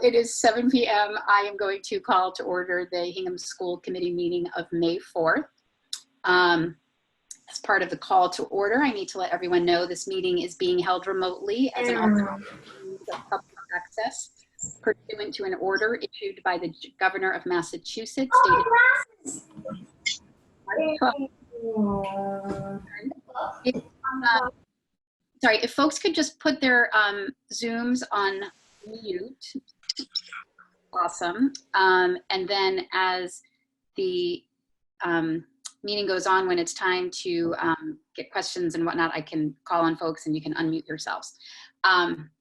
It is 7 p.m. I am going to call to order the Hingham School Committee meeting of May 4th. As part of the call to order, I need to let everyone know this meeting is being held remotely as an alternate means of public access pursuant to an order issued by the Governor of Massachusetts. Sorry, if folks could just put their Zooms on mute. Awesome. And then as the meeting goes on, when it's time to get questions and whatnot, I can call on folks and you can unmute yourselves.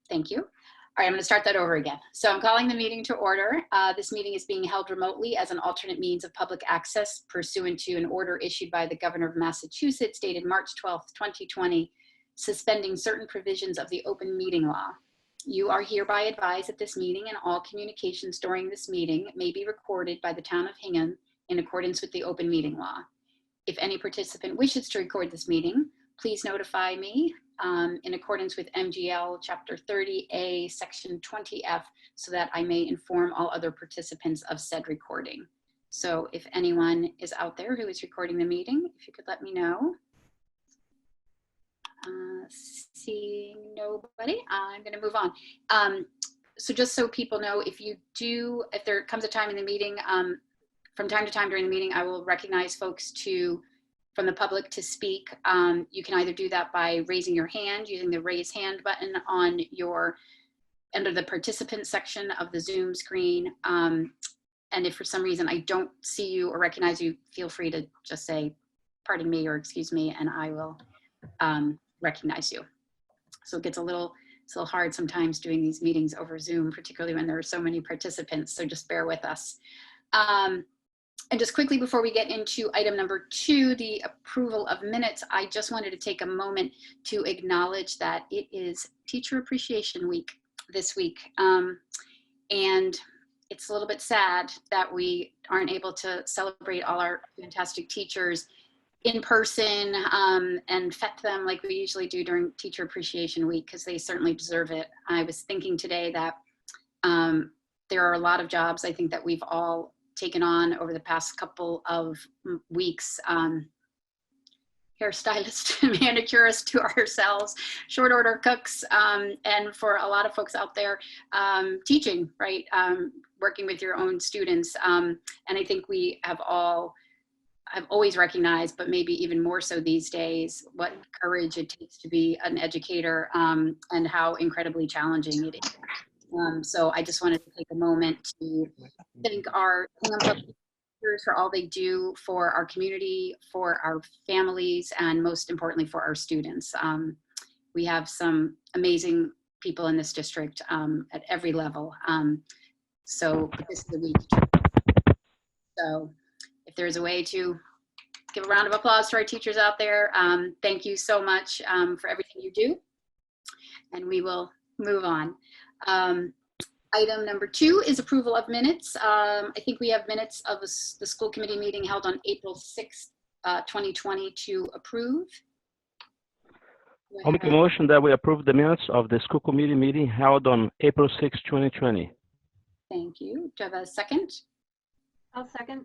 Thank you. All right, I'm going to start that over again. So I'm calling the meeting to order. This meeting is being held remotely as an alternate means of public access pursuant to an order issued by the Governor of Massachusetts dated March 12th, 2020, suspending certain provisions of the open meeting law. You are hereby advised that this meeting and all communications during this meeting may be recorded by the Town of Hingham in accordance with the open meeting law. If any participant wishes to record this meeting, please notify me in accordance with M.G.L. Chapter 30A, Section 20F, so that I may inform all other participants of said recording. So if anyone is out there who is recording the meeting, if you could let me know. Seeing nobody, I'm going to move on. So just so people know, if there comes a time in the meeting, from time to time during the meeting, I will recognize folks from the public to speak. You can either do that by raising your hand using the raise hand button on under the participant section of the Zoom screen. And if for some reason I don't see you or recognize you, feel free to just say, pardon me or excuse me, and I will recognize you. So it gets it's a little hard sometimes doing these meetings over Zoom, particularly when there are so many participants. So just bear with us. And just quickly before we get into item number 2, the approval of minutes, I just wanted to take a moment to acknowledge that it is Teacher Appreciation Week this week. And it's a little bit sad that we aren't able to celebrate all our fantastic teachers in person and fet them like we usually do during Teacher Appreciation Week, because they certainly deserve it. I was thinking today that there are a lot of jobs I think that we've all taken on over the past couple of weeks, hairstylist, manicurist to ourselves, short order cooks, and for a lot of folks out there, teaching, right? Working with your own students. And I think we have always recognized, but maybe even more so these days, what courage it takes to be an educator and how incredibly challenging it is. So I just wanted to take a moment to thank our Hingham Public Teachers for all they do for our community, for our families, and most importantly for our students. We have some amazing people in this district at every level. So this is a week. So if there's a way to give a round of applause to our teachers out there, thank you so much for everything you do. And we will move on. Item number 2 is approval of minutes. I think we have minutes of the school committee meeting held on April 6th, 2020 to approve. I'll make a motion that we approve the minutes of the school committee meeting held on April 6th, 2020. Thank you. Do I have a second? I'll second.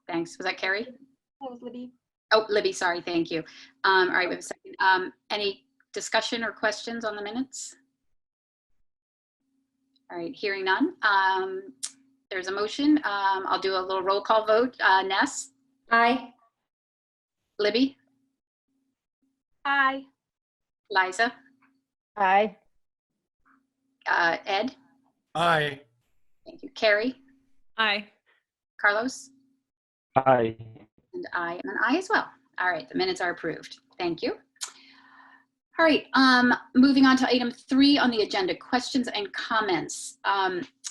Thanks. Was that Carrie? That was Libby. Oh, Libby, sorry. Thank you. All right, we have a second. Any discussion or questions on the minutes? All right, hearing none. There's a motion. I'll do a little roll call vote. Ness? Aye. Libby? Aye. Liza? Aye. Ed? Aye. Thank you. Carrie? Aye. Carlos? Aye. And I am an aye as well. All right, the minutes are approved. Thank you. All right, moving on to item 3 on the agenda, questions and comments.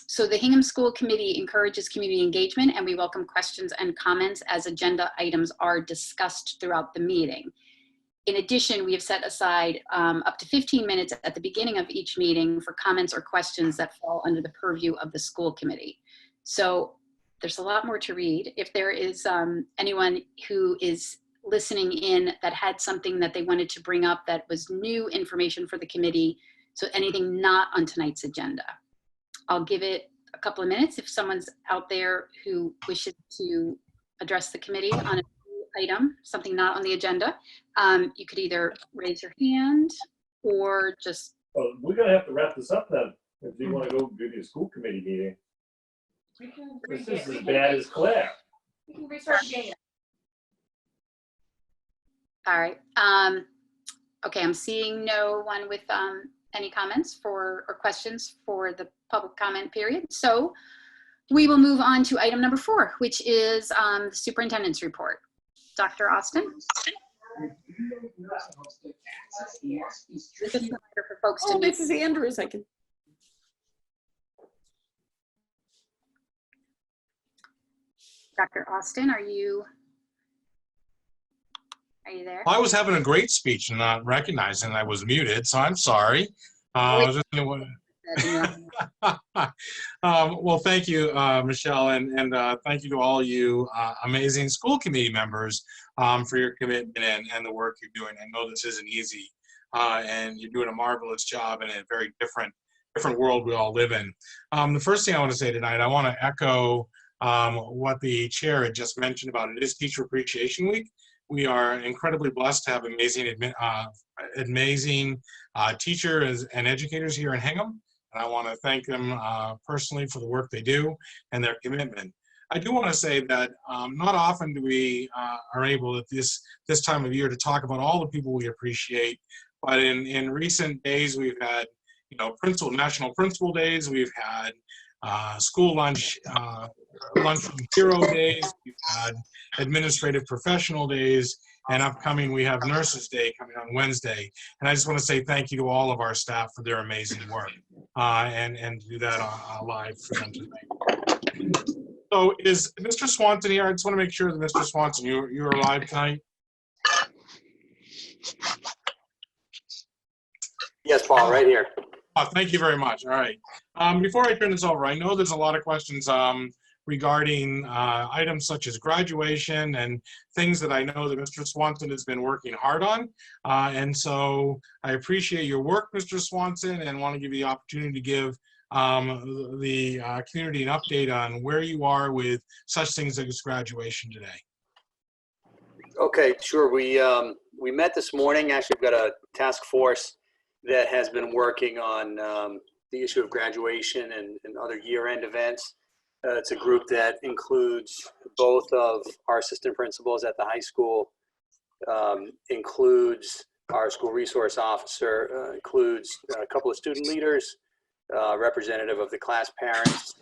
So the Hingham School Committee encourages community engagement, and we welcome questions and comments as agenda items are discussed throughout the meeting. In addition, we have set aside up to 15 minutes at the beginning of each meeting for comments or questions that fall under the purview of the school committee. So there's a lot more to read. If there is anyone who is listening in that had something that they wanted to bring up that was new information for the committee, so anything not on tonight's agenda, I'll give it a couple of minutes if someone's out there who wishes to address the committee on an item, something not on the agenda. You could either raise your hand or just. Well, we're gonna have to wrap this up then, if you wanna go do the school committee meeting. This is as bad as Claire. We can restart the game. All right. Okay, I'm seeing no one with any comments or questions for the public comment period. So we will move on to item number 4, which is the superintendent's report. Dr. Austin? Just a reminder for folks to mute. Mrs. Andrews, I can. Dr. Austin, are you there? I was having a great speech and not recognizing I was muted, so I'm sorry. I was just well, thank you, Michelle, and thank you to all you amazing school committee members for your commitment and the work you're doing. I know this isn't easy, and you're doing a marvelous job in a very different world we all live in. The first thing I want to say tonight, I want to echo what the chair had just mentioned about it is Teacher Appreciation Week. We are incredibly blessed to have amazing teachers and educators here in Hingham, and I want to thank them personally for the work they do and their commitment. I do want to say that not often do we are able at this time of year to talk about all the people we appreciate, but in recent days we've had National Principal Days, we've had school lunch hero days, we've had administrative professional days, and upcoming we have Nurses Day coming on Wednesday. And I just want to say thank you to all of our staff for their amazing work and do that live for them tonight. So is Mr. Swanson here? I just want to make sure that Mr. Swanson, you're live tonight. Yes, Paul, right here. Oh, thank you very much. All right. Before I turn this over, I know there's a lot of questions regarding items such as graduation and things that I know that Mr. Swanson has been working hard on. And so I appreciate your work, Mr. Swanson, and want to give you the opportunity to give the community an update on where you are with such things as graduation today. Okay, sure. We met this morning. Actually, we've got a task force that has been working on the issue of graduation and other year-end events. It's a group that includes both of our assistant principals at the high school, includes our school resource officer, includes a couple of student leaders, representative of the class parents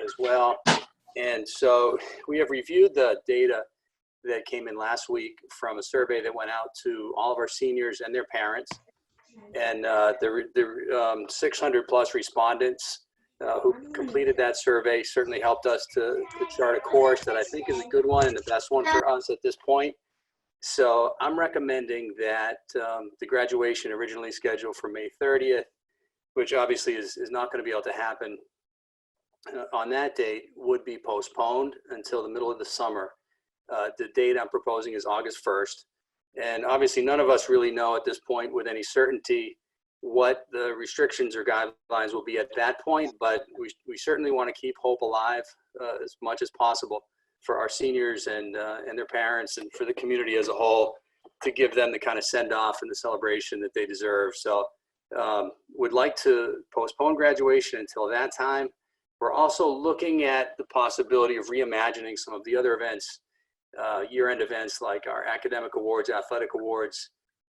as well. And so we have reviewed the data that came in last week from a survey that went out to all of our seniors and their parents. And the 600 plus respondents who completed that survey certainly helped us to chart a course that I think is a good one and the best one for us at this point. So I'm recommending that the graduation originally scheduled for May 30th, which obviously is not going to be able to happen on that date, would be postponed until the middle of the summer. The date I'm proposing is August 1st. And obviously none of us really know at this point with any certainty what the restrictions or guidelines will be at that point, but we certainly want to keep hope alive as much as possible for our seniors and their parents and for the community as a whole, to give them the kind of send off and the celebration that they deserve. So would like to postpone graduation until that time. We're also looking at the possibility of reimagining some of the other events, year-end events like our academic awards, athletic awards,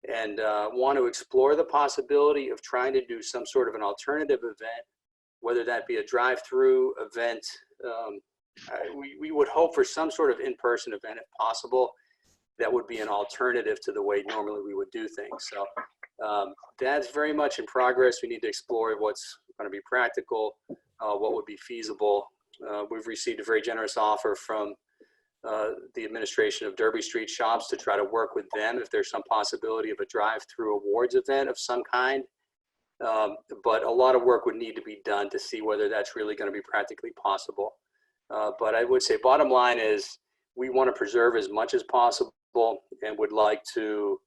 and want to explore the possibility of trying to do some sort of an alternative event, whether that be a drive-through event. We would hope for some sort of in-person event if possible. That would be an alternative to the way normally we would do things. So that's very much in progress. We need to explore what's going to be practical, what would be feasible. We've received a very generous offer from the administration of Derby Street Shops to try to work with them if there's some possibility of a drive-through awards event of some kind. But a lot of work would need to be done to see whether that's really going to be practically possible. But I would say bottom line is we want to preserve as much as possible and would like to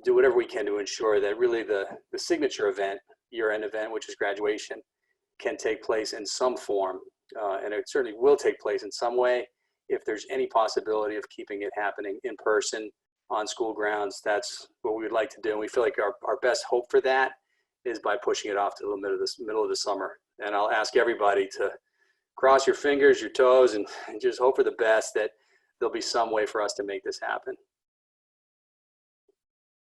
do whatever we can to ensure that really the signature event, year-end event, which is graduation, can take place in some form, and it certainly will take place in some way. If there's any possibility of keeping it happening in person on school grounds, that's what we would like to do. And we feel like our best hope for that is by pushing it off to the middle of the summer. And I'll ask everybody to cross your fingers, your toes, and just hope for the best that there'll be some way for us to make this happen.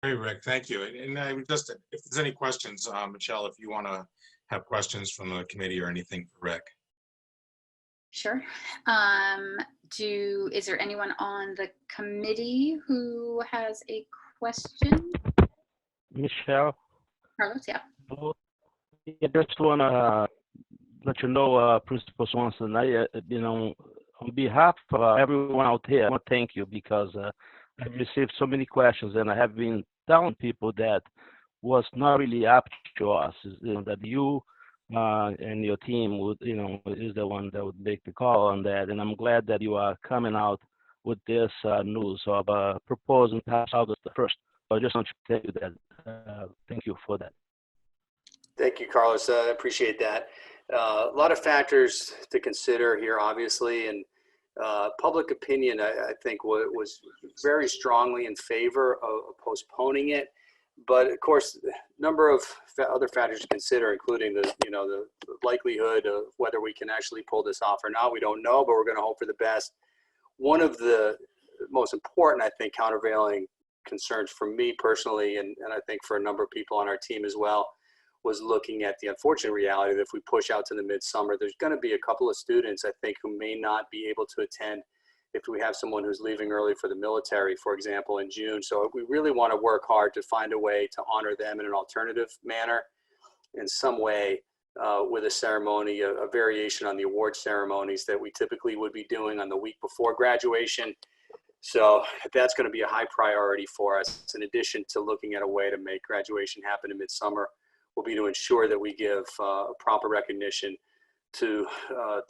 Hey, Rick, thank you. And I would just, if there's any questions, Michelle, if you want to have questions from the committee or anything for Rick. Sure. Is there anyone on the committee who has a question? Michelle? Carlos, yeah. I just want to let you know, Principal Swanson, on behalf of everyone out here, I want to thank you because I've received so many questions and I have been telling people that was not really up to us, that you and your team would, is the one that would make the call on that. And I'm glad that you are coming out with this news of proposing past August 1st. So I just want to tell you that. Thank you for that. Thank you, Carlos. I appreciate that. A lot of factors to consider here, obviously, and public opinion, I think, was very strongly in favor of postponing it. But of course, a number of other factors to consider, including the likelihood of whether we can actually pull this off or not. We don't know, but we're going to hope for the best. One of the most important, I think, countervailing concerns for me personally, and I think for a number of people on our team as well, was looking at the unfortunate reality that if we push out to the midsummer, there's going to be a couple of students, I think, who may not be able to attend if we have someone who's leaving early for the military, for example, in June. So we really want to work hard to find a way to honor them in an alternative manner in some way with a ceremony, a variation on the award ceremonies that we typically would be doing on the week before graduation. So that's going to be a high priority for us. In addition to looking at a way to make graduation happen in midsummer, will be to ensure that we give proper recognition to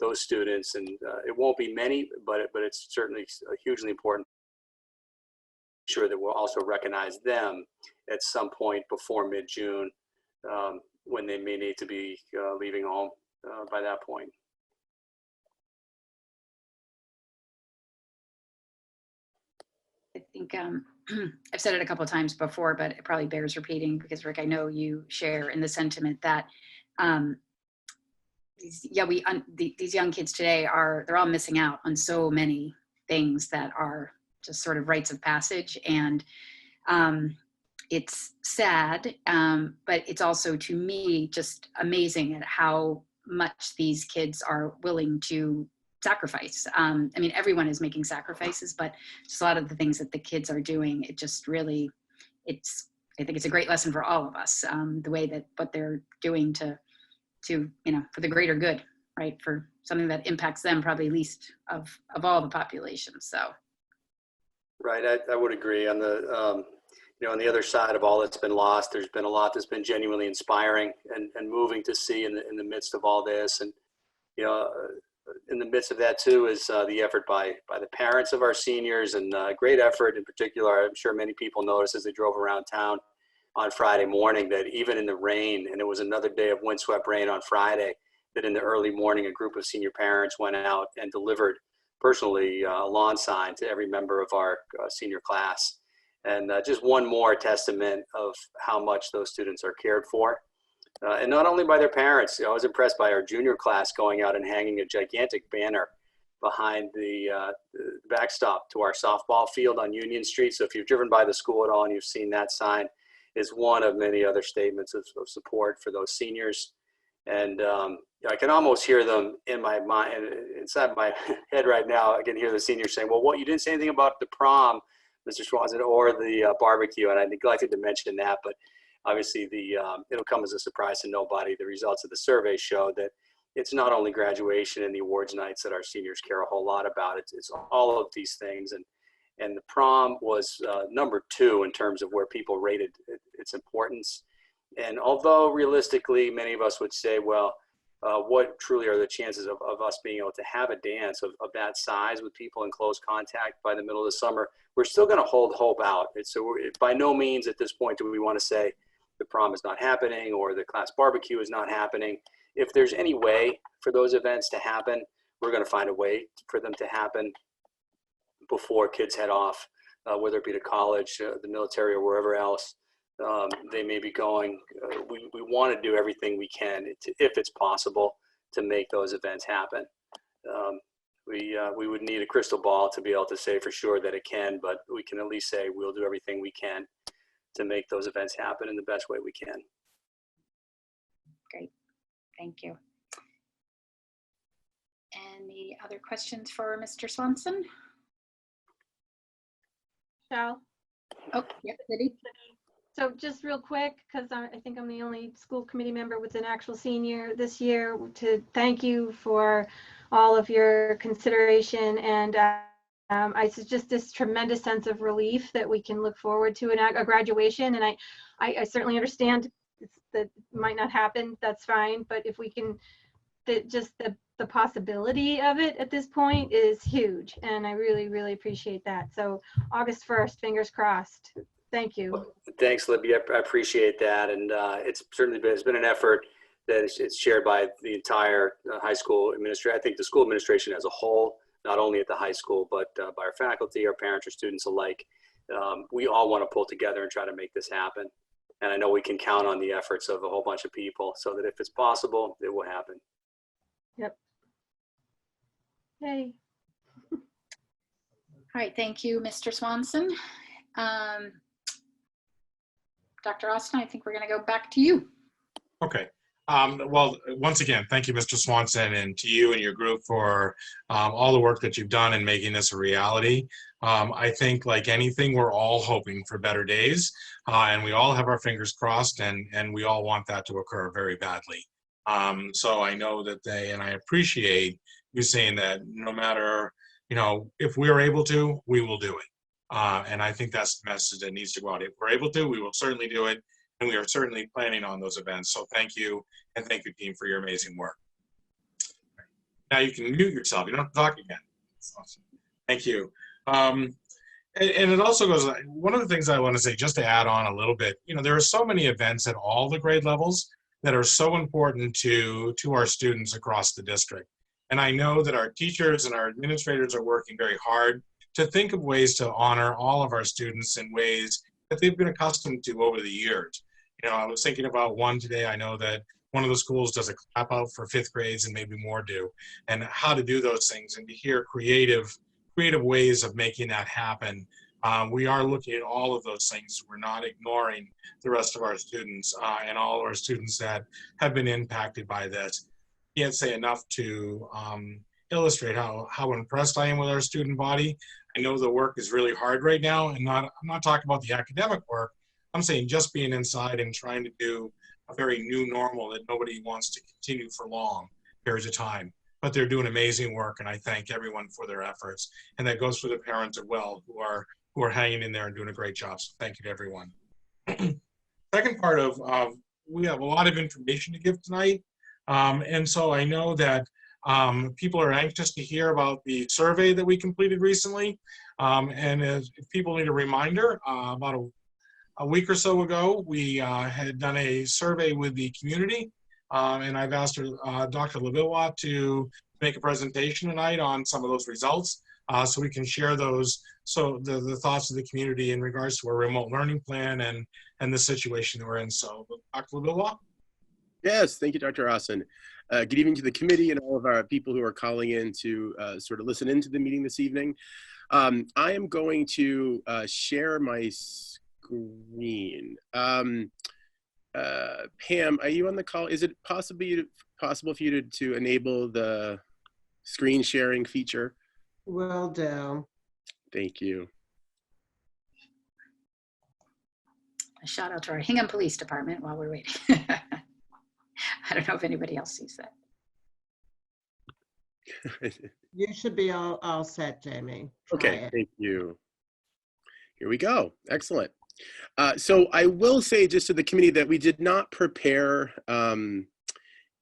those students, and it won't be many, but it's certainly hugely important. Sure that we'll also recognize them at some point before mid-June when they may need to be leaving home by that point. I think I've said it a couple of times before, but it probably bears repeating because, Rick, I know you share in the sentiment that these young kids today they're all missing out on so many things that are just sort of rites of passage. And it's sad, but it's also, to me, just amazing at how much these kids are willing to sacrifice. I mean, everyone is making sacrifices, but just a lot of the things that the kids are doing, it just really, I think it's a great lesson for all of us, the way that what they're doing to for the greater good, right? For something that impacts them probably least of all the population. So. Right, I would agree. On the on the other side of all that's been lost, there's been a lot that's been genuinely inspiring and moving to see in the midst of all this. And in the midst of that too is the effort by the parents of our seniors, and great effort in particular. I'm sure many people noticed as they drove around town on Friday morning that even in the rain, and it was another day of windswept rain on Friday, that in the early morning a group of senior parents went out and delivered personally a lawn sign to every member of our senior class. And just one more testament of how much those students are cared for. And not only by their parents. I was impressed by our junior class going out and hanging a gigantic banner behind the backstop to our softball field on Union Street. So if you've driven by the school at all and you've seen that sign, it's one of many other statements of support for those seniors. And I can almost hear them in my mind, inside my head right now. I can hear the seniors saying, well, you didn't say anything about the prom, Mr. Swanson, or the barbecue. And I neglected to mention that, but obviously it'll come as a surprise to nobody. The results of the survey show that it's not only graduation and the awards nights that our seniors care a whole lot about. It's all of these things. And the prom was number 2 in terms of where people rated its importance. And although realistically, many of us would say, well, what truly are the chances of us being able to have a dance of that size with people in close contact by the middle of the summer, we're still going to hold hope out. So by no means at this point do we want to say the prom is not happening or the class barbecue is not happening. if there's any way for those events to happen, we're going to find a way for them to happen before kids head off, whether it be to college, the military, or wherever else they may be going. We want to do everything we can, if it's possible, to make those events happen. We would need a crystal ball to be able to say for sure that it can, but we can at least say we'll do everything we can to make those events happen in the best way we can. Great, thank you. Any other questions for Mr. Swanson? Shall? Oh, yep, Liddy. So just real quick, because I think I'm the only school committee member with an actual senior this year, to thank you for all of your consideration, and it's just this tremendous sense of relief that we can look forward to a graduation. And I certainly understand that it might not happen, that's fine, but if we can, just the possibility of it at this point is huge, and I really, really appreciate that. So August 1st, fingers crossed. Thank you. Well, thanks, Libby. I appreciate that, and it's been an effort that it's shared by the entire high school administration. I think the school administration as a whole, not only at the high school, but by our faculty, our parents, or students alike. We all want to pull together and try to make this happen. And I know we can count on the efforts of a whole bunch of people, so that if it's possible, it will happen. Yep. Hey. All right, thank you, Mr. Swanson. Dr. Austin, I think we're going to go back to you. Okay. Well, once again, thank you, Mr. Swanson, and to you and your group for all the work that you've done in making this a reality. I think, like anything, we're all hoping for better days, and we all have our fingers crossed, and we all want that to occur very badly. So I know that and I appreciate you saying that no matter, if we're able to, we will do it. And I think that's the message that needs to go out. If we're able to, we will certainly do it. And we are certainly planning on those events. So thank you, and thank you, team, for your amazing work. Now you can mute yourself. You don't have to talk again. That's awesome. Thank you. And it also goes, one of the things I want to say, just to add on a little bit, there are so many events at all the grade levels that are so important to our students across the district. And I know that our teachers and our administrators are working very hard to think of ways to honor all of our students in ways that they've been accustomed to over the years. I was thinking about one today. I know that one of the schools does a clap out for 5th grades, and maybe more do, and how to do those things, and to hear creative ways of making that happen. We are looking at all of those things. We're not ignoring the rest of our students and all of our students that have been impacted by this. Can't say enough to illustrate how impressed I am with our student body. I know the work is really hard right now, and I'm not talking about the academic work. I'm saying just being inside and trying to do a very new normal that nobody wants to continue for long periods of time. But they're doing amazing work, and I thank everyone for their efforts. And that goes for the parents as well, who are hanging in there and doing a great job. So thank you to everyone. Second part of we have a lot of information to give tonight, and so I know that people are anxious to hear about the survey that we completed recently. And if people need a reminder, about a week or so ago, we had done a survey with the community, and I've asked Dr. LaVillois to make a presentation tonight on some of those results, so we can share those, so the thoughts of the community in regards to our remote learning plan and the situation that we're in. So, Dr. LaVillois? Yes, thank you, Dr. Austin. Good evening to the committee and all of our people who are calling in to sort of listen into the meeting this evening. I am going to share my screen. Pam, are you on the call? Is it possible for you to enable the screen sharing feature? Will do. Thank you. A shout out to our Hingham Police Department while we're waiting. I don't know if anybody else sees that. You should be all set, Jamie. Try Okay, it. thank you. Here we go. Excellent. So I will say just to the committee that we did not prepare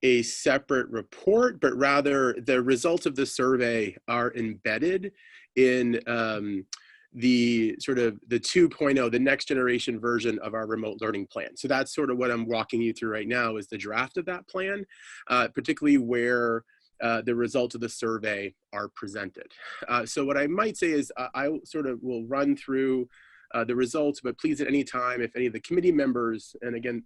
a separate report, but rather the results of the survey are embedded in the sort of the 2.0, the next generation version of our remote learning plan. So that's sort of what I'm walking you through right now is the draft of that plan, particularly where the results of the survey are presented. So what I might say is I sort of will run through the results, but please at any time, if any of the committee members, and again,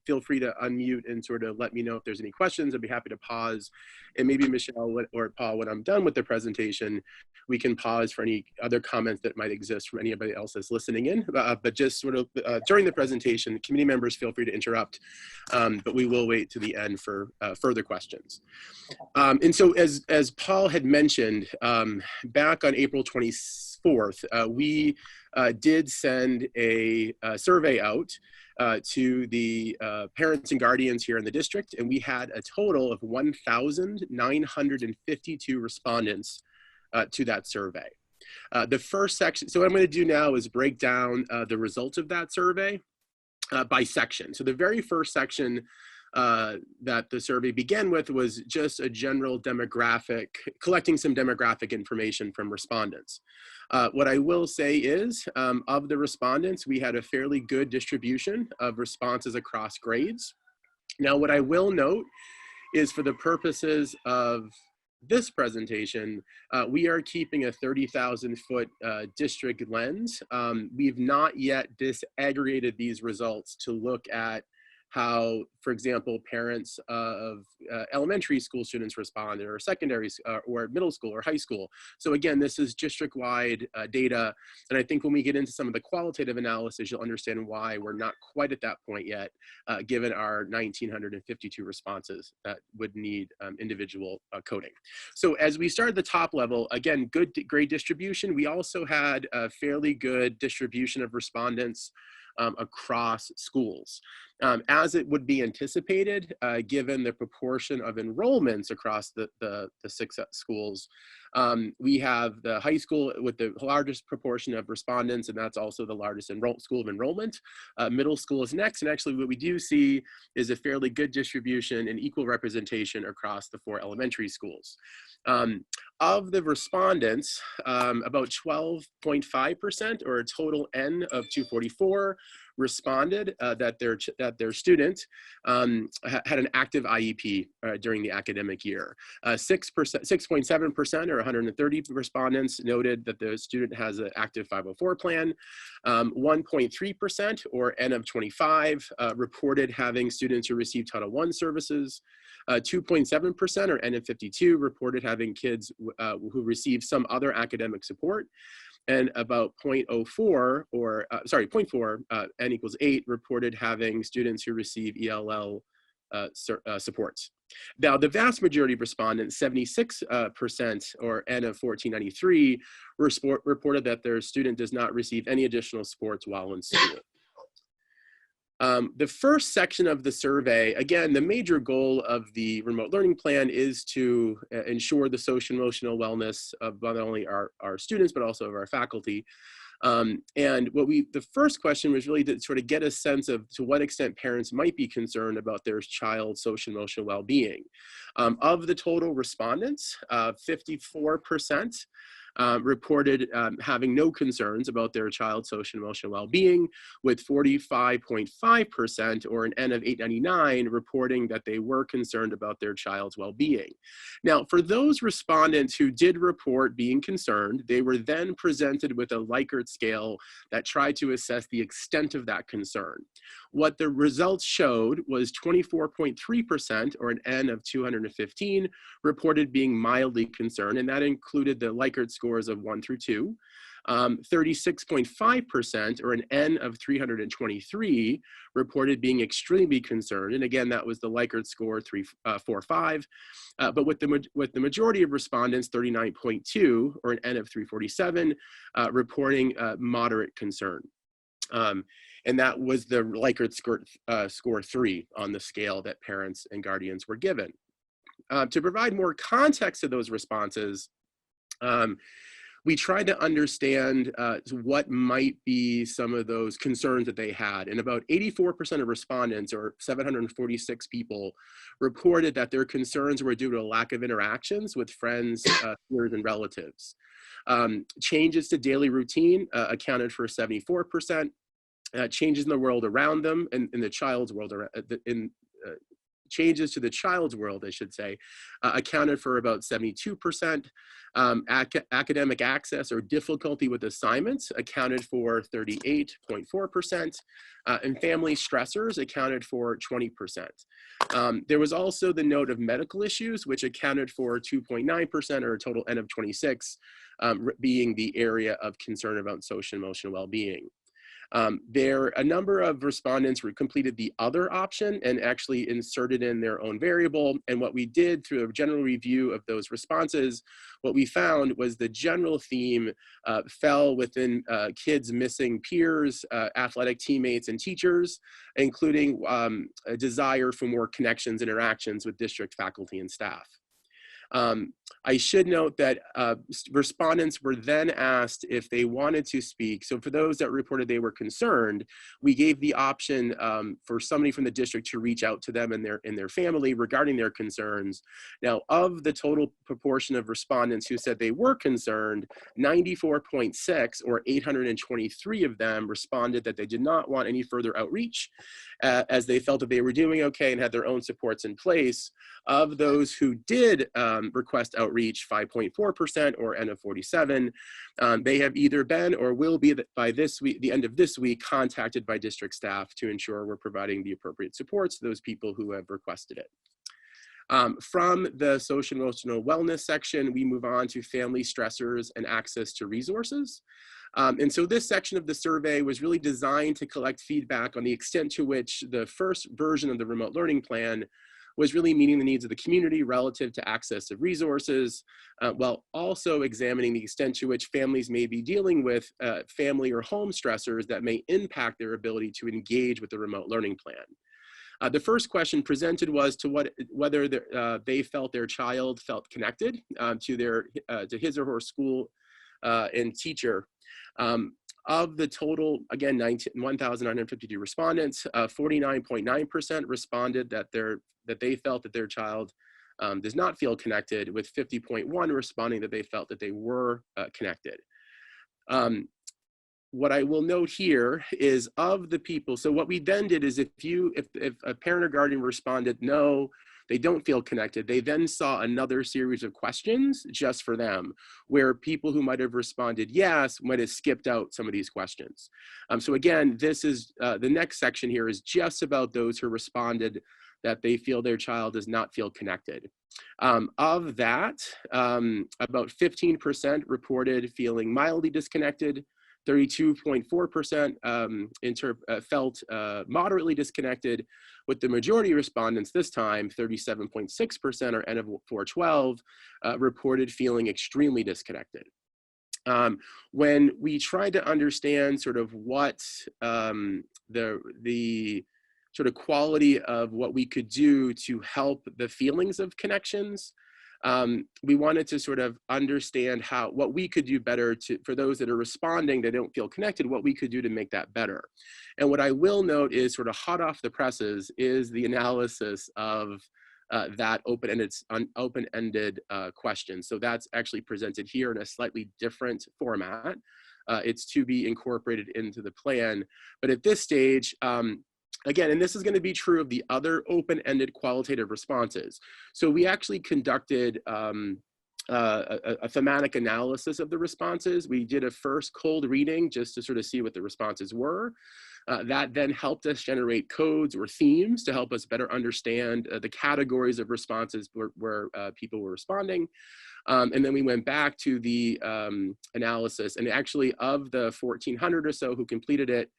feel free to unmute and sort of let me know if there's any questions. I'd be happy to pause. And maybe Michelle or Paul, when I'm done with the presentation, we can pause for any other comments that might exist from anybody else that's listening in. But just sort of during the presentation, committee members feel free to interrupt, but we will wait to the end for further questions. And so as Paul had mentioned, back on April 24th, we did send a survey out to the parents and guardians here in the district, and we had a total of 1,952 respondents to that survey. The first section, so what I'm going to do now is break down the results of that survey by section. So the very first section that the survey began with was just a general demographic, collecting some demographic information from respondents. What I will say is, of the respondents, we had a fairly good distribution of responses across grades. Now, what I will note is for the purposes of this presentation, we are keeping a 30,000-foot district lens. We've not yet disaggregated these results to look at how, for example, parents of elementary school students responded, or secondary, or middle school, or high school. So again, this is district-wide data, and I think when we get into some of the qualitative analysis, you'll understand why we're not quite at that point yet, given our 1,952 responses that would need individual coding. So as we start at the top level, again, good grade distribution. We also had a fairly good distribution of respondents across schools. As it would be anticipated, given the proportion of enrollments across the 6 schools, we have the high school with the largest proportion of respondents, and that's also the largest school of enrollment. Middle school is next, and actually what we do see is a fairly good distribution and equal representation across the 4 elementary schools. Of the respondents, about 12.5%, or a total N of 244, responded that their student had an active IEP during the academic year. 6.7%, or 130 respondents, noted that the student has an active 504 plan. 1.3%, or N of 25, reported having students who receive Title I services. 2.7%, or N of 52, reported having kids who receive some other academic support. And about 0.04, or 0.4, N equals 8, reported having students who receive ELL supports. Now, the vast majority of respondents, 76%, or N of 1493, reported that their student does not receive any additional supports while in school. The first section of the survey, again, the major goal of the remote learning plan is to ensure the social and emotional wellness of not only our students, but also of our faculty. And the first question was really to sort of get a sense of to what extent parents might be concerned about their child's social and emotional well-being. Of the total respondents, 54% reported having no concerns about their child's social and emotional well-being, with 45.5%, or an N of 899, reporting that they were concerned about their child's well-being. Now, for those respondents who did report being concerned, they were then presented with a Likert scale that tried to assess the extent of that concern. What the results showed was 24.3%, or an N of 215, reported being mildly concerned, and that included the Likert scores of 1 through 2. 36.5%, or an N of 323, reported being extremely concerned, and again, that was the Likert score 345. But with the majority of respondents, 39.2, or an N of 347, reporting moderate concern. And that was the Likert score 3 on the scale that parents and guardians were given. To provide more context to those responses, we tried to understand what might be some of those concerns that they had. And about 84% of respondents, or 746 people, reported that their concerns were due to a lack of interactions with friends, peers, and relatives. Changes to daily routine accounted for 74%. Changes in the world around them, and in the child's world, changes to the child's world, I should say, accounted for about 72%. Academic access or difficulty with assignments accounted for 38.4%, and family stressors accounted for 20%. There was also the note of medical issues, which accounted for 2.9%, or a total N of 26, being the area of concern about social and emotional well-being. A number of respondents completed the other option and actually inserted in their own variable. And what we did through a general review of those responses, what we found was the general theme fell within kids missing peers, athletic teammates, and teachers, including a desire for more connections, interactions with district faculty and staff. I should note that respondents were then asked if they wanted to speak. So for those that reported they were concerned, we gave the option for somebody from the district to reach out to them and their family regarding their concerns. Now, of the total proportion of respondents who said they were concerned, 94.6, or 823 of them, responded that they did not want any further outreach, as they felt that they were doing okay and had their own supports in place. Of those who did request outreach, 5.4%, or N of 47, they have either been or will be by this week, the end of this week, contacted by district staff to ensure we're providing the appropriate supports to those people who have requested it. From the social and emotional wellness section, we move on to family stressors and access to resources. And so this section of the survey was really designed to collect feedback on the extent to which the first version of the remote learning plan was really meeting the needs of the community relative to access of resources, while also examining the extent to which families may be dealing with family or home stressors that may impact their ability to engage with the remote learning plan. The first question presented was whether they felt their child felt connected to his or her school and teacher. Of the total, again, 1,952 respondents, 49.9% responded that they felt that their child does not feel connected, with 50.1 responding that they felt that they were connected. What I will note here is, of the people, so what we then did is if a parent or guardian responded no, they don't feel connected, they then saw another series of questions just for them, where people who might have responded yes might have skipped out some of these questions. So again, this is the next section here is just about those who responded that they feel their child does not feel connected. Of that, about 15% reported feeling mildly disconnected, 32.4% felt moderately disconnected, with the majority of respondents this time, 37.6%, or N of 412, reported feeling extremely disconnected. When we tried to understand sort of what the sort of quality of what we could do to help the feelings of connections, we wanted to sort of understand what we could do better for those that are responding that don't feel connected, what we could do to make that better. And what I will note is, sort of hot off the presses, is the analysis of that open-ended question. So that's actually presented here in a slightly different format. It's to be incorporated into the plan. But at this stage, again, and this is going to be true of the other open-ended qualitative responses. So we actually conducted a thematic analysis of the responses. We did a first cold reading just to sort of see what the responses were. That then helped us generate codes or themes to help us better understand the categories of responses where people were responding. And then we went back to the analysis, and actually of the 1,400 or so who completed it,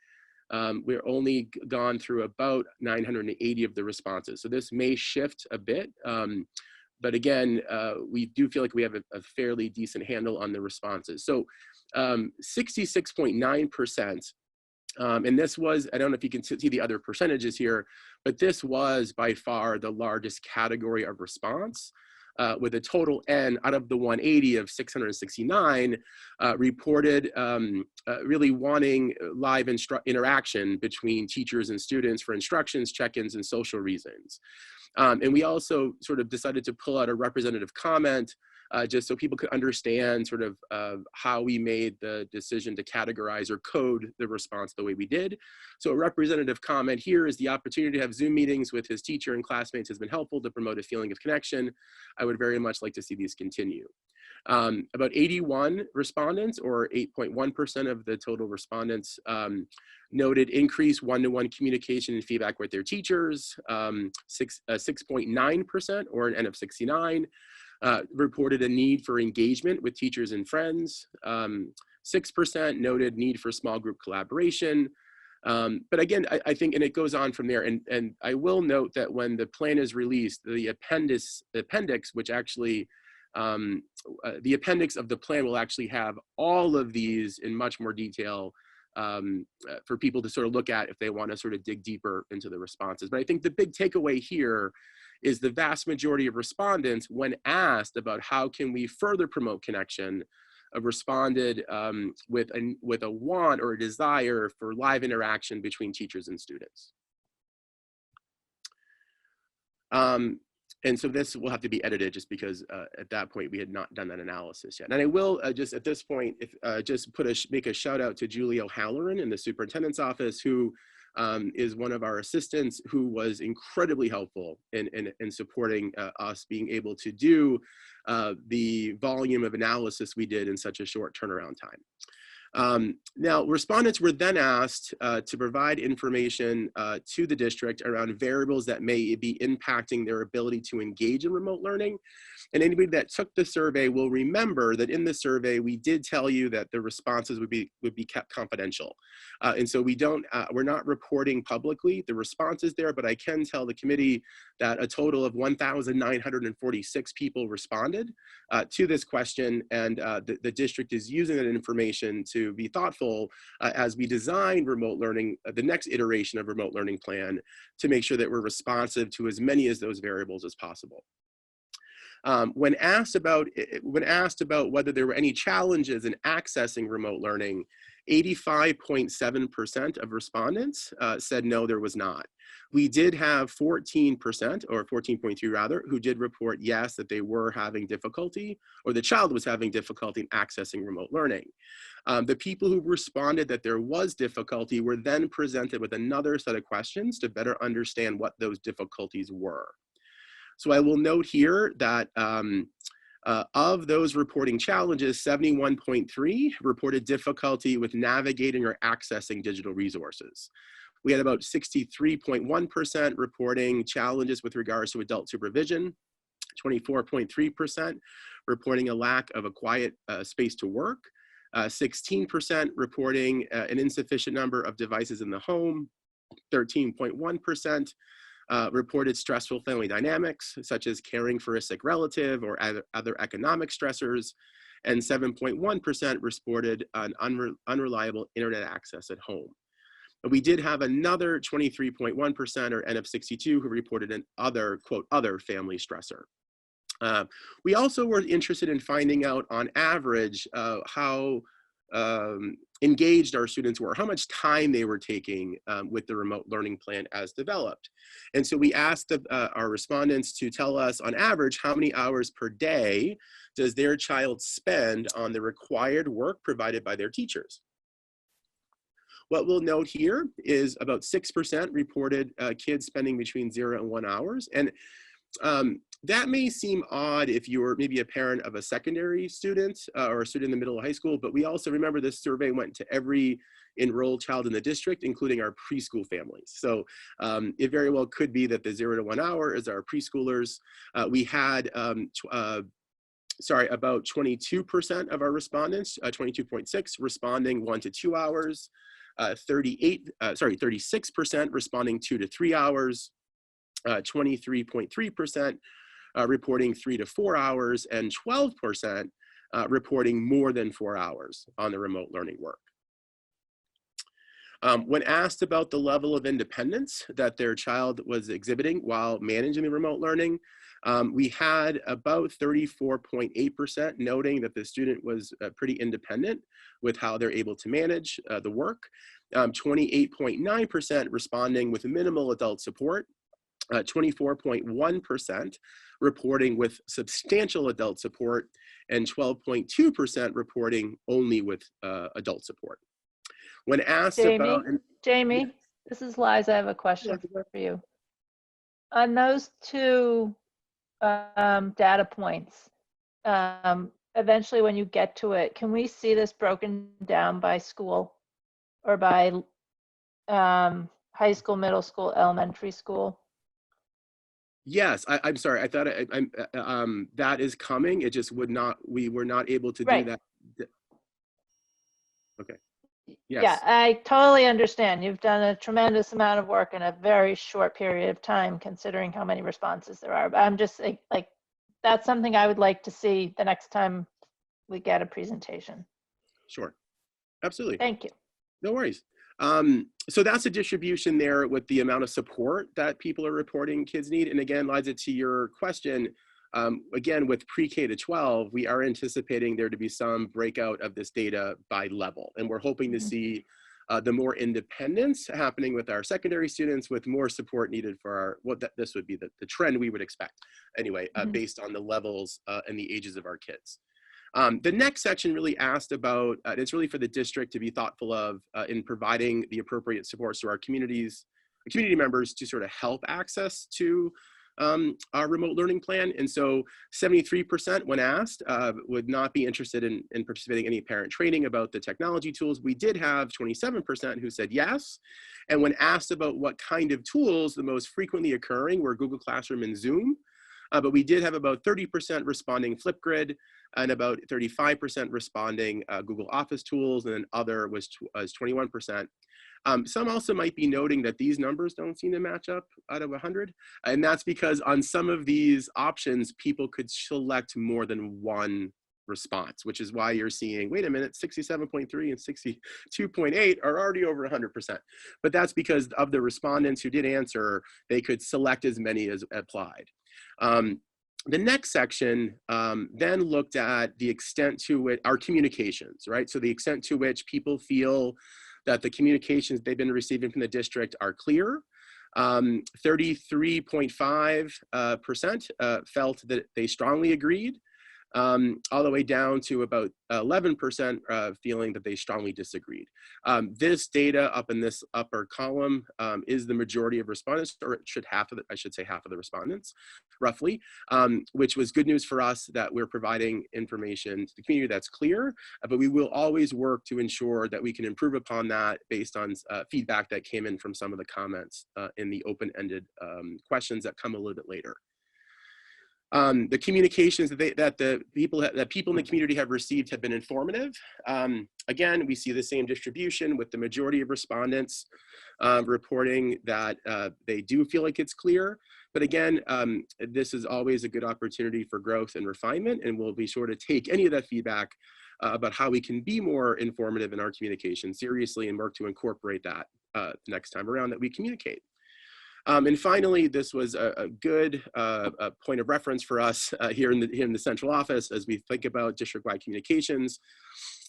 we're only gone through about 980 of the responses. So this may shift a bit, but again, we do feel like we have a fairly decent handle on the responses. So 66.9%, and this was, I don't know if you can see the other percentages here, but this was by far the largest category of response. with a total N out of the 180 of 669 reported really wanting live interaction between teachers and students for instructions, check-ins, and social reasons. And we also sort of decided to pull out a representative comment just so people could understand sort of how we made the decision to categorize or code the response the way we did. So a representative comment here is: the opportunity to have Zoom meetings with his teacher and classmates has been helpful to promote a feeling of connection. I would very much like to see these continue. About 81 respondents, or 8.1% of the total respondents, noted increased one-to-one communication and feedback with their teachers. 6.9%, or an N of 69, reported a need for engagement with teachers and friends. 6% noted need for small group collaboration. But again, I think, and it goes on from there, and I will note that when the plan is released, the appendix, which actually, the appendix of the plan will actually have all of these in much more detail for people to sort of look at if they want to sort of dig deeper into the responses. But I think the big takeaway here is the vast majority of respondents, when asked about how can we further promote connection, responded with a want or a desire for live interaction between teachers and students. And so this will have to be edited just because at that point we had not done that analysis yet. And I will just at this point, just make a shout out to Julie O'Halloran in the superintendent's office, who is one of our assistants, who was incredibly helpful in supporting us being able to do the volume of analysis we did in such a short turnaround time. Now, respondents were then asked to provide information to the district around variables that may be impacting their ability to engage in remote learning. And anybody that took the survey will remember that in the survey, we did tell you that the responses would be kept confidential. And so we're not reporting publicly the responses there, but I can tell the committee that a total of 1,946 people responded to this question, and the district is using that information to be thoughtful as we design remote learning, the next iteration of remote learning plan, to make sure that we're responsive to as many of those variables as possible. When asked about whether there were any challenges in accessing remote learning, 85.7% of respondents said no, there was not. We did have 14%, or 14.3 rather, who did report yes, that they were having difficulty, or the child was having difficulty in accessing remote learning. The people who responded that there was difficulty were then presented with another set of questions to better understand what those difficulties were. So I will note here that of those reporting challenges, 71.3 reported difficulty with navigating or accessing digital resources. We had about 63.1% reporting challenges with regards to adult supervision, 24.3% reporting a lack of a quiet space to work, 16% reporting an insufficient number of devices in the home, 13.1% reported stressful family dynamics, such as caring for a sick relative or other economic stressors, and 7.1% reported an unreliable internet access at home. We did have another 23.1%, or N of 62, who reported an other, quote, other family stressor. We also were interested in finding out on average how engaged our students were, how much time they were taking with the remote learning plan as developed. And so we asked our respondents to tell us on average how many hours per day does their child spend on the required work provided by their teachers. What we'll note here is about 6% reported kids spending between 0 and 1 hours. And that may seem odd if you're maybe a parent of a secondary student or a student in the middle of high school, but we also remember this survey went to every enrolled child in the district, including our preschool families. So it very well could be that the 0 to 1 hour is our preschoolers. We had, about 22% of our respondents, 22.6, responding 1 to 2 hours, 36% responding 2 to 3 hours, 23.3% reporting 3 to 4 hours, and 12% reporting more than 4 hours on the remote learning work. When asked about the level of independence that their child was exhibiting while managing the remote learning, we had about 34.8% noting that the student was pretty independent with how they're able to manage the work, 28.9% responding with minimal adult support, 24.1% reporting with substantial adult support, and 12.2% reporting only with adult support. When asked about— Jamie, this is Liza. I have a question for you. On those two data points, eventually when you get to it, can we see this broken down by school or by high school, middle school, elementary school? Yes, I'm sorry. I thought that is coming. It just would not. We were not able to do that. Okay. Yes. Yeah, I totally understand. You've done a tremendous amount of work in a very short period of time, considering how many responses there are. But I'm just like that's something I would like to see the next time we get a presentation. Sure. Absolutely. Thank you. No worries. So that's a distribution there with the amount of support that people are reporting kids need. And again, Liza, to your question, again, with pre-K to 12, we are anticipating there to be some breakout of this data by level. And we're hoping to see the more independence happening with our secondary students with more support needed for our, this would be the trend we would expect anyway, based on the levels and the ages of our kids. The next section really asked about, it's really for the district to be thoughtful of in providing the appropriate supports to our community members to sort of help access to our remote learning plan. And so 73% when asked would not be interested in participating in any parent training about the technology tools. We did have 27% who said yes. And when asked about what kind of tools, the most frequently occurring were Google Classroom and Zoom. But we did have about 30% responding Flipgrid and about 35% responding Google Office tools, and then other was 21%. Some also might be noting that these numbers don't seem to match up out of 100. And that's because on some of these options, people could select more than one response, which is why you're seeing, wait a minute, 67.3 and 62.8 are already over 100%. But that's because of the respondents who did answer, they could select as many as applied. The next section then looked at the extent to which our communications, right? So the extent to which people feel that the communications they've been receiving from the district are clear. 33.5% felt that they strongly agreed, all the way down to about 11% feeling that they strongly disagreed. This data up in this upper column is the majority of respondents, or it should I should say half of the respondents, roughly, which was good news for us that we're providing information to the community that's clear, but we will always work to ensure that we can improve upon that based on feedback that came in from some of the comments in the open-ended questions that come a little bit later. The communications that people in the community have received have been informative. Again, we see the same distribution with the majority of respondents reporting that they do feel like it's clear. But again, this is always a good opportunity for growth and refinement, and we'll be sure to take any of that feedback about how we can be more informative in our communication seriously and work to incorporate that next time around that we communicate. And finally, this was a good point of reference for us here in the central office as we think about district-wide communications.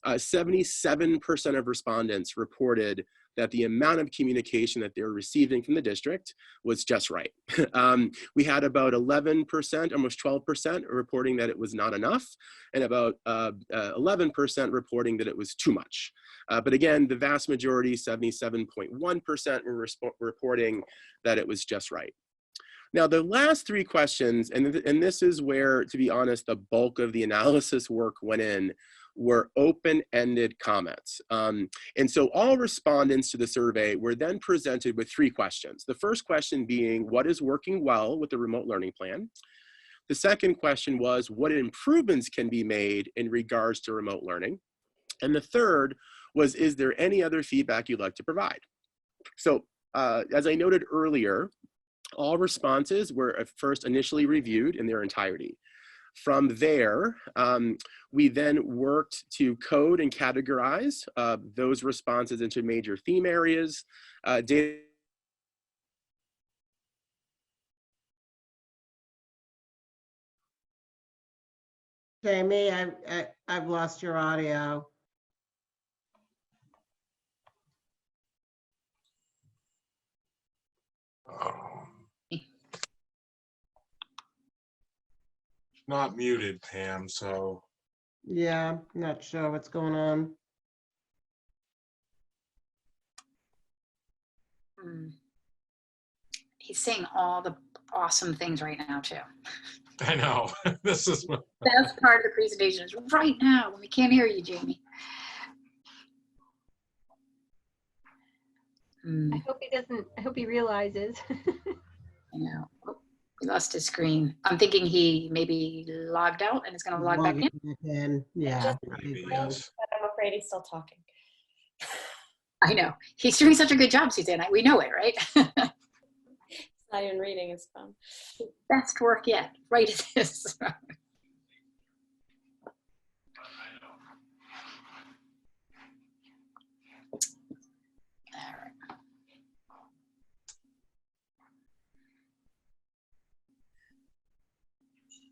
77% of respondents reported that the amount of communication that they're receiving from the district was just right. We had about 11%, almost 12% reporting that it was not enough, and about 11% reporting that it was too much. But again, the vast majority, 77.1%, were reporting that it was just right. Now, the last three questions, and this is where, to be honest, the bulk of the analysis work went in, were open-ended comments. And so all respondents to the survey were then presented with three questions. The first question being, what is working well with the remote learning plan? The second question was, what improvements can be made in regards to remote learning? And the third was, is there any other feedback you'd like to provide? So as I noted earlier, all responses were at first initially reviewed in their entirety. From there, we then worked to code and categorize those responses into major theme areas. Data Jamie, I've lost your audio. Not muted, Pam, so. Yeah, not sure what's going on. He's saying all the awesome things right now too. I know. This is what. Best part of the presentation is right now when we can't hear you, Jamie. I hope he doesn't, I hope he realizes. I know. Oh, we lost his screen. I'm thinking he maybe logged out and is going to log back in. Yeah. Maybe, yes. But I'm afraid he's still talking. I know. He's doing such a good job, Suzanne. We know it, right? He's not even reading his phone. Best work yet. Right at this.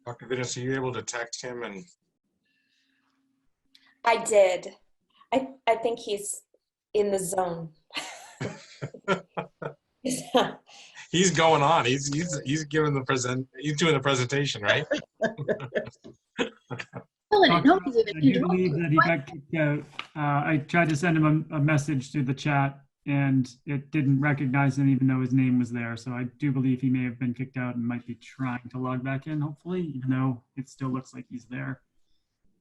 Dr. Vidas, are you able to text him and? I did. I think he's in the zone. He's going on. He's giving the he's doing the presentation, right? I do believe that he got kicked out. I tried to send him a message through the chat and it didn't recognize him even though his name was there. So I do believe he may have been kicked out and might be trying to log back in, hopefully, even though it still looks like he's there.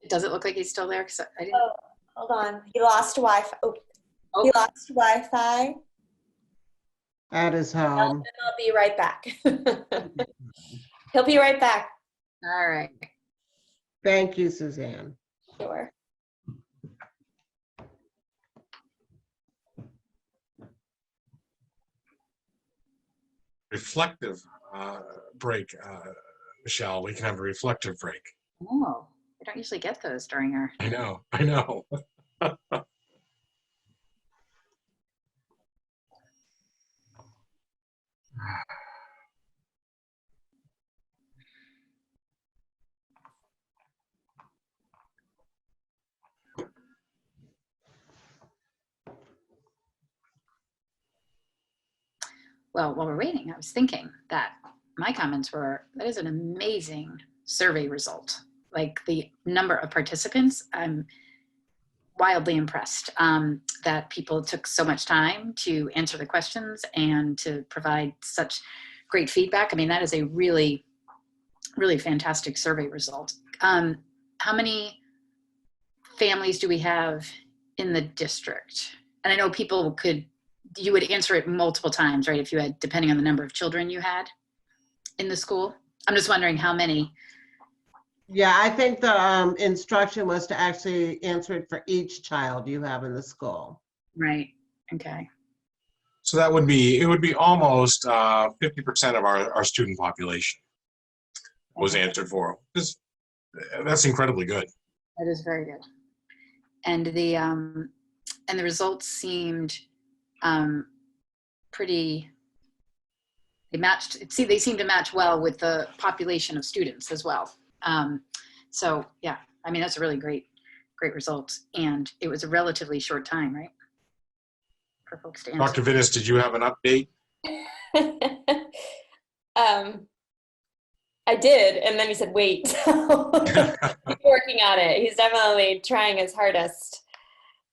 Does it look like he's still there? 'Cause I didn't... Oh, hold on. He lost Wi-Fi. Oh. He lost Wi-Fi. At his home. I'll be right back. He'll be right back. All right. Thank you, Suzanne. Sure. Reflective break, Michelle. We can have a reflective break. Oh, we don't usually get those during our... I know. I know. Well, while we're waiting, I was thinking that my comments were, that is an amazing survey result. Like the number of participants, I'm wildly impressed that people took so much time to answer the questions and to provide such great feedback. I mean, that is a really, really fantastic survey result. How many families do we have in the district? And I know people you would answer it multiple times, right? If you had, depending on the number of children you had in the school. I'm just wondering how many. Yeah, I think the instruction was to actually answer it for each child you have in the school. Right, okay. So that would be, it would be almost 50% of our student population was answered for. That's incredibly good. That is very good. And the results seemed pretty, they seemed to match well with the population of students as well. So yeah, I mean, that's a really great result. And it was a relatively short time, right? For folks to answer. Dr. Vidas, did you have an update? I did, and then he said, wait. He's working on it. He's definitely trying his hardest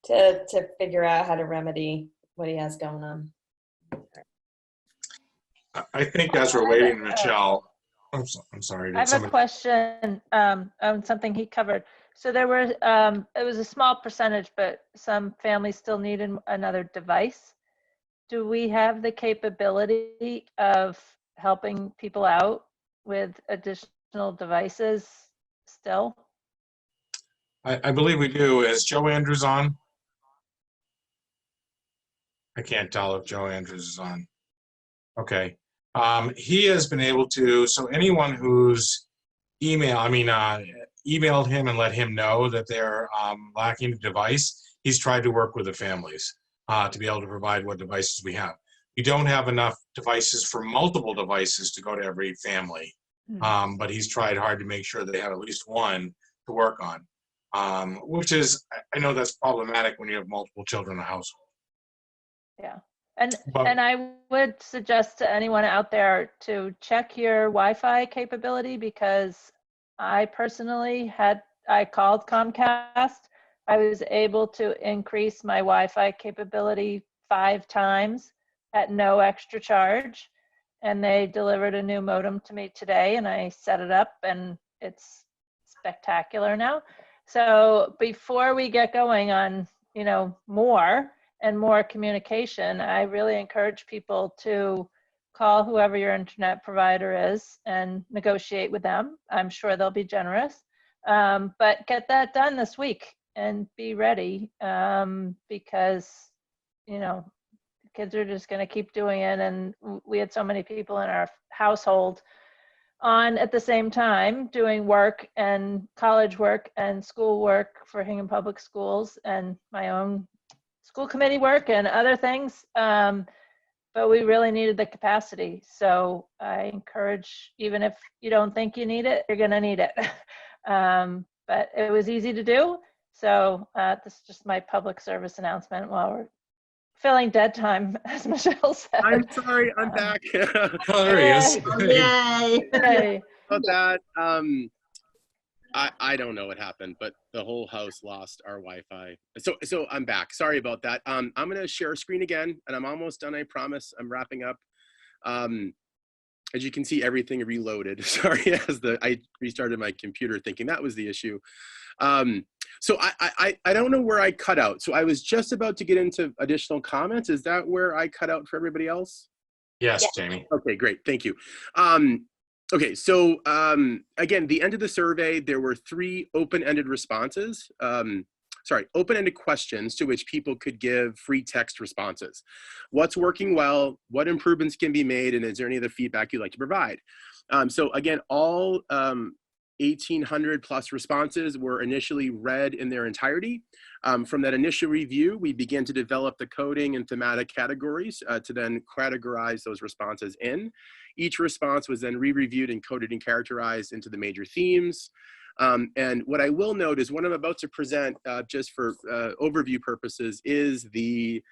to figure out how to remedy what he has going on. I think as we're waiting, Michelle, I'm sorry. I have a question on something he covered. So there were, it was a small percentage, but some families still needed another device. Do we have the capability of helping people out with additional devices still? I believe we do. Is Joe Andrews on? I can't tell if Joe Andrews is on. Okay. He has been able to, so anyone who's emailed him and let him know that they're lacking a device. He's tried to work with the families to be able to provide what devices we have. We don't have enough devices for multiple devices to go to every family, but he's tried hard to make sure they have at least one to work on, which is, I know that's problematic when you have multiple children in a household. Yeah. And I would suggest to anyone out there to check your Wi-Fi capability, because I personally I called Comcast. I was able to increase my Wi-Fi capability 5 times at no extra charge. And they delivered a new modem to me today, and I set it up, and it's spectacular now. So before we get going on, more and more communication, I really encourage people to call whoever your internet provider is and negotiate with them. I'm sure they'll be generous, but get that done this week and be ready, because, kids are just going to keep doing it. And we had so many people in our household on at the same time doing work and college work and school work for Hingham Public Schools and my own school committee work and other things, but we really needed the capacity. So I encourage, even if you don't think you need it, you're going to need it. But it was easy to do. So this is just my public service announcement while we're filling dead time, as Michelle said. I'm sorry, I'm back. Oh, there he is. Yay. Hey. About that, I don't know what happened, but the whole house lost our Wi-Fi. So I'm back. Sorry about that. I'm going to share a screen again, and I'm almost done. I promise. I'm wrapping up. As you can see, everything reloaded. Sorry, I restarted my computer, thinking that was the issue. So I don't know where I cut out. So I was just about to get into additional comments. Is that where I cut out for everybody else? Yes, Jamie. Okay, great. Thank you. Okay, so again, the end of the survey, there were 3 open-ended responses. Open-ended questions to which people could give free text responses. What's working well? What improvements can be made? And is there any other feedback you'd like to provide? So again, all 1,800 plus responses were initially read in their entirety. From that initial review, we began to develop the coding and thematic categories to then categorize those responses in. Each response was then re-reviewed and coded and characterized into the major themes. And what I will note is what I'm about to present, just for overview purposes, is the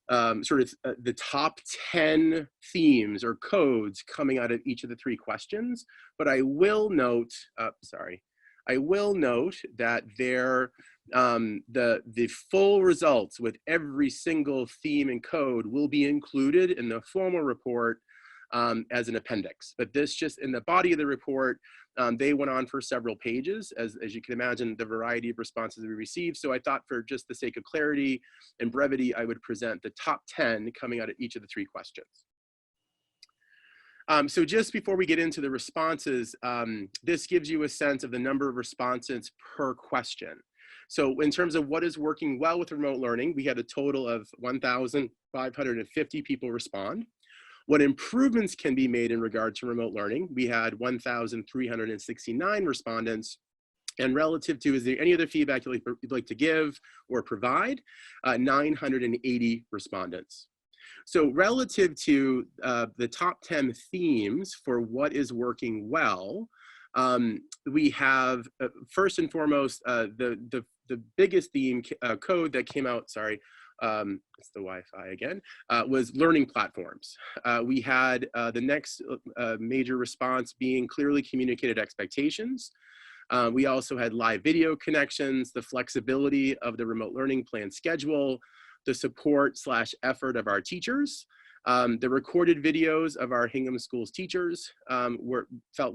the top 10 themes or codes coming out of each of the 3 questions. But I will note, I will note that the full results with every single theme and code will be included in the formal report as an appendix. But this just in the body of the report, they went on for several pages, as you can imagine, the variety of responses we received. So I thought for just the sake of clarity and brevity, I would present the top 10 coming out of each of the 3 questions. So just before we get into the responses, this gives you a sense of the number of responses per question. So in terms of what is working well with remote learning, we had a total of 1,550 people respond. What improvements can be made in regard to remote learning? We had 1,369 respondents. And relative to, is there any other feedback you'd like to give or provide? 980 respondents. So relative to the top 10 themes for what is working well, we have, first and foremost, the biggest theme code that came out, it's the Wi-Fi again, was learning platforms. We had the next major response being clearly communicated expectations. We also had live video connections, the flexibility of the remote learning plan schedule, the support/effort of our teachers, the recorded videos of our Hingham Schools teachers felt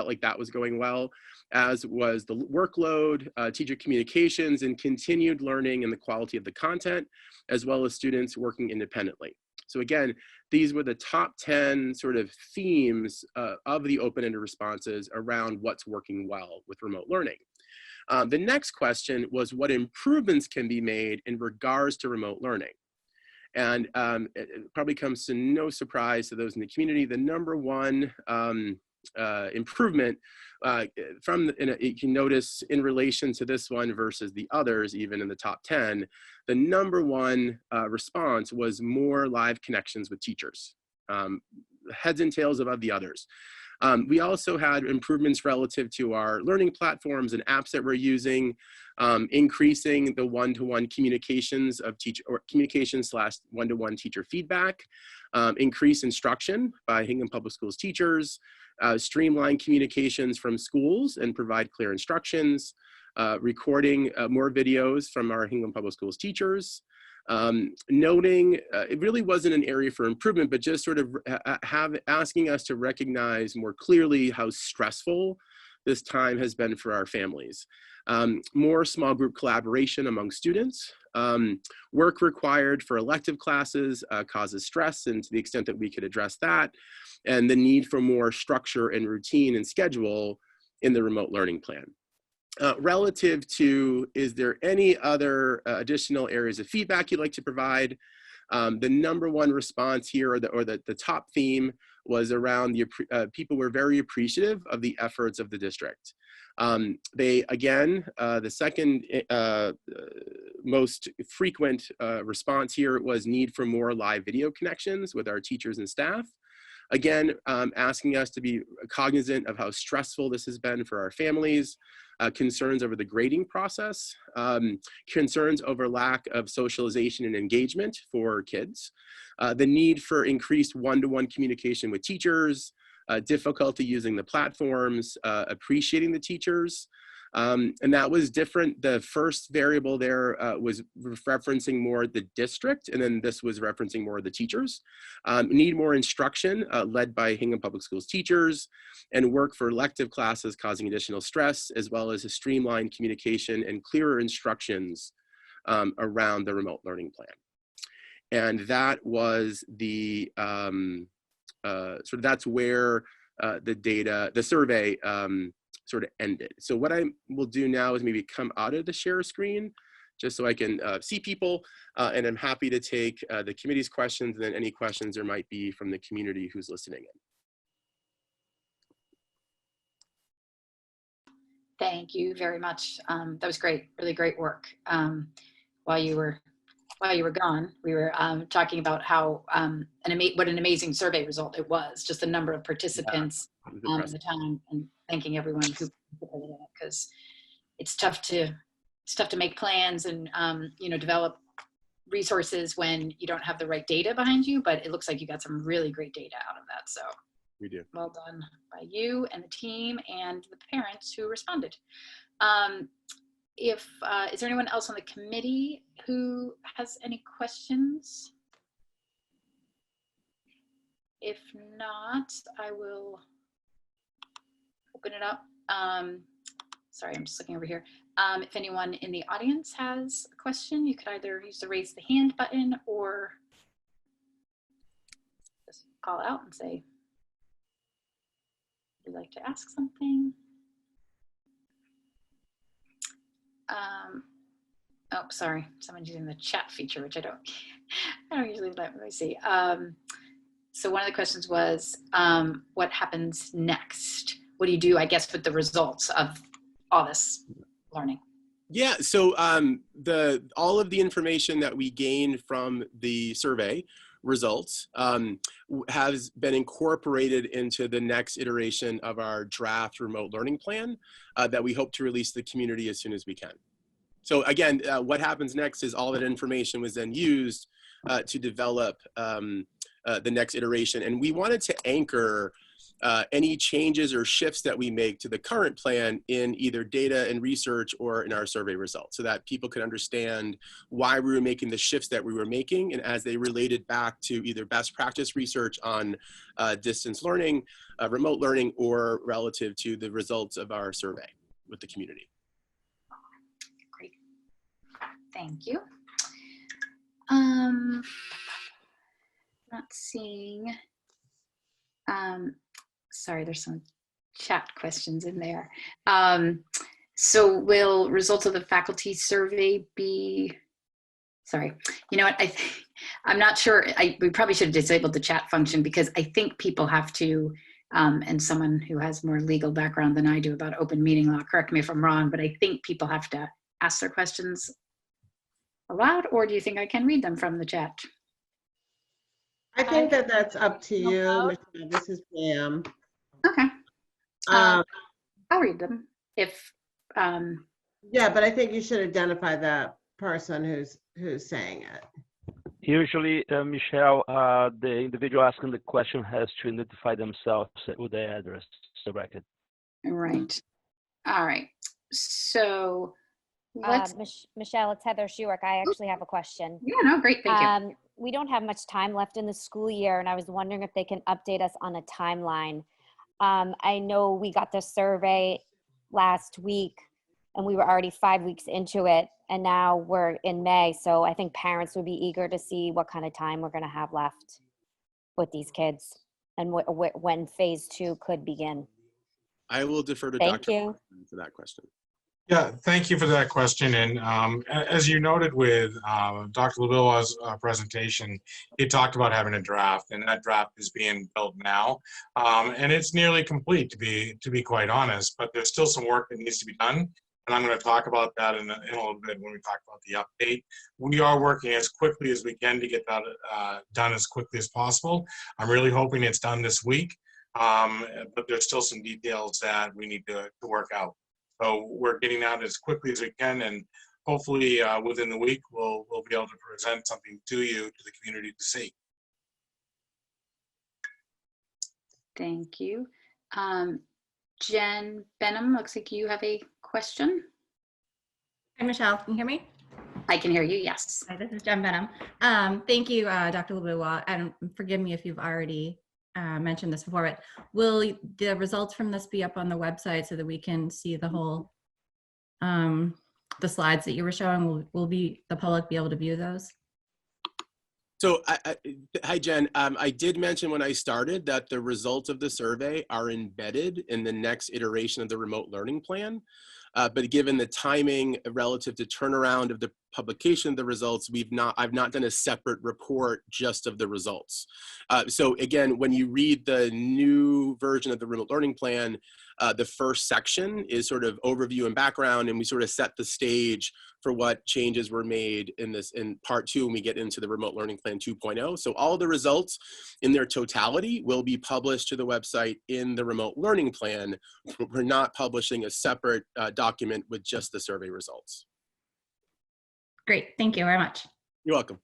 like that was going well, as was the workload, teacher communications, and continued learning and the quality of the content, as well as students working independently. So again, these were the top 10 sort of themes of the open-ended responses around what's working well with remote learning. The next question was what improvements can be made in regards to remote learning. And it probably comes to no surprise to those in the community, the number one improvement, you can notice in relation to this one versus the others, even in the top 10, the number one response was more live connections with teachers, heads and tails above the others. We also had improvements relative to our learning platforms and apps that we're using, increasing the one-to-one communications of communication / one-to-one teacher feedback, increase instruction by Hingham Public Schools teachers, streamline communications from schools and provide clear instructions, recording more videos from our Hingham Public Schools teachers, noting it really wasn't an area for improvement, but just sort of asking us to recognize more clearly how stressful this time has been for our families. More small group collaboration among students. Work required for elective classes causes stress, and to the extent that we could address that, and the need for more structure and routine and schedule in the remote learning plan. Relative to, is there any other additional areas of feedback you'd like to provide? The number one response here, or the top theme, was around people were very appreciative of the efforts of the district. They, again, the second most frequent response here was need for more live video connections with our teachers and staff. Again, asking us to be cognizant of how stressful this has been for our families, concerns over the grading process, concerns over lack of socialization and engagement for kids, the need for increased one-to-one communication with teachers, difficulty using the platforms, appreciating the teachers. And that was different. The first variable there was referencing more the district, and then this was referencing more the teachers. Need more instruction led by Hingham Public Schools teachers, and work for elective classes causing additional stress, as well as a streamlined communication and clearer instructions around the remote learning plan. And that was the, that's where the survey sort of ended. So what I will do now is maybe come out of the share screen just so I can see people, and I'm happy to take the committee's questions and then any questions there might be from the community who's listening in. Thank you very much. That was great, really great work. While you were gone, we were talking about how what an amazing survey result it was. Just the number of participants at the time, and thanking everyone who participated in it, because it's tough to make plans and develop resources when you don't have the right data behind you. But it looks like you got some really great data out of that. So we do. Well done by you and the team and the parents who responded. Is there anyone else on the committee who has any questions? If not, I will open it up. Sorry, I'm just looking over here. If anyone in the audience has a question, you could either use the raise the hand button or just call out and say, would you like to ask something? Oh, sorry, someone's using the chat feature, which I don't usually let me see. So one of the questions was, what happens next? What do you do, I guess, with the results of all this learning? Yeah, so all of the information that we gained from the survey results has been incorporated into the next iteration of our draft remote learning plan that we hope to release to the community as soon as we can. So again, what happens next is all that information was then used to develop the next iteration. And we wanted to anchor any changes or shifts that we make to the current plan in either data and research or in our survey results, so that people could understand why we were making the shifts that we were making, and as they related back to either best practice research on distance learning, remote learning, or relative to the results of our survey with the community. Great, thank you. Not seeing, sorry, there's some chat questions in there. So will results of the faculty survey be, sorry, you know what, I'm not sure, we probably should have disabled the chat function, because I think people have to and someone who has more legal background than I do about open meeting law. Correct me if I'm wrong, but I think people have to ask their questions aloud, or do you think I can read them from the chat? I think that that's up to you, Michelle. This is Pam. Okay. I'll read them if. Yeah, but I think you should identify the person who's saying it. Usually, Michelle, the individual asking the question has to identify themselves with their address directed. Right. All right. So let's. Michelle, it's Heather Schuerk. I actually have a question. Yeah, no, great. Thank you. We don't have much time left in the school year, and I was wondering if they can update us on a timeline. I know we got the survey last week, and we were already 5 weeks into it, and now we're in May. So I think parents would be eager to see what kind of time we're going to have left with these kids and when phase 2 could begin. I will defer to Thank Dr. you. for that question. Yeah, thank you for that question. And as you noted with Dr. LaVilla's presentation, he talked about having a draft, and that draft is being built now. And it's nearly complete, to be quite honest, but there's still some work that needs to be done. And I'm going to talk about that in a little bit when we talk about the update. We are working as quickly as we can to get that done as quickly as possible. I'm really hoping it's done this week, but there's still some details that we need to work out. So we're getting out as quickly as we can, and hopefully within the week, we'll be able to present something to you, to the community to see. Thank you. Jen Benham, looks like you have a question. Hi, Michelle. Can you hear me? I can hear you, yes. Hi, this is Jen Benham. Thank you, Dr. LaVilla, and forgive me if you've already mentioned this before, but will the results from this be up on the website so that we can see the whole, the slides that you were showing? Will the public be able to view those? So, hi, Jen. I did mention when I started that the results of the survey are embedded in the next iteration of the remote learning plan. But given the timing relative to turnaround of the publication of the results, I've not done a separate report just of the results. So again, when you read the new version of the remote learning plan, the first section is sort of overview and background, and we sort of set the stage for what changes were made in part 2 when we get into the remote learning plan 2.0. So all the results in their totality will be published to the website in the remote learning plan. We're not publishing a separate document with just the survey results. Great, thank you very much. You're welcome.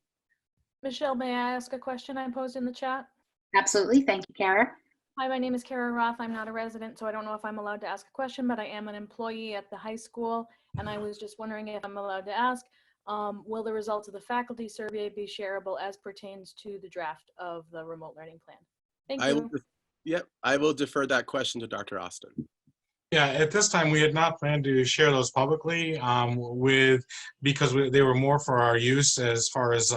Michelle, may I ask a question I posed in the chat? Absolutely, thank you, Kara. Hi, my name is Kara Roth. I'm not a resident, so I don't know if I'm allowed to ask a question, but I am an employee at the high school, and I was just wondering if I'm allowed to ask, will the results of the faculty survey be shareable as pertains to the draft of the remote learning plan? Thank you. Yep, I will defer that question to Dr. Austin. Yeah, at this time, we had not planned to share those publicly because they were more for our use as far as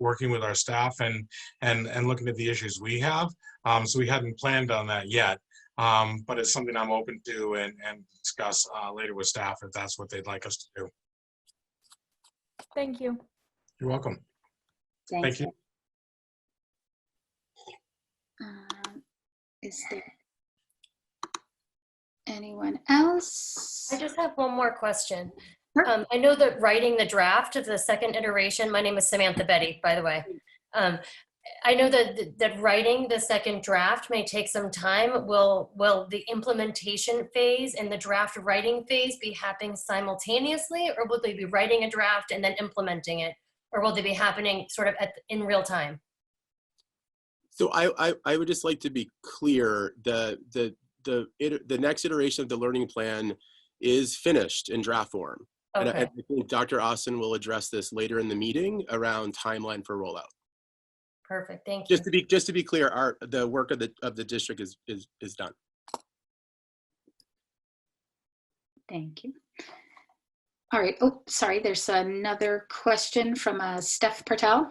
working with our staff and looking at the issues we have. So we hadn't planned on that yet, but it's something I'm open to and discuss later with staff if that's what they'd like us to do. Thank you. You're welcome. Thank you. Is there anyone else? I just have one more question. I know that writing the draft of the second iteration, my name is Samantha Betty, by the way. I know that writing the second draft may take some time. Will the implementation phase and the draft writing phase be happening simultaneously, or will they be writing a draft and then implementing it, or will they be happening sort of in real time? So I would just like to be clear, the next iteration of the learning plan is finished in draft form. Okay. And I think Dr. Austin will address this later in the meeting around timeline for rollout. Perfect, thank you. Just to be clear, the work of the district is done. Thank you. All right. Oh, sorry. There's another question from Steph Pertel.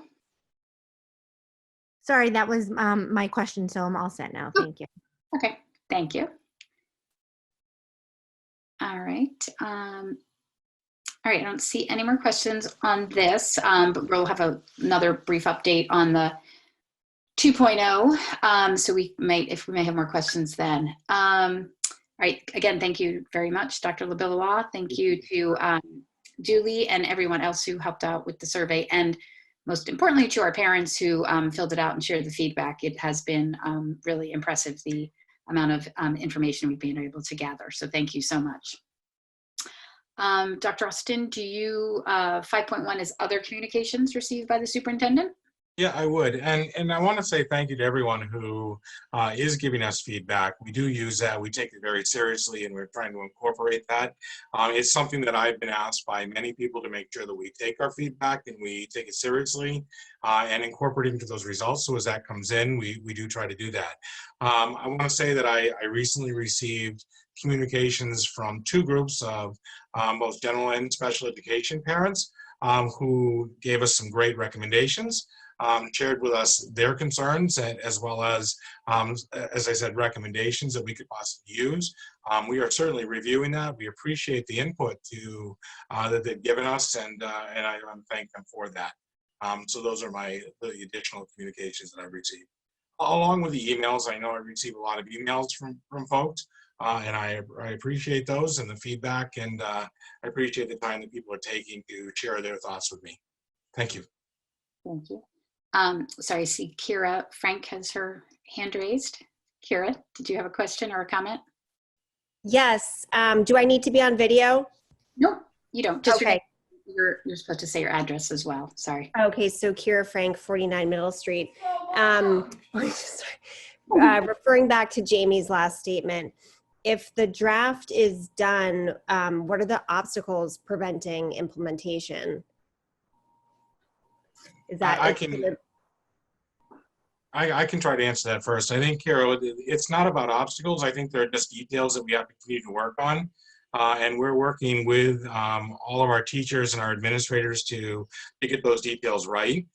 Sorry, that was my question, so I'm all set now. Thank you. Okay, thank you. All right. All right, I don't see any more questions on this, but we'll have another brief update on the 2.0. So we may have more questions then. All right. Again, thank you very much, Dr. LeBillois. Thank you to Julie and everyone else who helped out with the survey, and most importantly to our parents who filled it out and shared the feedback. It has been really impressive, the amount of information we've been able to gather. So thank you so much. Dr. Austin, do you, 5.1 is other communications received by the superintendent? Yeah, I would. And I want to say thank you to everyone who is giving us feedback. We do use that. We take it very seriously, and we're trying to incorporate that. It's something that I've been asked by many people to make sure that we take our feedback and we take it seriously and incorporate it into those results. So as that comes in, we do try to do that. I want to say that I recently received communications from 2 groups of both general and special education parents who gave us some great recommendations. Shared with us their concerns, and as well as I said, recommendations that we could possibly use. We are certainly reviewing that. We appreciate the input that they've given us, and I want to thank them for that. So those are the additional communications that I've received. Along with the emails, I know I receive a lot of emails from folks, and I appreciate those and the feedback, and I appreciate the time that people are taking to share their thoughts with me. Thank you. Thank you. Sorry, I see Kira Frank has her hand raised. Kira, did you have a question or a comment? Yes. Do I need to be on video? Nope, you don't. Just okay. You're supposed to say your address as well. Sorry. Okay, so Kira Frank, 49 Middle Street. Referring back to Jamie's last statement, if the draft is done, what are the obstacles preventing implementation? Is that I can try to answer that first. I think, Carol, it's not about obstacles. I think there are just details that we have to continue to work on. And we're working with all of our teachers and our administrators to get those details right,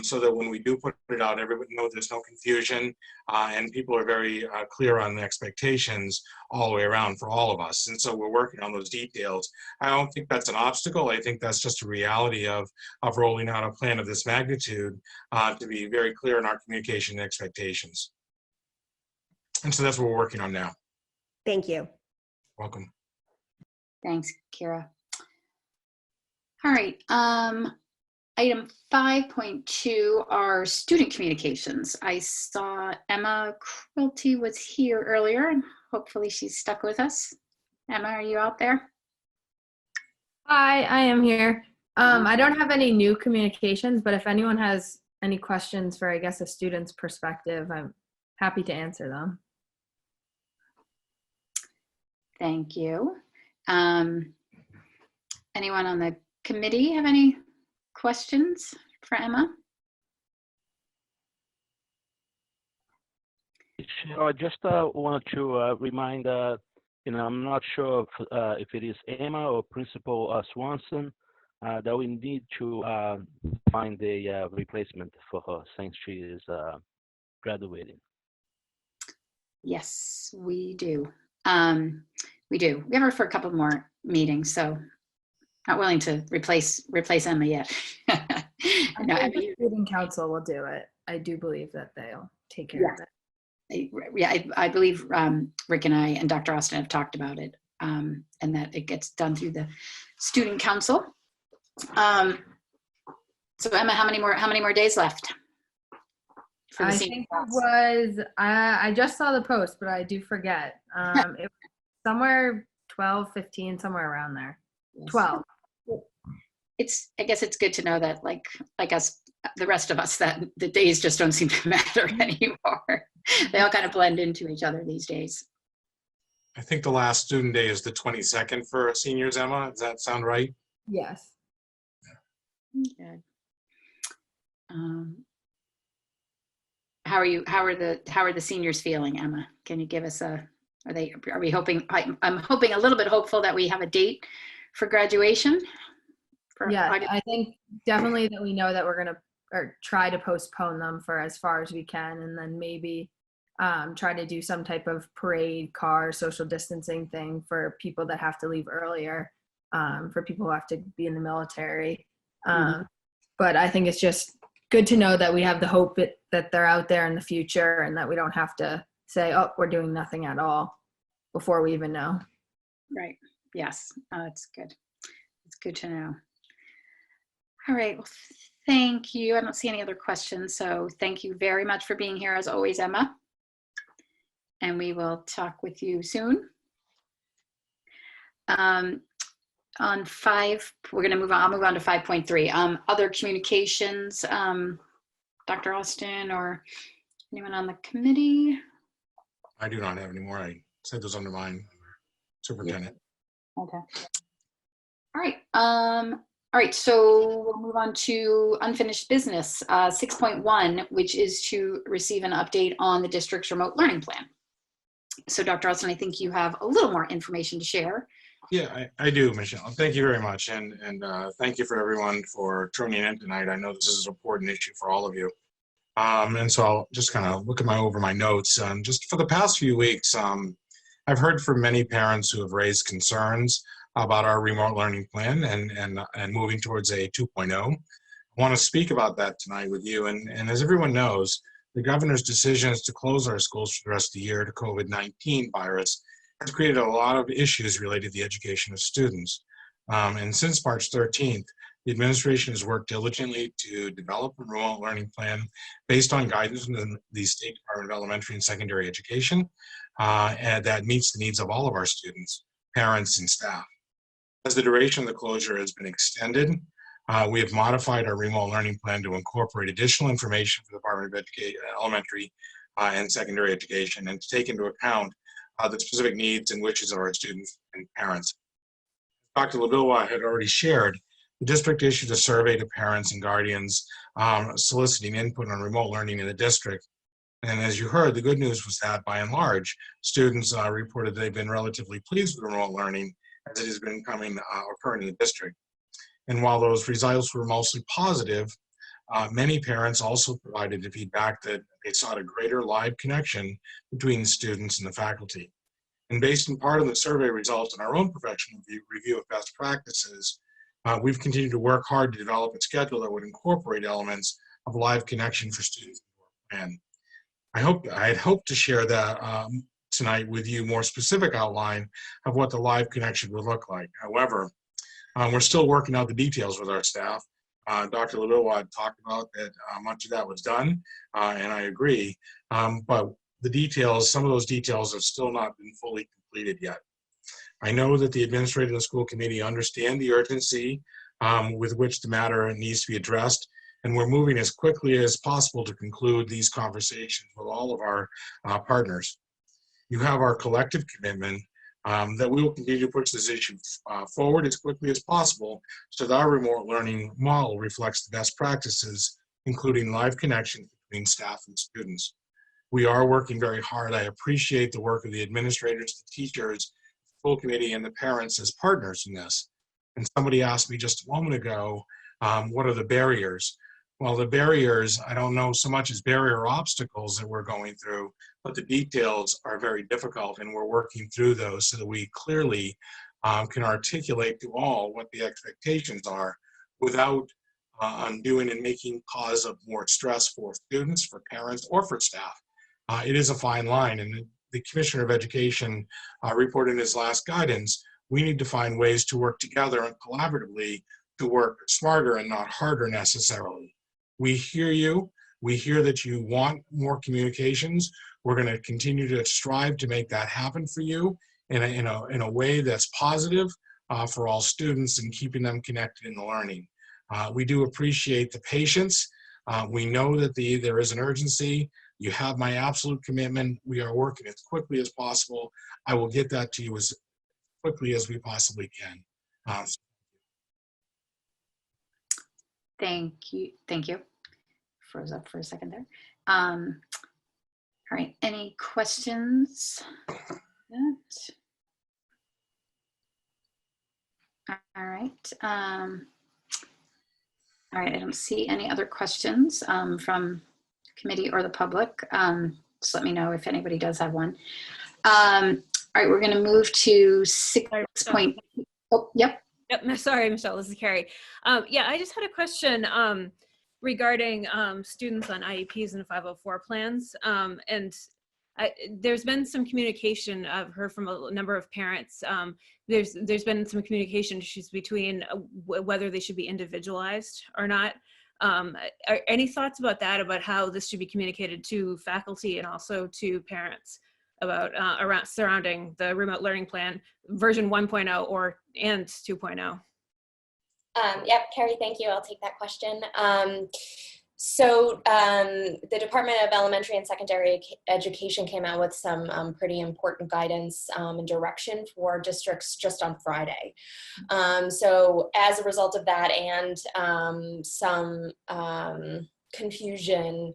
so that when we do put it out, everybody knows there's no confusion, and people are very clear on the expectations all the way around for all of us. And so we're working on those details. I don't think that's an obstacle. I think that's just a reality of rolling out a plan of this magnitude, to be very clear in our communication and expectations. And so that's what we're working on now. Thank you. Welcome. Thanks, Kira. All right. Item 5.2 are student communications. I saw Emma Quilty was here earlier, and hopefully she's stuck with us. Emma, are you out there? Hi, I am here. I don't have any new communications, but if anyone has any questions for, I guess, a student's perspective, I'm happy to answer them. Thank you. Anyone on the committee have any questions for Emma? Sure, I just want to remind, I'm not sure if it is Emma or Principal Swanson, that we need to find a replacement for her since she is graduating. Yes, we do. We do. We have her for a couple more meetings, so not willing to replace Emma yet. No, I mean, student council will do it. I do believe that they'll take care of it. Yeah, I believe Rick and I and Dr. Austin have talked about it, and that it gets done through the student council. So Emma, how many more days left? I think it was, I just saw the post, but I do forget. It was somewhere 12, 15, somewhere around there. 12. I guess it's good to know that like us, the rest of us, that the days just don't seem to matter anymore. They all kind of blend into each other these days. I think the last student day is the 22nd for seniors, Emma. Does that sound right? Yes. Okay. How are the seniors feeling, Emma? Can you give us are we hoping, I'm hoping a little bit hopeful that we have a date for graduation? Yeah, I think definitely that we know that we're going to try to postpone them for as far as we can, and then maybe try to do some type of parade, car, social distancing thing for people that have to leave earlier, for people who have to be in the military. But I think it's just good to know that we have the hope that they're out there in the future and that we don't have to say, oh, we're doing nothing at all before we even know. Right. Yes. It's good. It's good to know. All right. Well, thank you. I don't see any other questions. So thank you very much for being here as always, Emma. And we will talk with you soon. On 5, we're going to move on. I'll move on to 5.3. Other communications, Dr. Austin or anyone on the committee? I do not have any more. I said those under mine, Superintendent. Okay. All right. All right. So we'll move on to unfinished business, 6.1, which is to receive an update on the district's remote learning plan. So Dr. Austin, I think you have a little more information to share. Yeah, I do, Michelle. Thank you very much. And thank you for everyone for tuning in tonight. I know this is an important issue for all of you. And so I'll just kind of look over my notes. Just for the past few weeks, I've heard from many parents who have raised concerns about our remote learning plan and moving towards a 2.0. I want to speak about that tonight with you. And as everyone knows, the governor's decisions to close our schools for the rest of the year to COVID-19 virus has created a lot of issues related to the education of students. And since March 13th, the administration has worked diligently to develop a remote learning plan based on guidance from the State Department of Elementary and Secondary Education, and that meets the needs of all of our students, parents, and staff. As the duration of the closure has been extended, we have modified our remote learning plan to incorporate additional information for the Department of Elementary and Secondary Education and to take into account the specific needs and wishes of our students and parents. Dr. LaBilwa had already shared, the district issued a survey to parents and guardians soliciting input on remote learning in the district. And as you heard, the good news was that by and large, students reported they've been relatively pleased with remote learning as it has been occurring in the district. And while those results were mostly positive, many parents also provided the feedback that they sought a greater live connection between the students and the faculty. And based in part on the survey results and our own professional review of best practices, we've continued to work hard to develop a schedule that would incorporate elements of live connection for students. And I had hoped to share that tonight with you more specific outline of what the live connection would look like. However, we're still working out the details with our staff. Dr. LaBilwa talked about that much of that was done, and I agree. But the details, some of those details have still not been fully completed yet. I know that the administrator and the school committee understand the urgency with which the matter needs to be addressed, and we're moving as quickly as possible to conclude these conversations with all of our partners. You have our collective commitment that we will continue to push this issue forward as quickly as possible so that our remote learning model reflects the best practices, including live connection between staff and students. We are working very hard. I appreciate the work of the administrators, the teachers, the school committee, and the parents as partners in this. And somebody asked me just a moment ago, what are the barriers? Well, the barriers, I don't know so much as barrier obstacles that we're going through, but the details are very difficult, and we're working through those so that we clearly can articulate to all what the expectations are without undoing and making cause of more stress for students, for parents, or for staff. It is a fine line, and the Commissioner of Education reported in his last guidance, we need to find ways to work together and collaboratively to work smarter and not harder necessarily. We hear you. We hear that you want more communications. We're going to continue to strive to make that happen for you in a way that's positive for all students and keeping them connected in the learning. We do appreciate the patience. We know that there is an urgency. You have my absolute commitment. We are working as quickly as possible. I will get that to you as quickly as we possibly can. Thank you. Thank you. Froze up for a second there. All right. Any questions? All right. All right. I don't see any other questions from committee or the public. Just let me know if anybody does have one. All right. We're going to move to 6 point. Oh, yep. Yep. No, sorry, Michelle. This is Carrie. Yeah, I just had a question. regarding students on IEPs and 504 plans. There's been some communication I've heard from a number of parents. There's been some communication issues between whether they should be individualized or not. Are any thoughts about that, about how this should be communicated to faculty and also to parents about around surrounding the remote learning plan version 1.0 and 2.0? Yep, Carrie, thank you. I'll take that question. The Department of Elementary and Secondary Education came out with some pretty important guidance and direction for districts just on Friday. So as a result of that and some confusion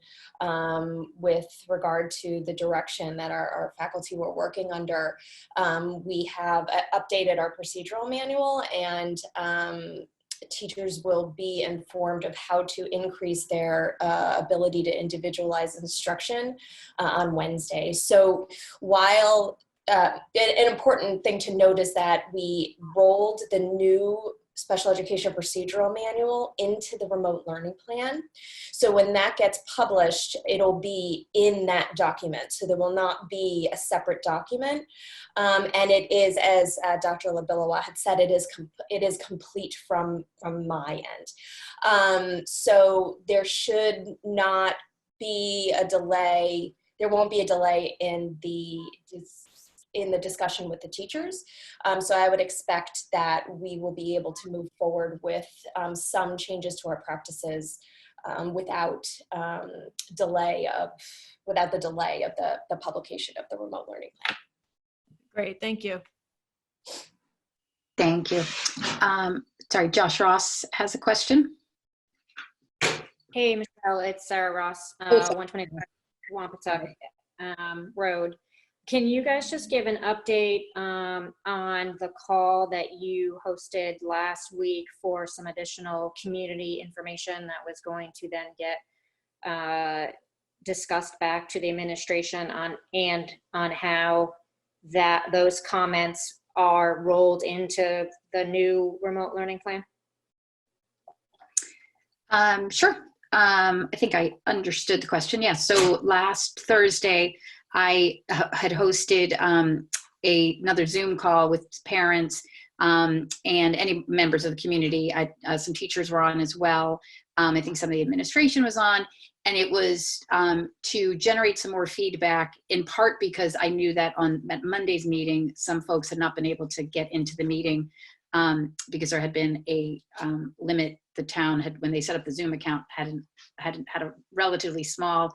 with regard to the direction that our faculty were working under, we have updated our procedural manual, and teachers will be informed of how to increase their ability to individualize instruction on Wednesday. So while an important thing to note is that we rolled the new special education procedural manual into the remote learning plan. So when that gets published, it'll be in that document. So there will not be a separate document. And it is, as Dr. Labilawa had said, it is complete from my end. So there should not be a delay. There won't be a delay in the discussion with the teachers. So I would expect that we will be able to move forward with some changes to our practices without the delay of the publication of the remote learning plan. Great, thank you. Thank you. Sorry, Josh Ross has a question. Hey, Michelle, it's Sarah Ross, 125 Wampatuck Road. Can you guys just give an update on the call that you hosted last week for some additional community information that was going to then get discussed back to the administration on how those comments are rolled into the new remote learning plan? Sure. I think I understood the question. Yes. So last Thursday, I had hosted another Zoom call with parents and any members of the community. Some teachers were on as well. I think some of the administration was on, and it was to generate some more feedback, in part because I knew that at Monday's meeting, some folks had not been able to get into the meeting because there had been a limit. The town had, when they set up the Zoom account, had a relatively small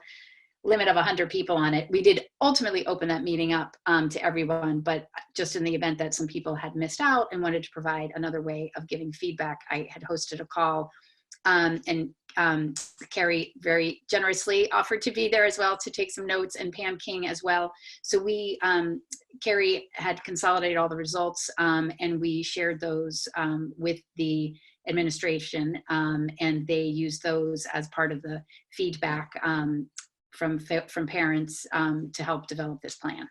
limit of 100 people on it. We did ultimately open that meeting up to everyone, but just in the event that some people had missed out and wanted to provide another way of giving feedback, I had hosted a call, and Carrie very generously offered to be there as well to take some notes, and Pam King as well. So we, Carrie had consolidated all the results, and we shared those with the administration, and they used those as part of the feedback from parents to help develop this plan.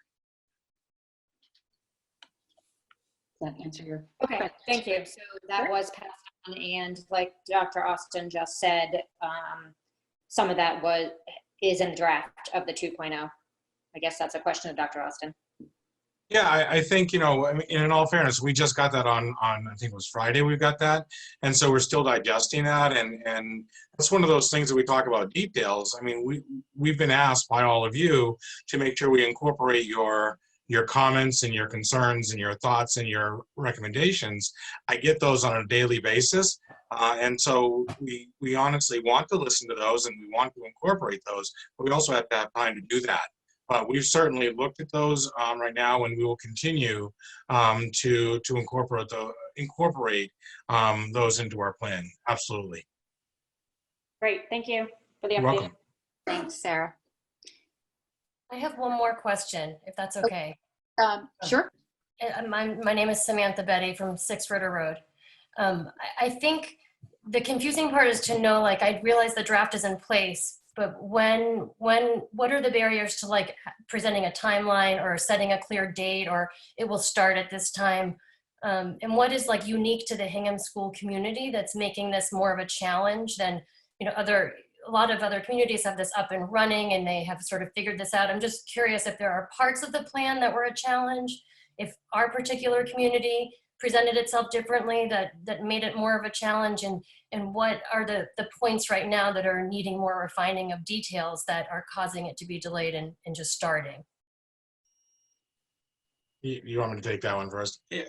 Does that answer your question? Thank you. So that was passed on, and like Dr. Austin just said, some of that is in the draft of the 2.0. I guess that's a question of Dr. Austin. Yeah, I think, I mean, in all fairness, we just got that on I think it was Friday we got that. And so we're still digesting that. And that's one of those things that we talk about details. I mean, we've been asked by all of you to make sure we incorporate your comments and your concerns and your thoughts and your recommendations. I get those on a daily basis. And so we honestly want to listen to those, and we want to incorporate those, but we also have to have time to do that. We've certainly looked at those right now, and we will continue to incorporate those into our plan. Absolutely. Great, thank you for the update. You're welcome. Thanks, Sarah. I have one more question, if that's okay. Sure. My name is Samantha Betty from 6 Ritter Road. I think the confusing part is to know, like, I realize the draft is in place, but what are the barriers to, like, presenting a timeline or setting a clear date, or it will start at this time? And what is, like, unique to the Hingham School community that's making this more of a challenge than, a lot of other communities have this up and running and they have sort of figured this out. I'm just curious if there are parts of the plan that were a challenge, if our particular community presented itself differently that made it more of a challenge, and what are the points right now that are needing more refining of details that are causing it to be delayed and just starting. You want me to take that one first? Yeah.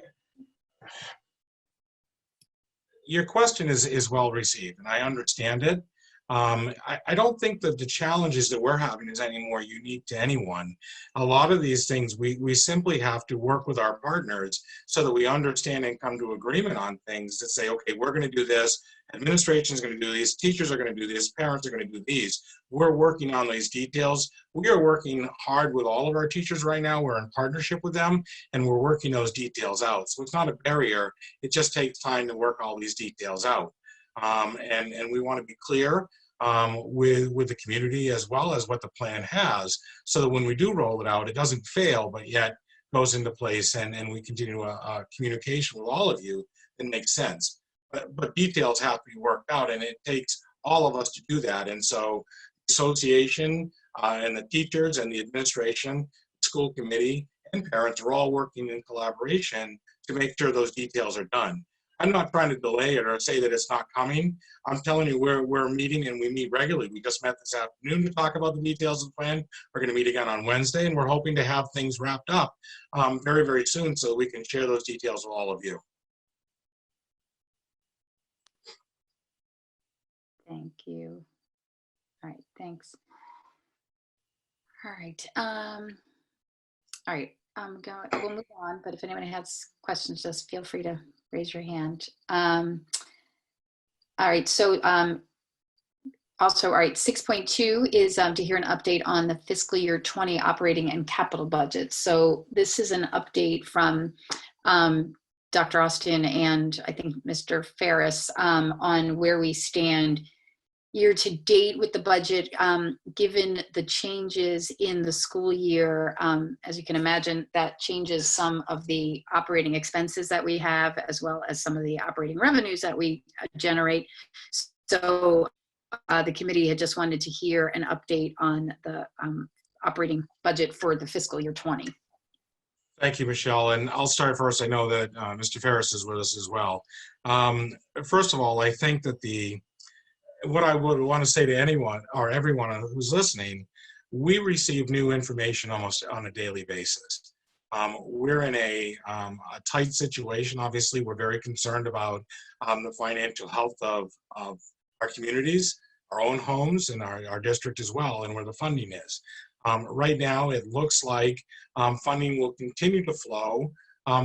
Your question is well received, and I understand it. I don't think that the challenges that we're having is any more unique to anyone. A lot of these things, we simply have to work with our partners so that we understand and come to agreement on things that say, okay, we're going to do this, administration is going to do these, teachers are going to do this, parents are going to do these. We're working on these details. We are working hard with all of our teachers right now. We're in partnership with them, and we're working those details out. So it's not a barrier. It just takes time to work all these details out. And we want to be clear with the community as well as what the plan has, so that when we do roll it out, it doesn't fail, but yet goes into place, and we continue a communication with all of you that makes sense. But details have to be worked out, and it takes all of us to do that. And so the association and the teachers and the administration, school committee, and parents are all working in collaboration to make sure those details are done. I'm not trying to delay it or say that it's not coming. I'm telling you, we're meeting, and we meet regularly. We just met this afternoon to talk about the details of the plan. We're going to meet again on Wednesday, and we're hoping to have things wrapped up very, very soon so we can share those details with all of you. Thank you. All right, thanks. All right. All right, we'll move on, but if anyone has questions, just feel free to raise your hand. All right, so also, all right, 6.2 is to hear an update on the fiscal year 20 operating and capital budgets. So this is an update from Dr. Austin and I think Mr. Ferris on where we stand year to date with the budget, given the changes in the school year. As you can imagine, that changes some of the operating expenses that we have, as well as some of the operating revenues that we generate. So the committee had just wanted to hear an update on the operating budget for the fiscal year 20. Thank you, Michelle. And I'll start first. I know that Mr. Ferris is with us as well. First of all, I think that what I would want to say to anyone or everyone who's listening, we receive new information almost on a daily basis. We're in a tight situation. Obviously, we're very concerned about the financial health of our communities, our own homes, and our district as well, and where the funding is. Right now, it looks like funding will continue to flow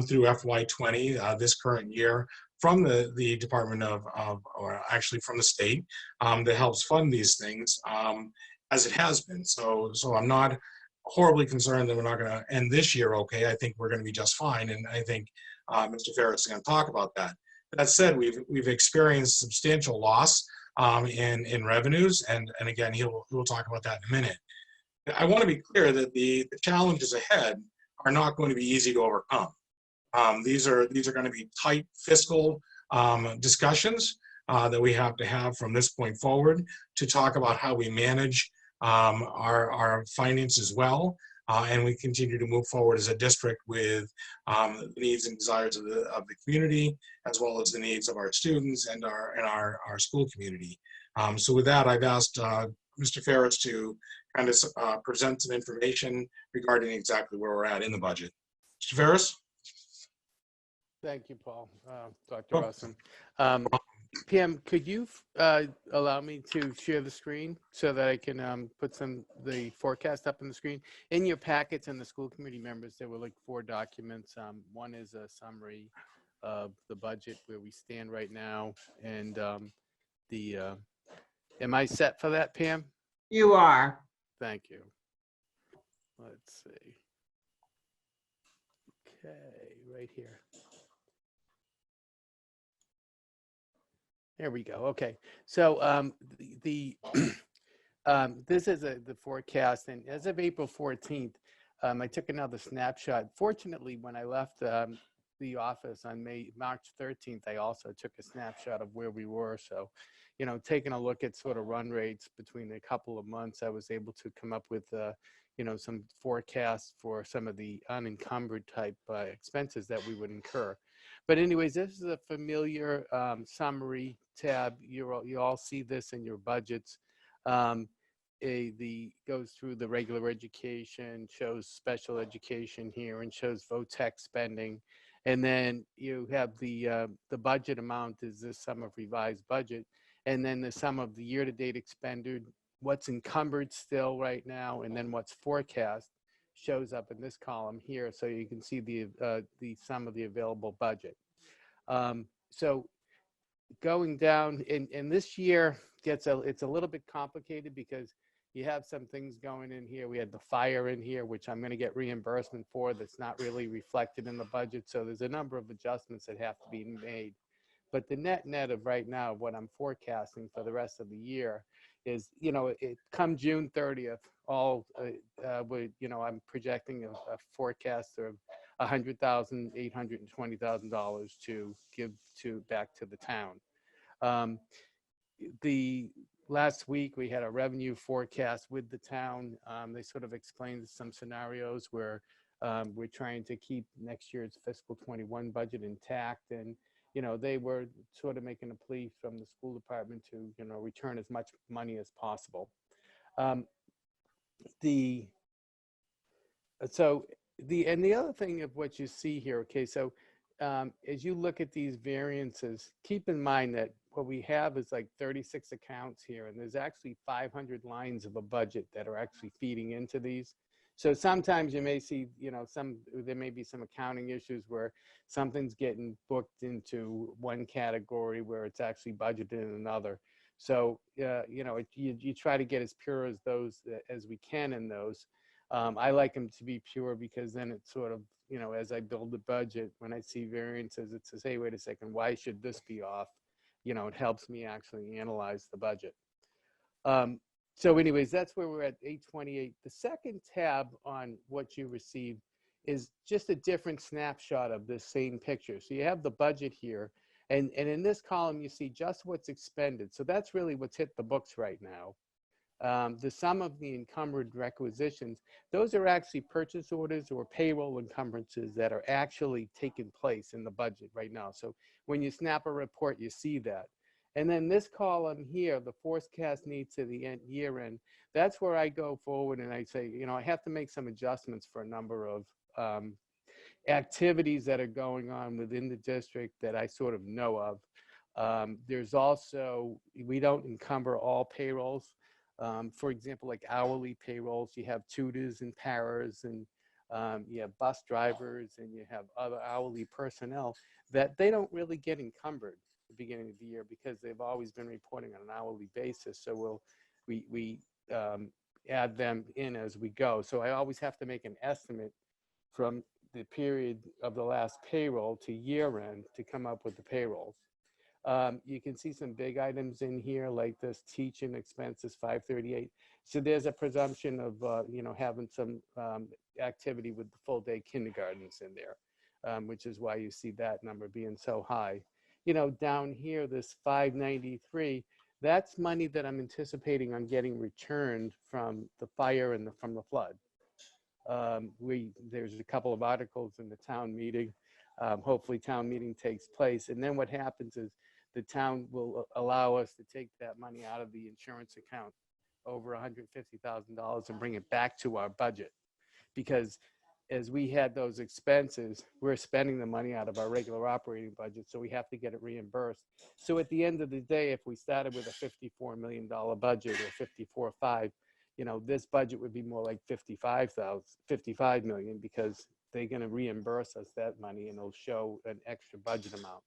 through FY20, this current year, from the Department or actually from the state that helps fund these things, as it has been. So I'm not horribly concerned that we're not going to end this year okay. I think we're going to be just fine, and I think Mr. Ferris is going to talk about that. That said, we've experienced substantial loss in revenues, and again, he'll talk about that in a minute. I want to be clear that the challenges ahead are not going to be easy to overcome. These are going to be tight fiscal discussions that we have to have from this point forward to talk about how we manage our finances well, and we continue to move forward as a district with the needs and desires of the community, as well as the needs of our students and our school community. So with that, I've asked Mr. Ferris to kind of present some information regarding exactly where we're at in the budget. Mr. Ferris? Thank you, Paul. Dr. Austin. Pam, could you allow me to share the screen so that I can put the forecast up on the screen? In your packets and the school committee members, there were like 4 documents. One is a summary of the budget, where we stand right now, and am I set for that, Pam? You are. Thank you. Let's see. Okay, right here. There we go. Okay, so this is the forecast, and as of April 14th, I took another snapshot. Fortunately, when I left the office on March 13th, I also took a snapshot of where we were. So, you know, taking a look at sort of run rates between a couple of months, I was able to come up with, you know, some forecasts for some of the unencumbered type expenses that we would incur. But anyways, this is a familiar summary tab. You all see this in your budgets. Goes through the regular education, shows special education here, and shows VOTEC spending. And then you have the budget amount is the sum of revised budget, and then the sum of the year-to-date expended, what's encumbered still right now, and then what's forecast shows up in this column here, so you can see the sum of the available budget. So going down, and this year it's a little bit complicated because you have some things going in here. We had the fire in here, which I'm going to get reimbursement for. That's not really reflected in the budget. So there's a number of adjustments that have to be made. But the net of right now, what I'm forecasting for the rest of the year is, you know, come June 30th, I'm projecting a forecast of $100,000, $820,000 to give back to the town. The last week we had a revenue forecast with the town. They sort of explained some scenarios where we're trying to keep next year's fiscal 21 budget intact, and you know, they were sort of making a plea from the school department to, you know, return as much money as possible. The other thing of what you see here, okay, so as you look at these variances, keep in mind that what we have is like 36 accounts here, and there's actually 500 lines of a budget that are actually feeding into these. So sometimes you may see, you know, there may be some accounting issues where something's getting booked into one category where it's actually budgeted in another. So, you know, you try to get as pure as those as we can in those. I like them to be pure because then it's sort of, you know, as I build the budget, when I see variances, it says, hey, wait a second, why should this be off? You know, it helps me actually analyze the budget. So anyways, that's where we're at 828. The second tab on what you received is just a different snapshot of this same picture. So you have the budget here, and in this column, you see just what's expended. So that's really what's hit the books right now. The sum of the encumbered requisitions, those are actually purchase orders or payroll encumbrances that are actually taking place in the budget right now. So when you snap a report, you see that. And then this column here, the forecast needs to the year end, that's where I go forward and I say, you know, I have to make some adjustments for a number of activities that are going on within the district that I sort of know of. There's also, we don't encumber all payrolls. For example, like hourly payrolls, you have tutors and paras, and you have bus drivers, and you have other hourly personnel that they don't really get encumbered at the beginning of the year because they've always been reporting on an hourly basis. So we add them in as we go. So I always have to make an estimate from the period of the last payroll to year end to come up with the payrolls. You can see some big items in here like this teaching expenses 538. So there's a presumption of you know, having some activity with the full day kindergartens in there, which is why you see that number being so high. You know, down here, this 593, that's money that I'm anticipating on getting returned from the fire and from the flood. There's a couple of articles in the town meeting. Hopefully town meeting takes place. And then what happens is the town will allow us to take that money out of the insurance account over $150,000 and bring it back to our budget. Because as we had those expenses, we're spending the money out of our regular operating budget, so we have to get it reimbursed. So at the end of the day, if we started with a $54 million budget or 54.5, you know, this budget would be more like 55 million because they're going to reimburse us that money and it'll show an extra budget amount.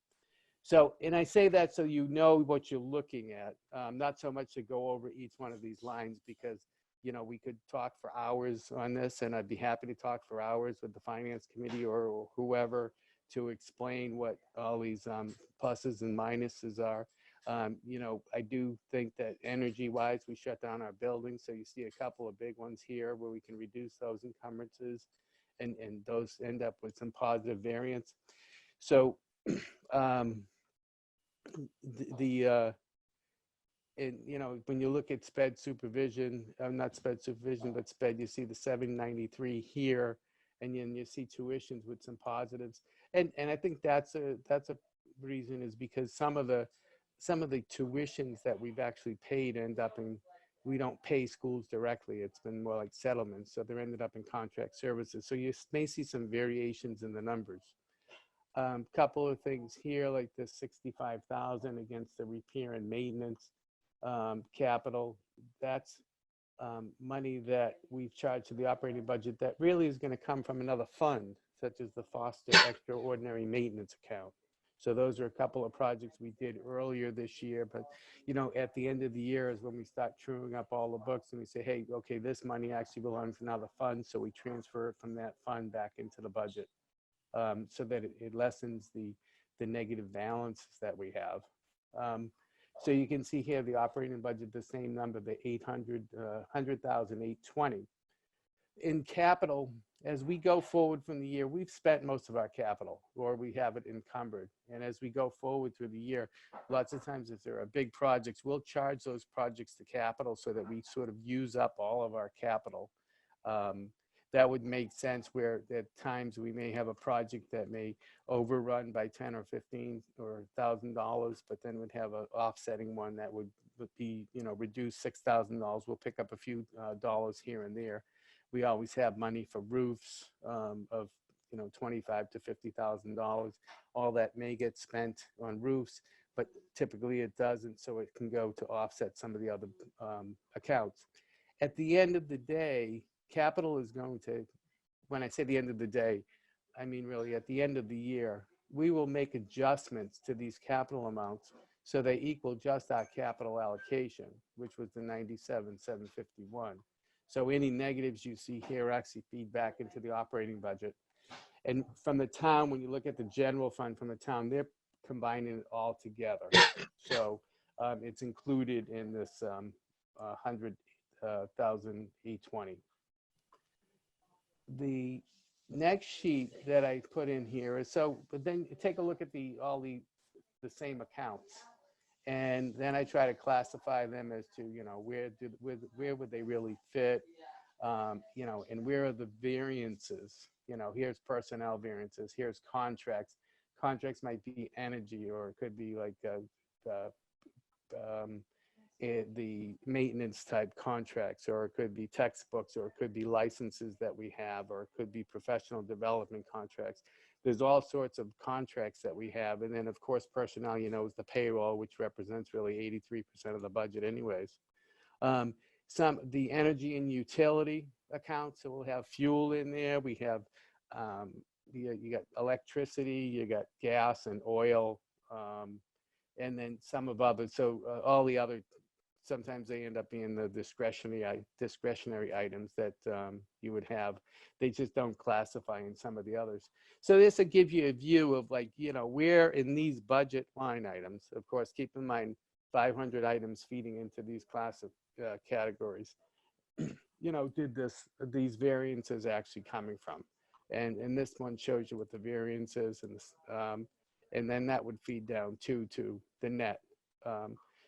So, and I say that so you know what you're looking at, not so much to go over each one of these lines because, you know, we could talk for hours on this and I'd be happy to talk for hours with the finance committee or whoever to explain what all these pluses and minuses are. You know, I do think that energy-wise, we shut down our buildings. So you see a couple of big ones here where we can reduce those encumbrances and those end up with some positive variance. So and when you look at SPED supervision, not SPED supervision, but SPED, you see the 793 here, and then you see tuitions with some positives. And I think that's a reason, is because some of the tuitions that we've actually paid end up in, we don't pay schools directly. It's been more like settlements, so they're ended up in contract services. So you may see some variations in the numbers. Couple of things here, like the 65,000 against the repair and maintenance capital. That's money that we've charged to the operating budget that really is going to come from another fund, such as the Foster Extraordinary Maintenance Account. So those are a couple of projects we did earlier this year, but at the end of the year is when we start truing up all the books and we say, hey, okay, this money actually belongs to another fund, so we transfer it from that fund back into the budget, so that it lessens the negative balances that we have. So you can see here the operating budget, the same number, the 100,820. In capital, as we go forward from the year, we've spent most of our capital, or we have it encumbered. And as we go forward through the year, lots of times if there are big projects, we'll charge those projects to capital so that we sort of use up all of our capital. That would make sense, where at times we may have a project that may overrun by 10 or 15 or $1,000, but then would have an offsetting one that would be, reduce $6,000. We'll pick up a few dollars here and there. We always have money for roofs of $25,000 to $50,000. All that may get spent on roofs, but typically it doesn't, so it can go to offset some of the other accounts. At the end of the day, capital is going to, when I say the end of the day, I mean really at the end of the year, we will make adjustments to these capital amounts so they equal just our capital allocation, which was the 97,751. So any negatives you see here actually feed back into the operating budget. And from the town, when you look at the general fund from the town, they're combining it all together. So it's included in this 100,820. The next sheet that I put in here is, but then take a look at all the same accounts, and then I try to classify them as to where would they really fit, and where are the variances. Here's personnel variances, here's contracts. Contracts might be energy, or it could be like the maintenance type contracts, or it could be textbooks, or it could be licenses that we have, or it could be professional development contracts. There's all sorts of contracts that we have. And then of course, personnel, is the payroll, which represents really 83% of the budget anyways. The energy and utility accounts, so we'll have fuel in there. We have, you got electricity, you got gas and oil, and then some of others. So all the other, sometimes they end up being the discretionary items that you would have. They just don't classify in some of the others. So this will give you a view of where in these budget line items, of course, keep in mind 500 items feeding into these categories, did these variances actually coming from? And this one shows you what the variance is, and then that would feed down to the net.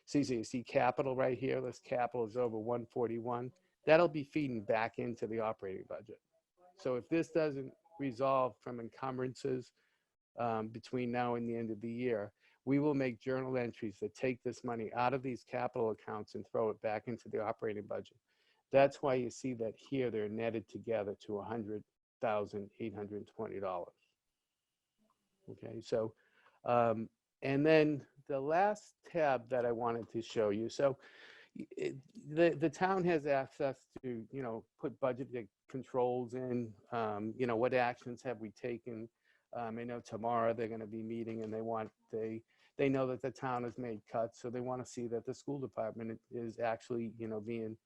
So you see capital right here. This capital is over 141. That'll be feeding back into the operating budget. So if this doesn't resolve from encumbrances between now and the end of the year, we will make journal entries that take this money out of these capital accounts and throw it back into the operating budget. That's why you see that here they're netted together to $100,820. Okay, so and then the last tab that I wanted to show you. So the town has access to, put budget controls in, what actions have we taken? I know tomorrow they're going to be meeting, and they know that the town has made cuts, so they want to see that the school department is actually, being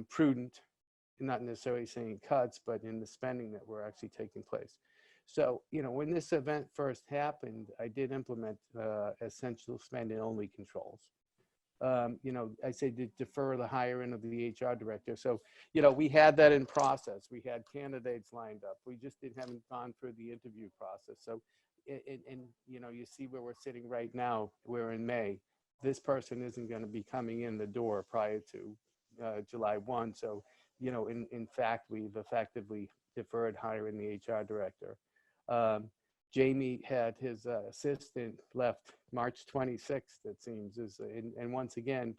prudent, not necessarily saying cuts, but in the spending that were actually taking place. So, when this event first happened, I did implement essential spending only controls. I say to defer the hiring of the HR director. So, we had that in process. We had candidates lined up. We just haven't gone through the interview process. So and you know, you see where we're sitting right now, we're in May. This person isn't going to be coming in the door prior to July 1. So, you know, in fact, we've effectively deferred hiring the HR director. Jamie had his assistant left March 26th, it seems. And once again,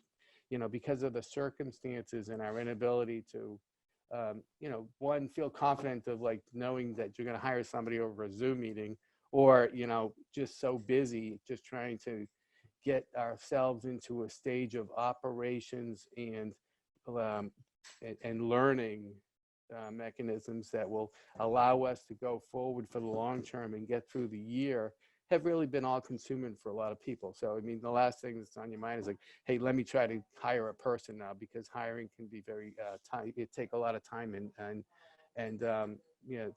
you know, because of the circumstances and our inability to, you know, one, feel confident of like knowing that you're going to hire somebody over a Zoom meeting, or, you know, just so busy, just trying to get ourselves into a stage of operations and learning mechanisms that will allow us to go forward for the long term and get through the year, have really been all consuming for a lot of people. So, I mean, the last thing that's on your mind is like, hey, let me try to hire a person now, because hiring can be very time. It takes a lot of time and you know,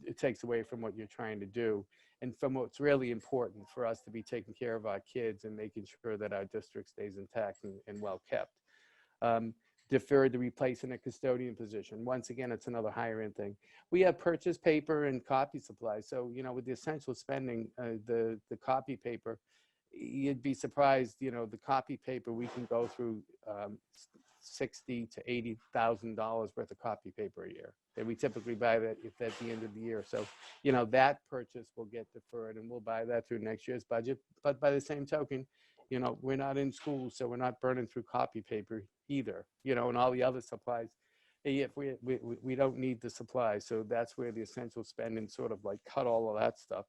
it takes away from what you're trying to do and from what's really important for us to be taking care of our kids and making sure that our district stays intact and well kept. Deferred to replacing a custodian position. Once again, it's another higher end thing. We have purchase paper and copy supplies. So, you know, with the essential spending, the copy paper, you'd be surprised, you know, the copy paper, we can go through $60,000 to $80,000 worth of copy paper a year. And we typically buy that at the end of the year. So, you know, that purchase will get deferred and we'll buy that through next year's budget. But by the same token, you know, we're not in school, so we're not burning through copy paper either, you know, and all the other supplies. If we don't need the supplies. So that's where the essential spending sort of like cut all of that stuff.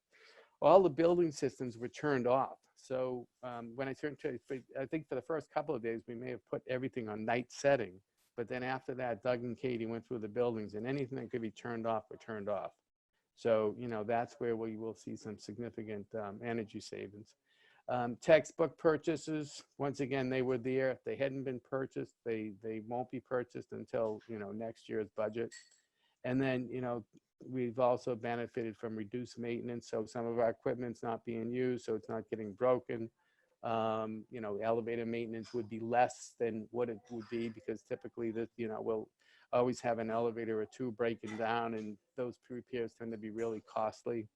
All the building systems were turned off. So when I turned to, I think for the first couple of days, we may have put everything on night setting. But then after that, Doug and Katie went through the buildings and anything that could be turned off were turned off. So, you know, that's where we will see some significant energy savings. Textbook purchases, once again, they were there. If they hadn't been purchased, they won't be purchased until, you know, next year's budget. And then, you know, we've also benefited from reduced maintenance. So some of our equipment's not being used, so it's not getting broken. You know, elevator maintenance would be less than what it would be because typically that, you know, we'll always have an elevator or two breaking down and those repairs tend to be really costly.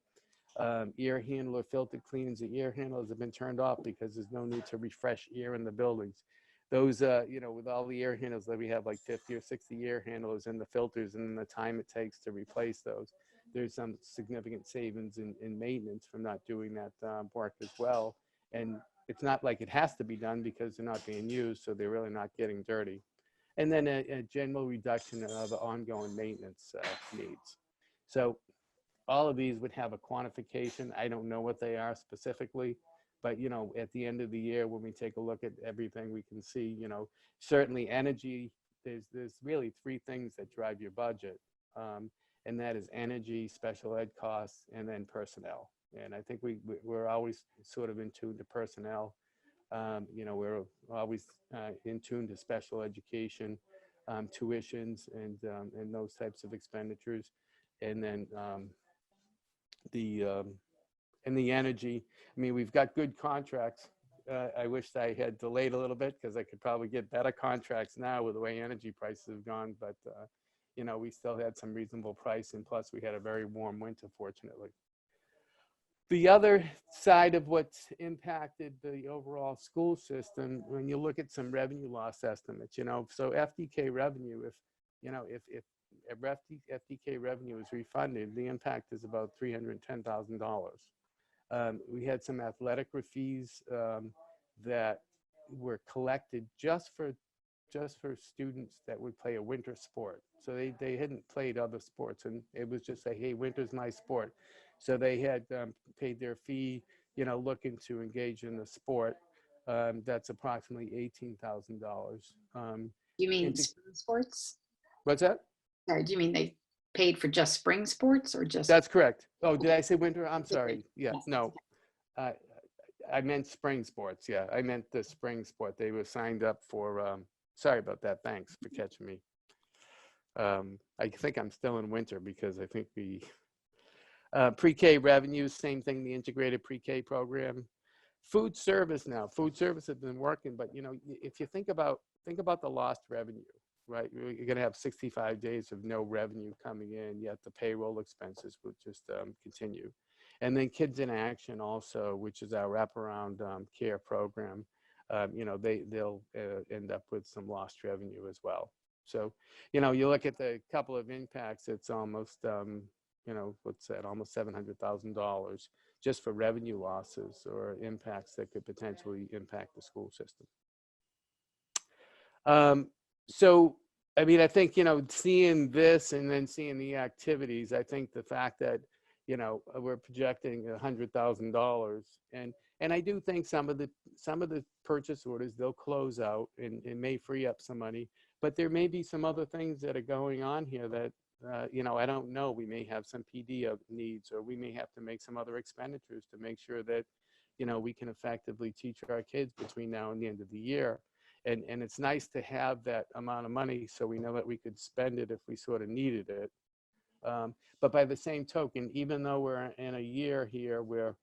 Air handler, filter cleans, the air handlers have been turned off because there's no need to refresh air in the buildings. Those, you know, with all the air handlers that we have like 50 or 60 air handlers and the filters and the time it takes to replace those, there's some significant savings in maintenance from not doing that work as well. And it's not like it has to be done because they're not being used, so they're really not getting dirty. And then a general reduction of ongoing maintenance needs. So all of these would have a quantification. I don't know what they are specifically, but, you know, at the end of the year, when we take a look at everything, we can see, you know, certainly energy, there's really three things that drive your budget. And that is energy, special ed costs, and then personnel. And I think we're always sort of in tune to personnel. You know, we're always in tune to special education, tuitions, and those types of expenditures. And then the energy, I mean, we've got good contracts. I wish I had delayed a little bit because I could probably get better contracts now with the way energy prices have gone. But, you know, we still had some reasonable price. And plus, we had a very warm winter, fortunately. The other side of what's impacted the overall school system, when you look at some revenue loss estimates, you know, so FDK revenue, if, you know, if FDK revenue is refunded, the impact is about $310,000. We had some athletic fees that were collected just for students that would play a winter sport. So they hadn't played other sports, and it was just like, hey, winter's my sport. So they had paid their fee, you know, looking to engage in the sport. That's approximately $18,000. You mean spring sports? What's that? Sorry, do you mean they paid for just spring sports or just? That's correct. Oh, did I say winter? I'm sorry. Yeah, no. I meant spring sports. Yeah, I meant the spring sport. They were signed up for, sorry about that. Thanks for catching me. I think I'm still in winter because I think we, pre-K revenues, same thing, the integrated pre-K program. Food service now, food service has been working, but you know, if you think about the lost revenue, right? You're gonna have 65 days of no revenue coming in, yet the payroll expenses will just continue. And then Kids in Action also, which is our wraparound care program, you know, they'll end up with some lost revenue as well. So, you know, you look at the couple of impacts, it's almost, you know, what's that, almost $700,000 just for revenue losses or impacts that could potentially impact the school system. So, I mean, I think, you know, seeing this and then seeing the activities, I think the fact that, you know, we're projecting $100,000, and I do think some of the purchase orders, they'll close out and it may free up some money, but there may be some other things that are going on here that, you know, I don't know. We may have some PD needs, or we may have to make some other expenditures to make sure that, you know, we can effectively teach our kids between now and the end of the year. And it's nice to have that amount of money so we know that we could spend it if we sort of needed it. But by the same token, even though we're in a year here where,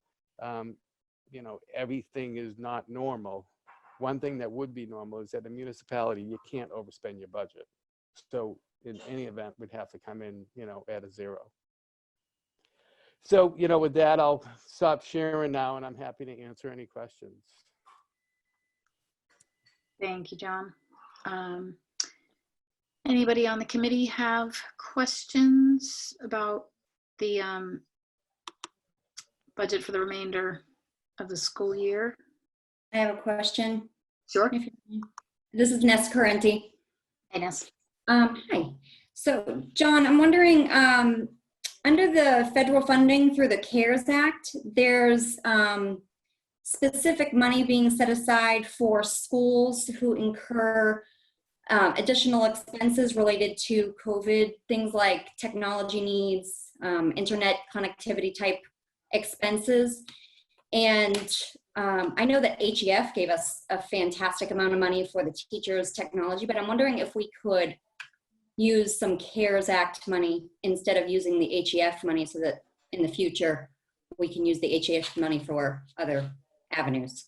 you know, everything is not normal, one thing that would be normal is that a municipality, you can't overspend your budget. So in any event, we'd have to come in, you know, at a zero. So, you know, with that, I'll stop sharing now, and I'm happy to answer any questions. Thank you, John. Anybody on the committee have questions about the budget for the remainder of the school year? I have a question. Sure. This is Ness Correnti. Hey, Ness. Hi. So, John, I'm wondering, under the federal funding through the CARES Act, there's specific money being set aside for schools who incur additional expenses related to COVID, things like technology needs, internet connectivity type expenses. And I know that HEF gave us a fantastic amount of money for the teachers' technology, but I'm wondering if we could use some CARES Act money instead of using the HEF money, so that in the future we can use the HEF money for other avenues.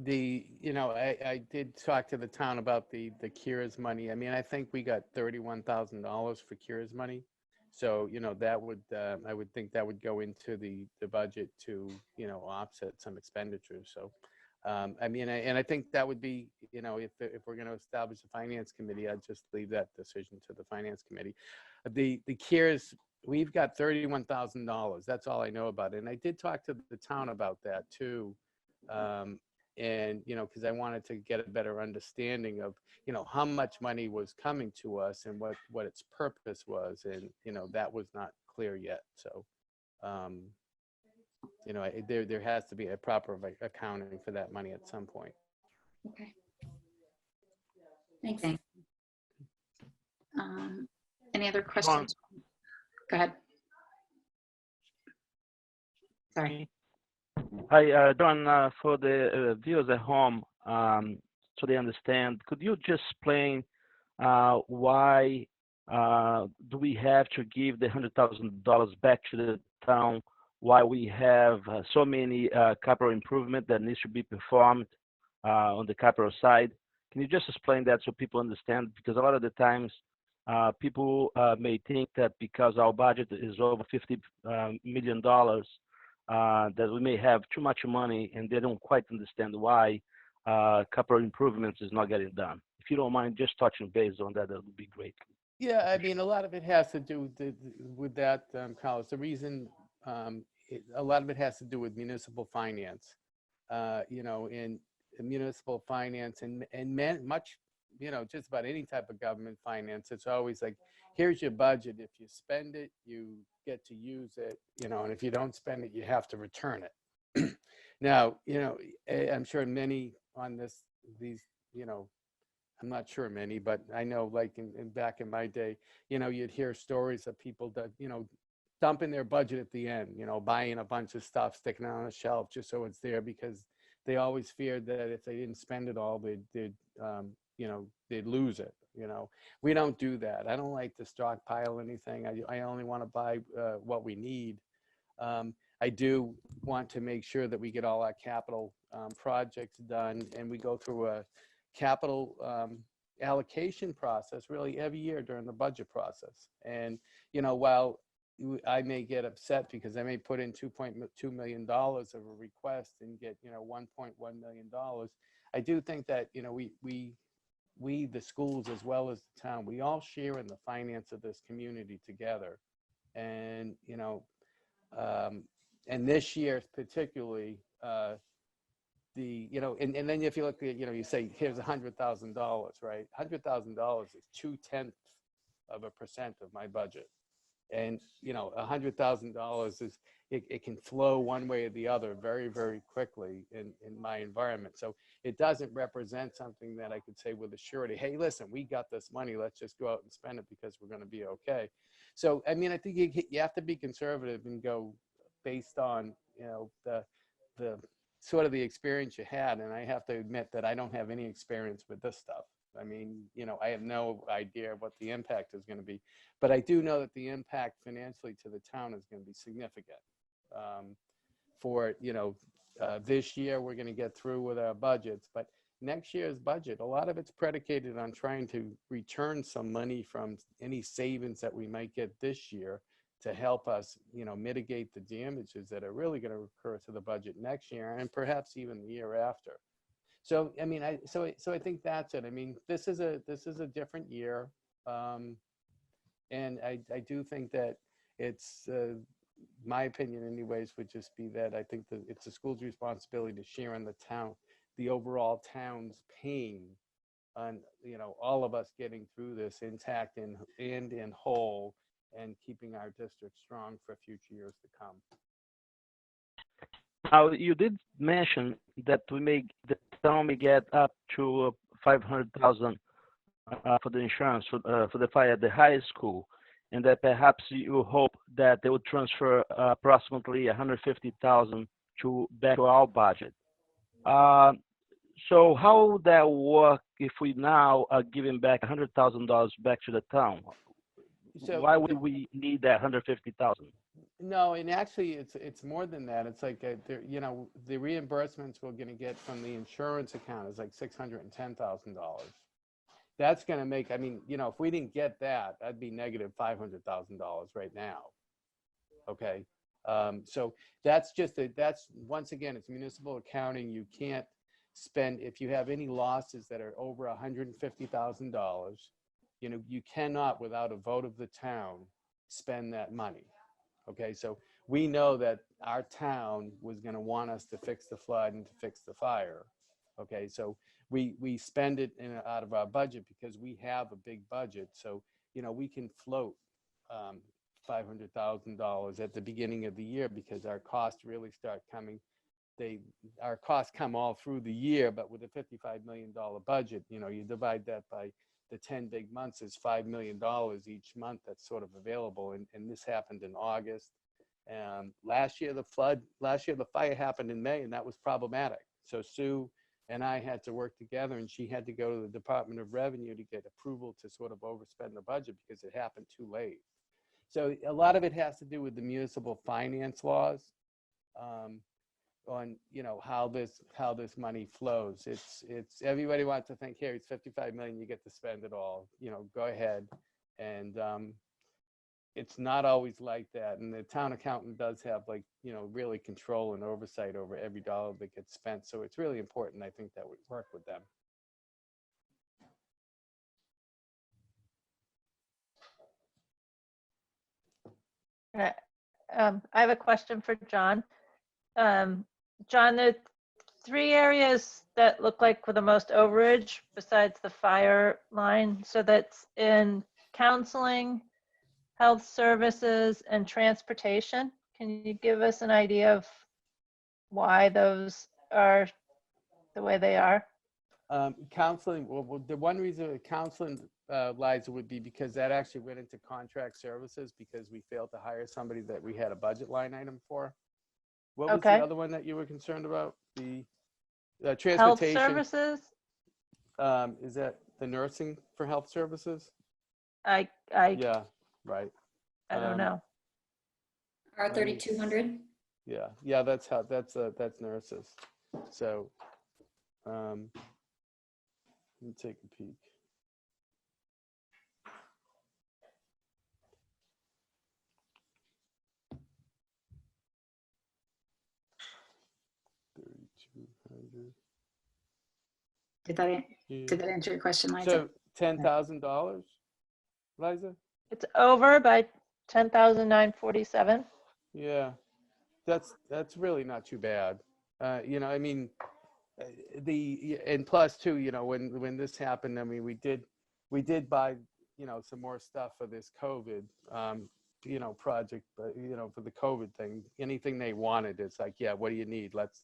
You know, I did talk to the town about the CARES money. I mean, I think we got $31,000 for CARES money. So, you know, that would, I would think that would go into the budget to, you know, offset some expenditures. So, I mean, and I think that would be, you know, if we're going to establish a finance committee, I'd just leave that decision to the finance committee. The CARES, we've got $31,000. That's all I know about it. And I did talk to the town about that too. And, you know, because I wanted to get a better understanding of, you know, how much money was coming to us and what its purpose was. And, you know, that was not clear yet. So, you know, there has to be a proper accounting for that money at some point. Okay. Thanks. Any other questions? Go ahead. Sorry. Hi, Don, for the viewers at home, so they understand, could you just explain why do we have to give the $100,000 back to the town, why we have so many capital improvement that needs to be performed on the capital side? Can you just explain that so people understand? Because a lot of the times people may think that because our budget is over $50 million, that we may have too much money, and they don't quite understand why capital improvements is not getting done. If you don't mind just touching base on that, that would be great. Yeah, I mean, a lot of it has to do with that, Carlos. The reason, a lot of it has to do with municipal finance. You know, in municipal finance and much, you know, just about any type of government finance, it's always like, here's your budget. If you spend it, you get to use it, you know, and if you don't spend it, you have to return it. Now, you know, I'm sure many on these, you know, I'm not sure many, but I know, like back in my day, you know, you'd hear stories of people that, you know, dumping their budget at the end, you know, buying a bunch of stuff, sticking it on a shelf just so it's there, because they always feared that if they didn't spend it all, they'd you know, they'd lose it. You know, we don't do that. I don't like to stockpile anything. I only want to buy what we need. I do want to make sure that we get all our capital projects done, and we go through a capital allocation process really every year during the budget process. And, you know, while I may get upset because I may put in $2.2 million of a request and get, you know, $1.1 million, I do think that, you know, we, the schools as well as the town, we all share in the finance of this community together. And, you know, and this year particularly, you know, and then if you look at, you know, you say, here's $100,000, right? $100,000 is 0.2% of my budget. And, you know, $100,000 is, it can flow one way or the other very, very quickly in my environment. So it doesn't represent something that I could say with a surety, hey, listen, we got this money, let's just go out and spend it because we're going to be okay. So, I mean, I think you have to be conservative and go based on, you know, the sort of the experience you had. And I have to admit that I don't have any experience with this stuff. I mean, you know, I have no idea what the impact is going to be, but I do know that the impact financially to the town is going to be significant. For, you know, this year we're going to get through with our budgets, but next year's budget, a lot of it's predicated on trying to return some money from any savings that we might get this year to help us, you know, mitigate the damages that are really going to occur to the budget next year and perhaps even the year after. So, I mean, so I think that's it. I mean, this is a different year. And I do think that it's, my opinion anyways, would just be that I think that it's the school's responsibility to share in the town, the overall town's pain on, you know, all of us getting through this intact and in whole and keeping our district strong for future years to come. Now, you did mention that the town may get up to 500,000 for the insurance for the fire at the high school, and that perhaps you hope that they would transfer approximately 150,000 back to our budget. So how would that work if we now are giving back $100,000 back to the town? So why would we need that 150,000? No, and actually it's more than that. It's like, you know, the reimbursements we're going to get from the insurance account is like $610,000. That's going to make, I mean, you know, if we didn't get that, that'd be negative $500,000 right now. Okay. So that's once again, it's municipal accounting. You can't spend, if you have any losses that are over $150,000, you know, you cannot, without a vote of the town, spend that money. Okay, so we know that our town was going to want us to fix the flood and to fix the fire. Okay, so we spend it out of our budget because we have a big budget. So, you know, we can float $500,000 at the beginning of the year because our costs really start coming. Our costs come all through the year, but with a $55 million budget, you know, you divide that by the 10 big months is $5 million each month that's sort of available. And this happened in August. Last year, the fire happened in May, and that was problematic. So Sue and I had to work together, and she had to go to the Department of Revenue to get approval to sort of overspend the budget because it happened too late. So a lot of it has to do with the municipal finance laws. On, you know, how this money flows. It's everybody wants to think, here, it's 55 million, you get to spend it all, you know, go ahead. And it's not always like that. And the town accountant does have, like, you know, really control and oversight over every dollar that gets spent. So it's really important, I think, that we work with them. I have a question for John. John, the three areas that look like for the most overage besides the fire line, so that's in counseling, health services, and transportation. Can you give us an idea of why those are the way they are? Counseling, well, the one reason counseling lies would be because that actually went into contract services because we failed to hire somebody that we had a budget line item for. What was the other one that you were concerned about? The transportation. Health services? Is that the nursing for health services? Yeah, right. I don't know. R3200. Yeah, that's nurses. So let me take a peek. Did that answer your question, Liza? So $10,000, Liza? It's over by 10,947. Yeah, that's really not too bad. You know, I mean, and plus too, you know, when this happened, I mean, we did buy, you know, some more stuff for this COVID, you know, project, but you know, for the COVID thing, anything they wanted, it's like, yeah, what do you need? Let's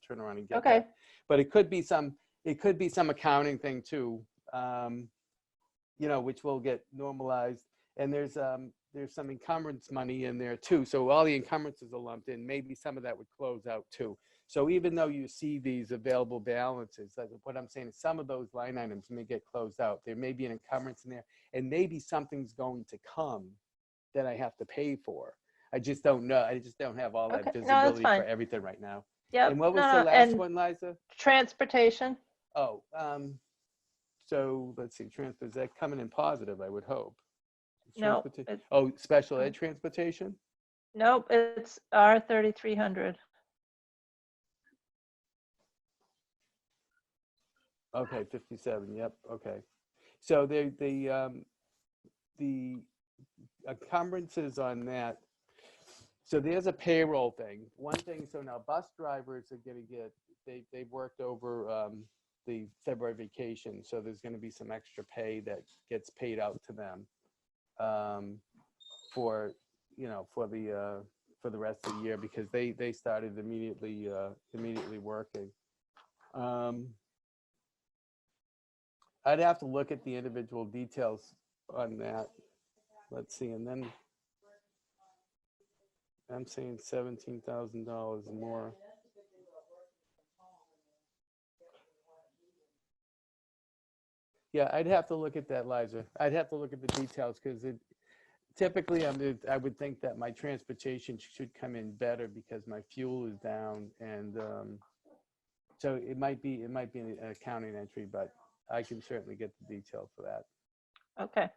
turn around and get that. But it could be some accounting thing too, you know, which will get normalized. And there's some encumbrance money in there too. So all the encumbrances are lumped in. Maybe some of that would close out too. So even though you see these available balances, what I'm saying is some of those line items may get closed out. There may be an encumbrance in there, and maybe something's going to come that I have to pay for. I just don't know. I just don't have all that visibility for everything right now. Yeah. And what was the last one, Liza? Transportation. Oh, so let's see. Is that coming in positive? I would hope. No. Oh, special ed transportation? Nope, it's R3300. Okay, 57. Yep. Okay. So the encumbrances on that. So there's a payroll thing. One thing. So now bus drivers are going to get. They've worked over the February vacation, so there's going to be some extra pay that gets paid out to them for, you know, for the rest of the year, because they started immediately working. I'd have to look at the individual details on that. Let's see, and then I'm saying $17,000 more. Yeah, I'd have to look at that, Liza. I'd have to look at the details, because typically I would think that my transportation should come in better because my fuel is down, and so it might be an accounting entry, but I can certainly get the detail for that. Okay.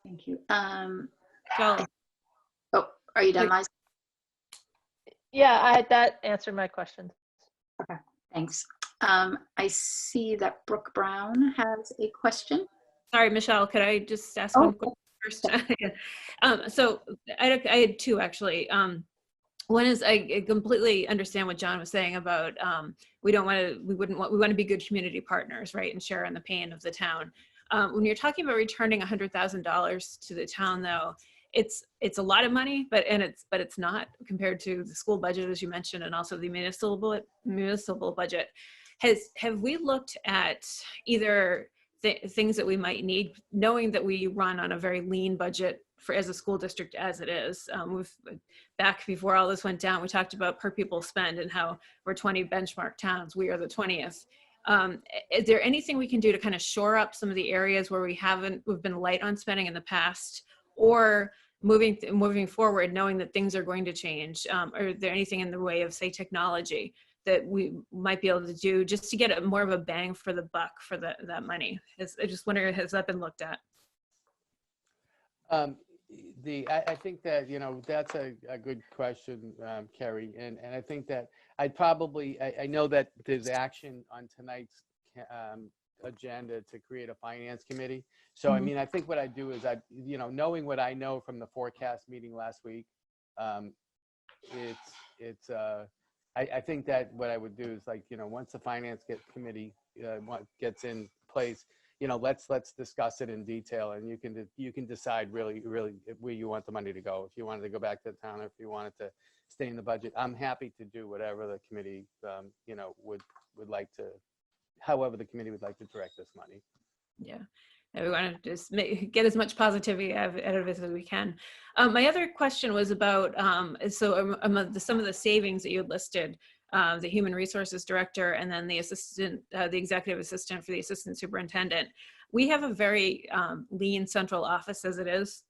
Thank you. So, oh, are you done, Liza? Yeah, that answered my questions. Okay, thanks. I see that Brooke Brown has a question. Sorry, Michelle, could I just ask one question first? So I had two, actually. One is I completely understand what John was saying about we want to be good community partners, right, and share in the pain of the town. When you're talking about returning $100,000 to the town, though, it's a lot of money, but it's not compared to the school budget, as you mentioned, and also the municipal budget. Have we looked at either things that we might need, knowing that we run on a very lean budget as a school district as it is? Back before all this went down, we talked about per pupil spend and how we're 20 benchmark towns. We are the 20th. Is there anything we can do to kind of shore up some of the areas where we've been light on spending in the past, or moving forward, knowing that things are going to change? Or is there anything in the way of, say, technology that we might be able to do just to get more of a bang for the buck for that money? I just wonder, has that been looked at? I think that, you know, that's a good question, Carrie, and I think that I know that there's action on tonight's agenda to create a finance committee. So I mean, I think what I do is you know, knowing what I know from the forecast meeting last week, I think that what I would do is, like, you know, once the finance committee gets in place, you know, let's discuss it in detail, and you can decide really where you want the money to go. If you wanted to go back to the town, or if you wanted to stay in the budget, I'm happy to do whatever the committee, you know, would like to, however the committee would like to direct this money. Yeah. We want to just get as much positivity out of it as we can. My other question was about, some of the savings that you had listed, the human resources director, and then the assistant, the executive assistant for the assistant superintendent. We have a very lean central office as it is,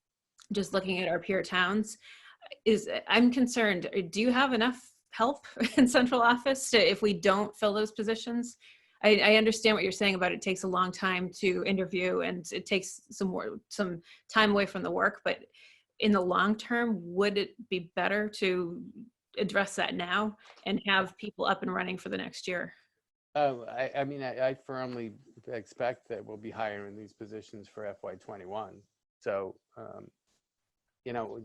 just looking at our peer towns. I'm concerned, do you have enough help in central office if we don't fill those positions? I understand what you're saying about it takes a long time to interview, and it takes some time away from the work, but in the long term, would it be better to address that now and have people up and running for the next year? I mean, I firmly expect that we'll be hiring these positions for FY21. So, you know,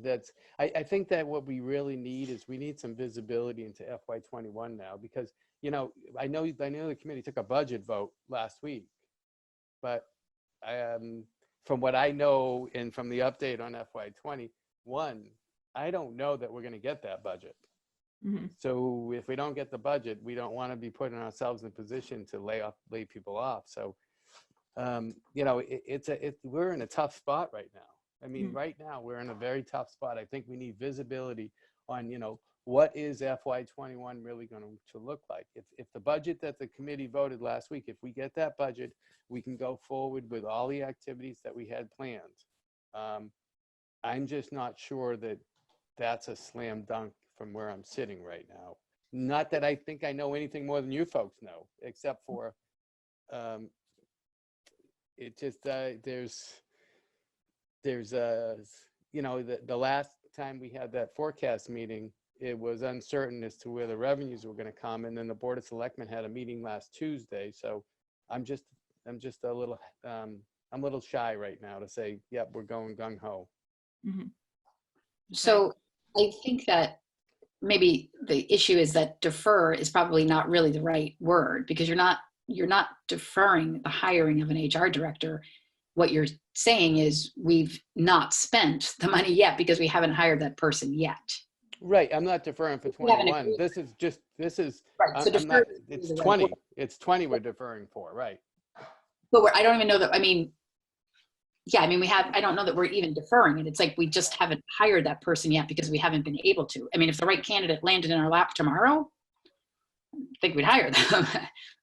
I think that what we really need is we need some visibility into FY21 now, because, you know, I know the committee took a budget vote last week, but from what I know and from the update on FY21, I don't know that we're going to get that budget. Mm-hmm. So if we don't get the budget, we don't want to be putting ourselves in a position to lay people off. So, you know, we're in a tough spot right now. I mean, right now we're in a very tough spot. I think we need visibility on, you know, what is FY21 really going to look like? If the budget that the committee voted last week, if we get that budget, we can go forward with all the activities that we had planned. I'm just not sure that that's a slam dunk from where I'm sitting right now. Not that I think I know anything more than you folks know, except for it just there's you know, the last time we had that forecast meeting, it was uncertain as to where the revenues were going to come, and then the Board of Selectmen had a meeting last Tuesday. So I'm just a little I'm a little shy right now to say, yep, we're going gung ho. Mm-hmm. So I think that maybe the issue is that defer is probably not really the right word, because you're not deferring the hiring of an HR director. What you're saying is we've not spent the money yet because we haven't hired that person yet. Right. I'm not deferring for 21. This is right. So I'm not, it's 20. It's 20 we're deferring for, right? But I don't even know that. I mean, yeah, I mean, I don't know that we're even deferring it. It's like we just haven't hired that person yet because we haven't been able to. I mean, if the right candidate landed in our lap tomorrow, I think we'd hire them,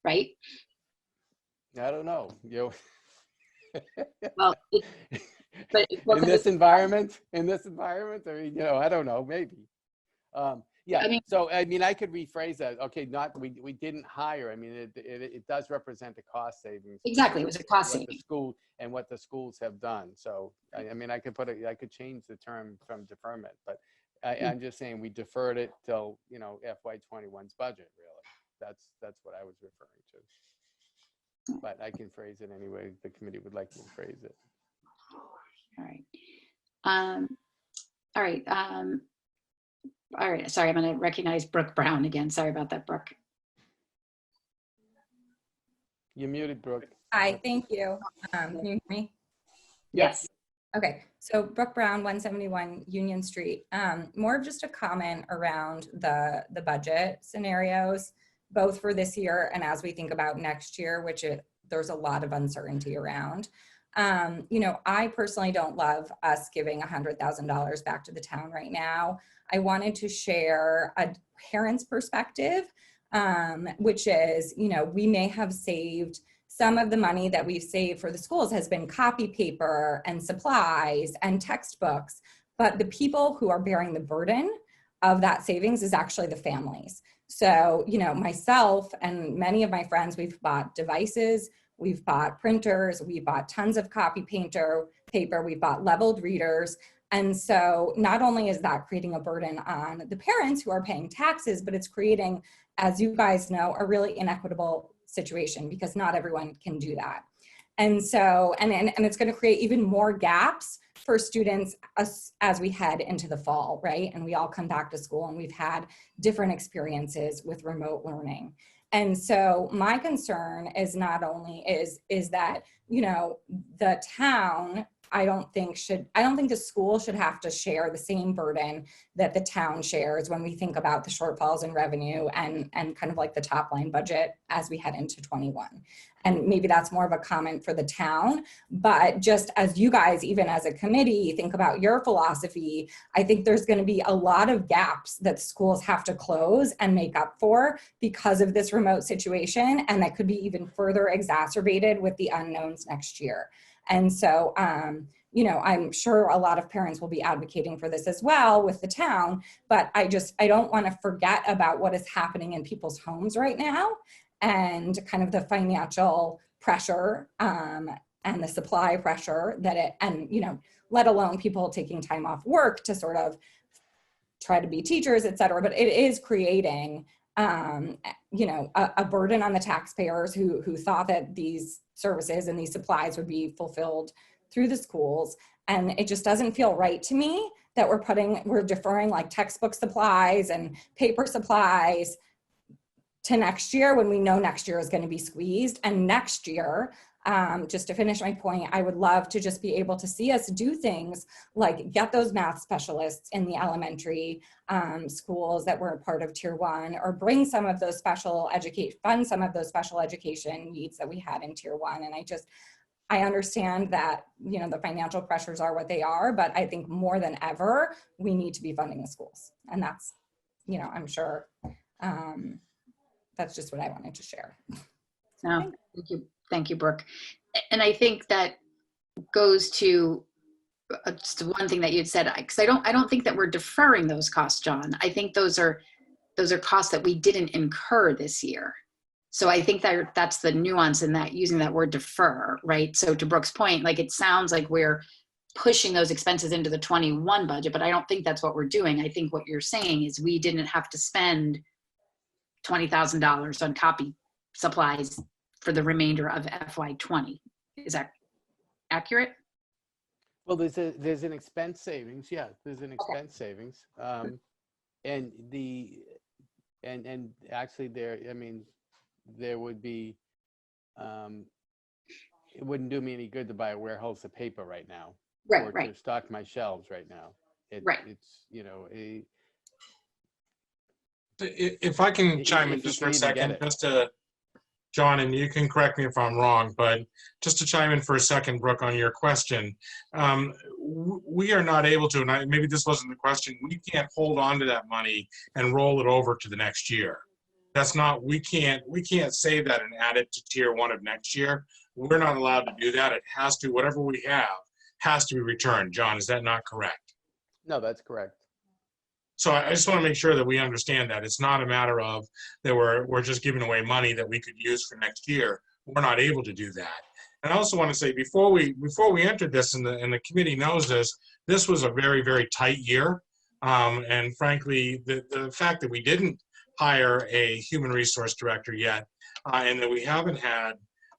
right? I don't know. You know, well, in this environment, I mean, you know, I don't know, maybe. Yeah. I mean, so I mean, I could rephrase that. Okay, we didn't hire. I mean, it does represent a cost savings. Exactly, it was a cost savings. What the schools have done. So I mean, I could change the term from deferment, but I'm just saying we deferred it till, you know, FY21's budget. Really, that's what I was referring to. But I can phrase it any way the committee would like me to phrase it. All right. All right. All right. Sorry, I'm going to recognize Brooke Brown again. Sorry about that, Brooke. You're muted, Brooke. Hi, thank you. Can you hear me? Yes. Okay, so Brooke Brown, 171 Union Street. More of just a comment around the budget scenarios, both for this year and as we think about next year, which there's a lot of uncertainty around. You know, I personally don't love us giving $100,000 back to the town right now. I wanted to share a parent's perspective, which is, you know, we may have saved some of the money that we've saved for the schools has been copy paper and supplies and textbooks, but the people who are bearing the burden of that savings is actually the families. So, you know, myself and many of my friends, we've bought devices, we've bought printers, we bought tons of copy paper, we bought leveled readers. And so not only is that creating a burden on the parents who are paying taxes, but it's creating, as you guys know, a really inequitable situation because not everyone can do that. And so, and it's going to create even more gaps for students as we head into the fall, right? And we all come back to school and we've had different experiences with remote learning. And so my concern is not only is that, you know, the town, I don't think the school should have to share the same burden that the town shares when we think about the shortfalls in revenue and kind of like the top line budget as we head into 21. And maybe that's more of a comment for the town, but just as you guys, even as a committee, think about your philosophy, I think there's going to be a lot of gaps that schools have to close and make up for because of this remote situation. And that could be even further exacerbated with the unknowns next year. And so, you know, I'm sure a lot of parents will be advocating for this as well with the town, but I don't want to forget about what is happening in people's homes right now and kind of the financial pressure and the supply pressure and, you know, let alone people taking time off work to sort of try to be teachers, et cetera. But it is creating, you know, a burden on the taxpayers who thought that these services and these supplies would be fulfilled through the schools. And it just doesn't feel right to me that we're deferring like textbook supplies and paper supplies to next year when we know next year is going to be squeezed. And next year, just to finish my point, I would love to just be able to see us do things like get those math specialists in the elementary schools that were a part of Tier 1, or bring some of those fund some of those special education needs that we had in Tier 1. And I understand that, you know, the financial pressures are what they are, but I think more than ever, we need to be funding the schools. And that's, you know, I'm sure that's just what I wanted to share. No, thank you. Thank you, Brooke. And I think that goes to just one thing that you'd said, because I don't think that we're deferring those costs, John. I think those are costs that we didn't incur this year. So I think that that's the nuance in that, using that word defer, right? So to Brooke's point, like it sounds like we're pushing those expenses into the 21 budget, but I don't think that's what we're doing. I think what you're saying is we didn't have to spend $20,000 on copy supplies for the remainder of FY20. Is that accurate? Well, there's an expense savings. Yeah, there's an expense savings. And actually there would be, it wouldn't do me any good to buy a warehouse of paper right now. Right, or right. to stock my shelves right now. Right. It's, you know, If I can chime in just for a second, just to, John, and you can correct me if I'm wrong, but just to chime in for a second, Brooke, on your question, we are not able to, and maybe this wasn't the question, we can't hold on to that money and roll it over to the next year. That's not, we can't save that and add it to Tier 1 of next year. We're not allowed to do that. It has to, whatever we have, has to be returned. John, is that not correct? No, that's correct. So I just want to make sure that we understand that it's not a matter of that we're just giving away money that we could use for next year. We're not able to do that. And I also want to say before we entered this, and the committee knows this was a very, very tight year. And frankly, the fact that we didn't hire a human resource director yet, and that we haven't had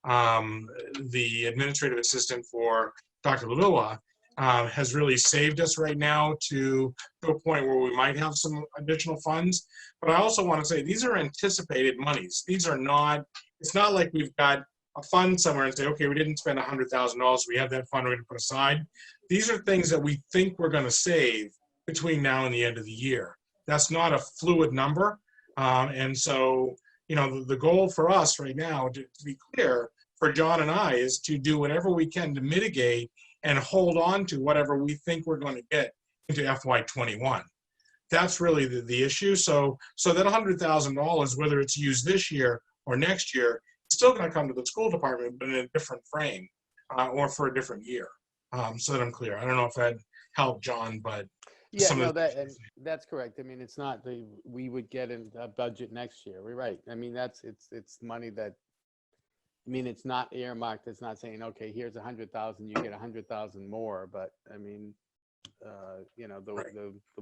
the administrative assistant for Dr. Lulua, has really saved us right now to a point where we might have some additional funds. But I also want to say these are anticipated monies. These are not, it's not like we've got a fund somewhere and say, okay, we didn't spend $100,000, we have that fund we're going to put aside. These are things that we think we're going to save between now and the end of the year. That's not a fluid number. And so, you know, the goal for us right now, to be clear, for John and I, is to do whatever we can to mitigate and hold on to whatever we think we're going to get into FY21. That's really the issue. So that $100,000, whether it's used this year or next year, it's still going to come to the school department, but in a different frame or for a different year. So that I'm clear. I don't know if that helped, John, but yeah, no, that's correct. I mean, it's not we would get in a budget next year. We're right. I mean, it's money that. I mean, it's not earmarked. It's not saying, okay, here's 100,000, you get 100,000 more. But I mean, you know, the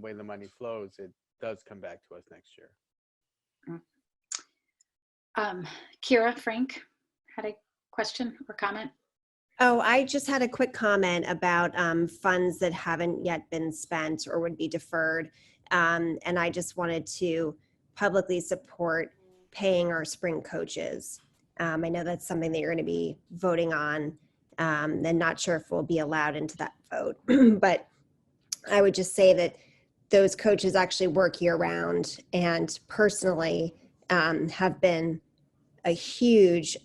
way the money flows, it does come back to us next year. Kira, Frank had a question or comment? Oh, I just had a quick comment about funds that haven't yet been spent or would be deferred. And I just wanted to publicly support paying our spring coaches. I know that's something that you're going to be voting on, and not sure if we'll be allowed into that vote. But I would just say that those coaches actually work year round and personally have been a huge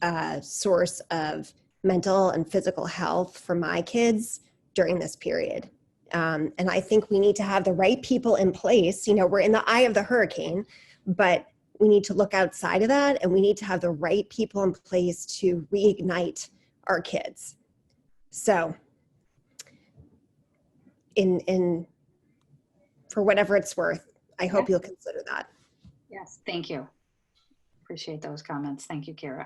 source of mental and physical health for my kids during this period. And I think we need to have the right people in place. You know, we're in the eye of the hurricane, but we need to look outside of that, and we need to have the right people in place to reignite our kids. So for whatever it's worth, I hope you'll consider that. Yes, thank you. Appreciate those comments. Thank you, Kira.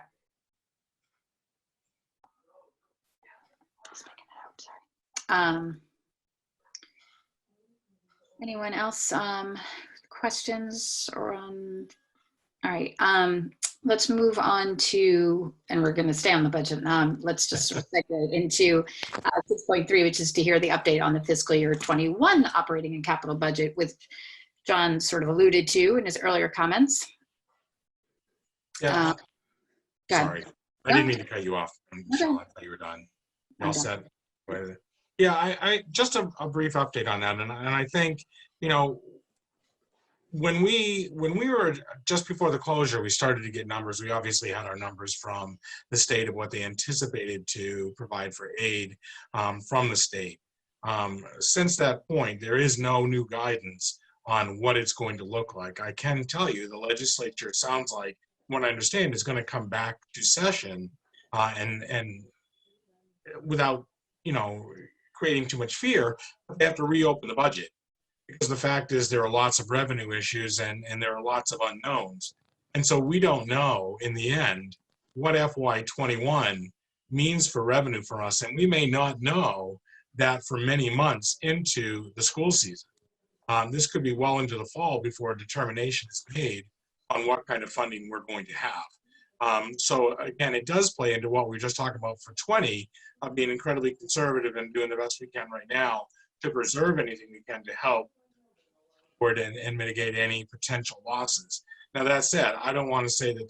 Just making it out, sorry. Anyone else? Questions or on? All right. Let's move on to, and we're going to stay on the budget. Let's just sort of segue into 6.3, which is to hear the update on the fiscal year 21 operating and capital budget, with John sort of alluded to in his earlier comments. Yeah. Go ahead. Sorry, I didn't mean to cut you off, Michelle. I thought you were done. You're all set. Yeah, I just a brief update on that, and I think, you know, when we were just before the closure, we started to get numbers. We obviously had our numbers from the state of what they anticipated to provide for aid from the state. Since that point, there is no new guidance on what it's going to look like. I can tell you the legislature sounds like, what I understand, is going to come back to session and without, you know, creating too much fear, they have to reopen the budget. Because the fact is there are lots of revenue issues and there are lots of unknowns. And so we don't know in the end what FY21 means for revenue for us. And we may not know that for many months into the school season. This could be well into the fall before a determination is made on what kind of funding we're going to have. So again, it does play into what we were just talking about for 20, being incredibly conservative and doing the best we can right now to preserve anything we can to help and mitigate any potential losses. Now that said, I don't want to say that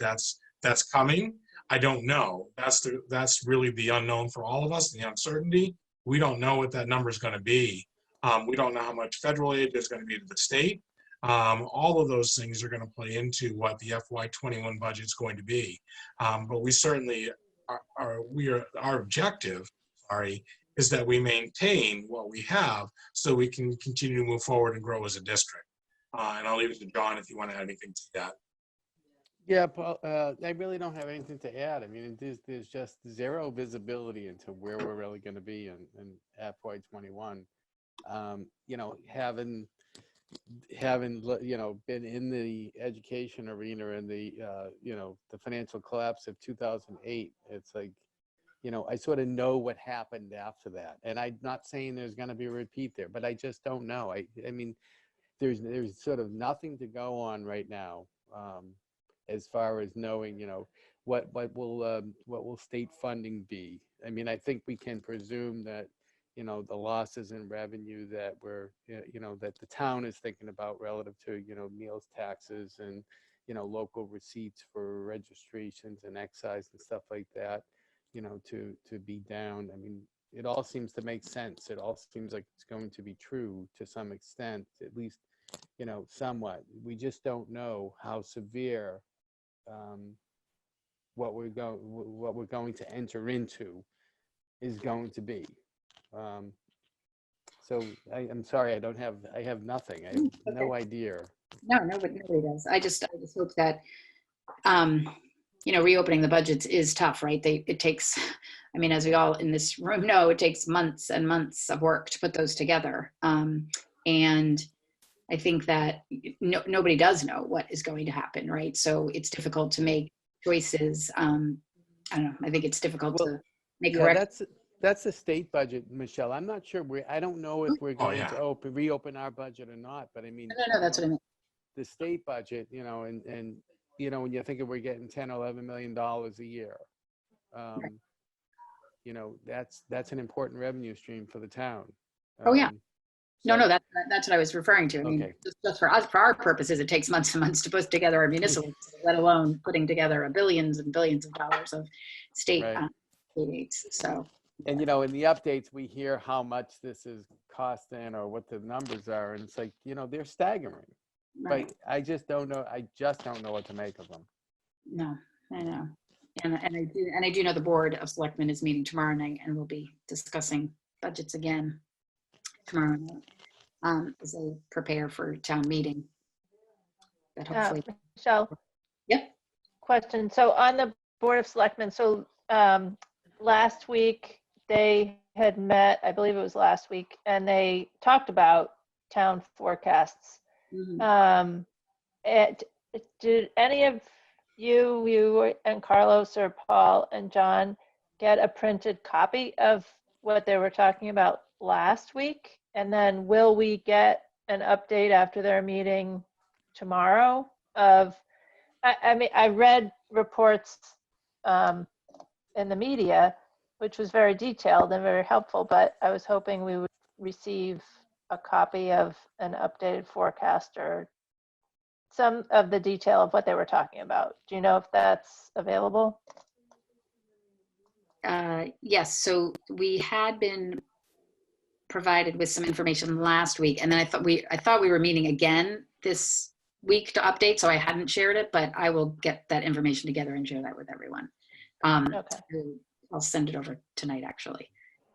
that's coming. I don't know. That's really the unknown for all of us, the uncertainty. We don't know what that number is going to be. We don't know how much federal aid there's going to be to the state. All of those things are going to play into what the FY21 budget is going to be. But we certainly our objective, is that we maintain what we have so we can continue to move forward and grow as a district. And I'll leave it to John if you want to add anything to that. Yeah, Paul, I really don't have anything to add. I mean, there's just zero visibility into where we're really going to be in FY21. You know, having you know, been in the education arena and the you know, the financial collapse of 2008, it's like, you know, I sort of know what happened after that. And I'm not saying there's going to be a repeat there, but I just don't know. I mean, there's sort of nothing to go on right now as far as knowing, you know, what will state funding be. I mean, I think we can presume that, you know, the losses in revenue that you know, that the town is thinking about relative to, you know, meals taxes and, you know, local receipts for registrations and excise and stuff like that, you know, to be down. I mean, it all seems to make sense. It all seems like it's going to be true to some extent, at least, you know, somewhat. We just don't know how severe what we're going to enter into is going to be. So I'm sorry, I have nothing. I have no idea. No, nobody does. I just hope that, you know, reopening the budgets is tough, right? It takes, I mean, as we all in this room know, it takes months and months of work to put those together. And I think that nobody does know what is going to happen, right? So it's difficult to make choices. I don't know. I think it's difficult to make correct. That's the state budget, Michelle. I'm not sure. I don't know if we're going to reopen our budget or not. But I mean, no, that's what I mean. The state budget, you know, and you know, when you're thinking we're getting $10, $11 million a year, Right. you know, that's an important revenue stream for the town. Oh yeah. No, that's what I was referring to. I mean, just for us, for our purposes, it takes months and months to put together our municipal, let alone putting together billions and billions of dollars of state aids. So. And you know, in the updates, we hear how much this is costing or what the numbers are, and it's like, you know, they're staggering. Right. But I just don't know. I just don't know what to make of them. No, I know, and I do know the Board of Selectmen is meeting tomorrow night, and we'll be discussing budgets again tomorrow night as they prepare for town meeting. But hopefully, Michelle. Yep. Question. So on the Board of Selectmen, so last week they had met, I believe it was last week, and they talked about town forecasts. Mm-hmm. Did any of you and Carlos or Paul and John get a printed copy of what they were talking about last week? And then will we get an update after their meeting tomorrow of, I mean, I read reports in the media, which was very detailed and very helpful, but I was hoping we would receive a copy of an updated forecast or some of the detail of what they were talking about. Do you know if that's available? Yes, so we had been provided with some information last week, and then I thought we were meeting again this week to update, so I hadn't shared it, but I will get that information together and share that with everyone. Okay. I'll send it over tonight, actually,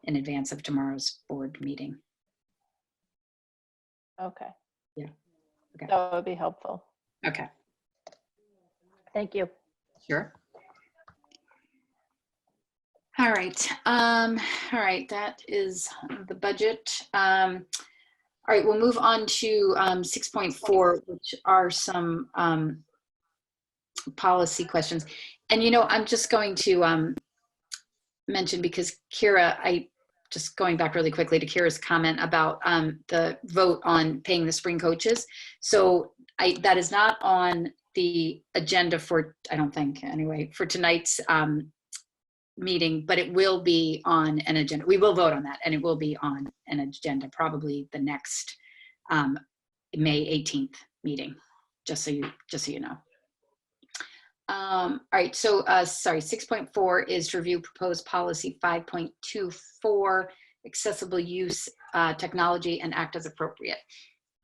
in advance of tomorrow's board meeting. Okay. Yeah. Okay. That would be helpful. Okay. Thank you. Sure. All right. All right. That is the budget. All right. We'll move on to 6.4, which are some policy questions. And, you know, I'm just going to mention, because Kira, just going back really quickly to Kira's comment about the vote on paying the spring coaches. So that is not on the agenda for, I don't think anyway, for tonight's meeting, but it will be on an agenda. We will vote on that, and it will be on an agenda, probably the next May 18th meeting, just so you know. All right, so sorry, 6.4 is to review proposed policy 5.24, accessible use technology, and act as appropriate.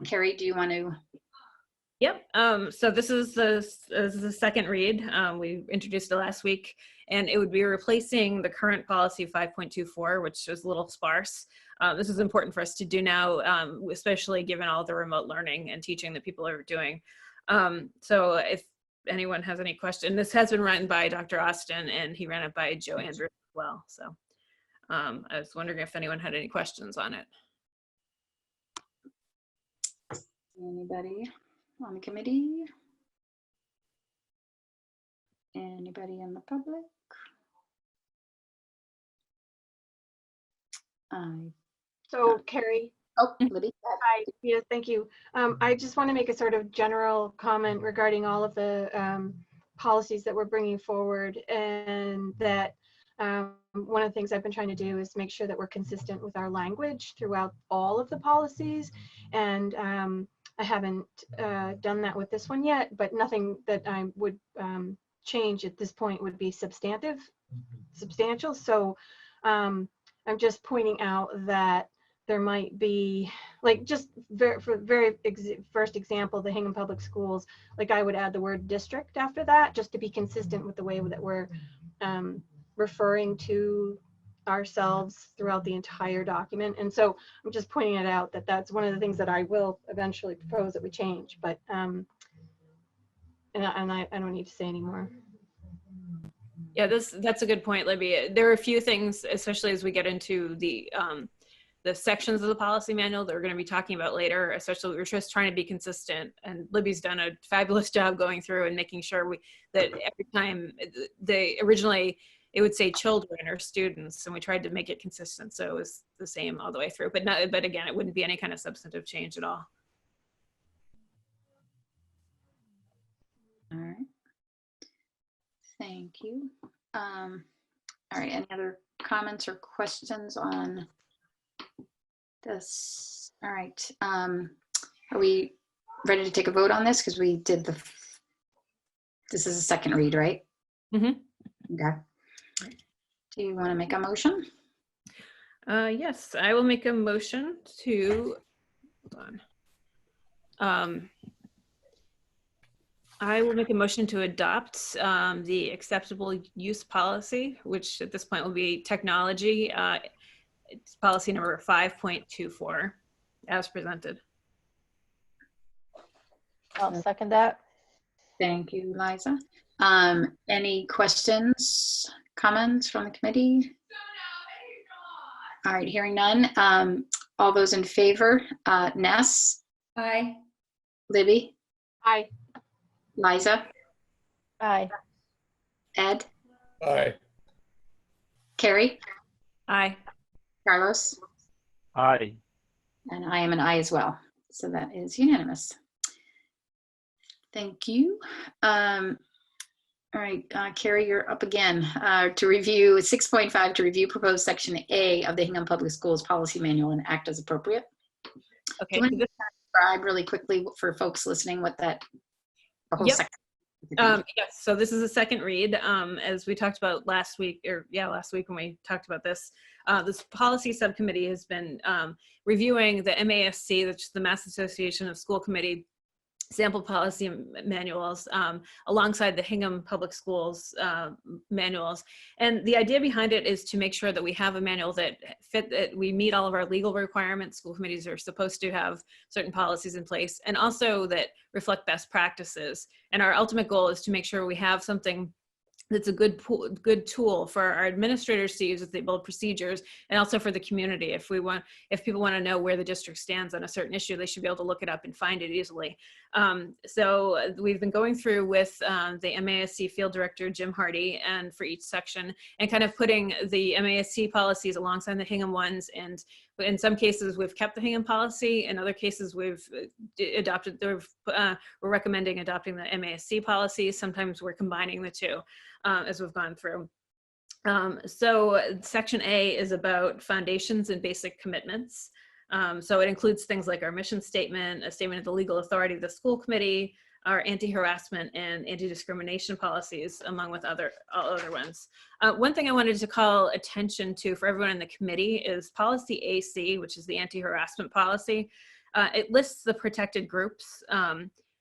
Carrie, do you want to? Yep. So this is the second read. We introduced it last week, and it would be replacing the current policy 5.24, which is a little sparse. This is important for us to do now, especially given all the remote learning and teaching that people are doing. So if anyone has any question, this has been run by Dr. Austin, and he ran it by Joe Andrews as well. So I was wondering if anyone had any questions on it. Anybody on the committee? Anybody in the public? So Carrie. Oh, Libby. Hi, yeah, thank you. I just want to make a sort of general comment regarding all of the policies that we're bringing forward, and that one of the things I've been trying to do is make sure that we're consistent with our language throughout all of the policies. And I haven't done that with this one yet, but nothing that I would change at this point would be substantial. So I'm just pointing out that there might be, like, just for very first example, the Hingham Public Schools, like I would add the word district after that, just to be consistent with the way that we're referring to ourselves throughout the entire document. And so I'm just pointing it out that that's one of the things that I will eventually propose that we change, but and I don't need to say anymore. Yeah, that's a good point, Libby. There are a few things, especially as we get into the sections of the policy manual that we're going to be talking about later, especially we're just trying to be consistent, and Libby's done a fabulous job going through and making sure that every time originally it would say children or students, and we tried to make it consistent so it was the same all the way through, but again, it wouldn't be any kind of substantive change at all. All right. Thank you. All right, any other comments or questions on this? All right. Are we ready to take a vote on this? Because we did this is a second read, right? Mm-hmm. Okay. Do you want to make a motion? Yes, I will make a motion to, hold on. I will make a motion to adopt the acceptable use policy, which at this point will be technology. It's policy number 5.24 as presented. I'll second that. Thank you, Liza. Any questions, comments from the committee? All right, hearing none. All those in favor, Ness? Aye. Libby? Aye. Liza? Aye. Ed? Aye. Carrie? Aye. Carlos? Aye. And I am an aye as well. So that is unanimous. Thank you. All right, Carrie, you're up again to review 6.5, to review proposed section A of the Hingham Public Schools Policy Manual and act as appropriate. Okay. Do you want to describe really quickly for folks listening what that the whole Yep. section? Yes, so this is a second read. As we talked about last week, last week when we talked about this, this policy subcommittee has been reviewing the MASC, which is the Mass Association of School Committee sample policy manuals alongside the Hingham Public Schools manuals. And the idea behind it is to make sure that we have a manual that we meet all of our legal requirements. School committees are supposed to have certain policies in place, and also that reflect best practices. And our ultimate goal is to make sure we have something that's a good tool for our administrators to use as they build procedures, and also for the community. If people want to know where the district stands on a certain issue, they should be able to look it up and find it easily. So we've been going through with the MASC field director, Jim Hardy, and for each section, and kind of putting the MASC policies alongside the Hingham ones. And in some cases, we've kept the Hingham policy. In other cases, we've adopted, we're recommending adopting the MASC policy. Sometimes we're combining the two as we've gone through. So section A is about foundations and basic commitments. So it includes things like our mission statement, a statement of the legal authority of the school committee, our anti-harassment and anti-discrimination policies, along with all other ones. One thing I wanted to call attention to for everyone in the committee is policy AC, which is the anti-harassment policy. It lists the protected groups.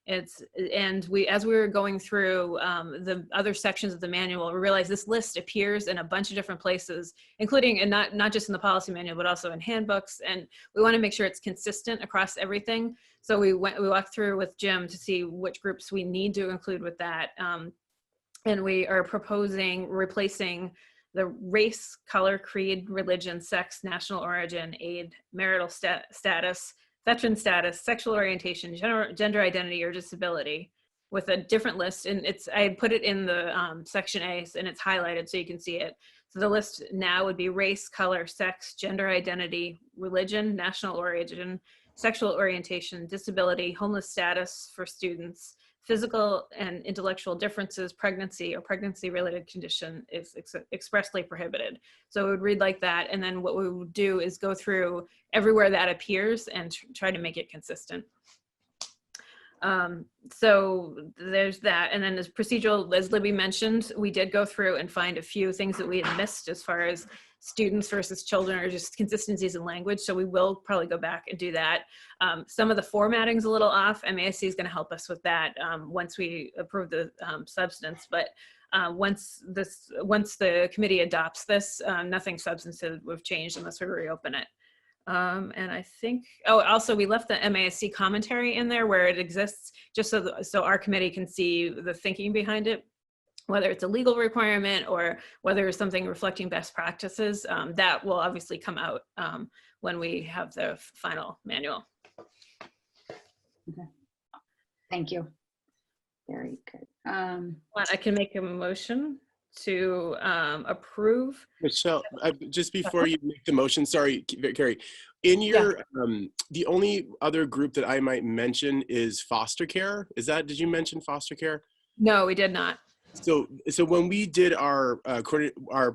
As we were going through the other sections of the manual, we realized this list appears in a bunch of different places, including, and not just in the policy manual, but also in handbooks. And we want to make sure it's consistent across everything. So we walked through with Jim to see which groups we need to include with that. And we are proposing replacing the race, color, creed, religion, sex, national origin, age, marital status, veteran status, sexual orientation, gender identity, or disability with a different list. And I put it in the section A, and it's highlighted so you can see it. So the list now would be race, color, sex, gender identity, religion, national origin, sexual orientation, disability, homeless status for students, physical and intellectual differences, pregnancy or pregnancy-related condition is expressly prohibited. So it would read like that, and then what we would do is go through everywhere that appears and try to make it consistent. So there's that, and then as procedural, as Libby mentioned, we did go through and find a few things that we had missed as far as students versus children, or just consistencies in language. So we will probably go back and do that. Some of the formatting's a little off. MASC is going to help us with that once we approve the substance. But once the committee adopts this, nothing substantive will change unless we reopen it. And I think, also we left the MASC commentary in there where it exists, just so our committee can see the thinking behind it, whether it's a legal requirement or whether it's something reflecting best practices. That will obviously come out when we have the final manual. Okay. Thank you. Very good. I can make a motion to approve. Michelle, just before you make the motion, sorry, Carrie, in your, the only other group that I might mention is foster care. Did you mention foster care? No, we did not. So when we did our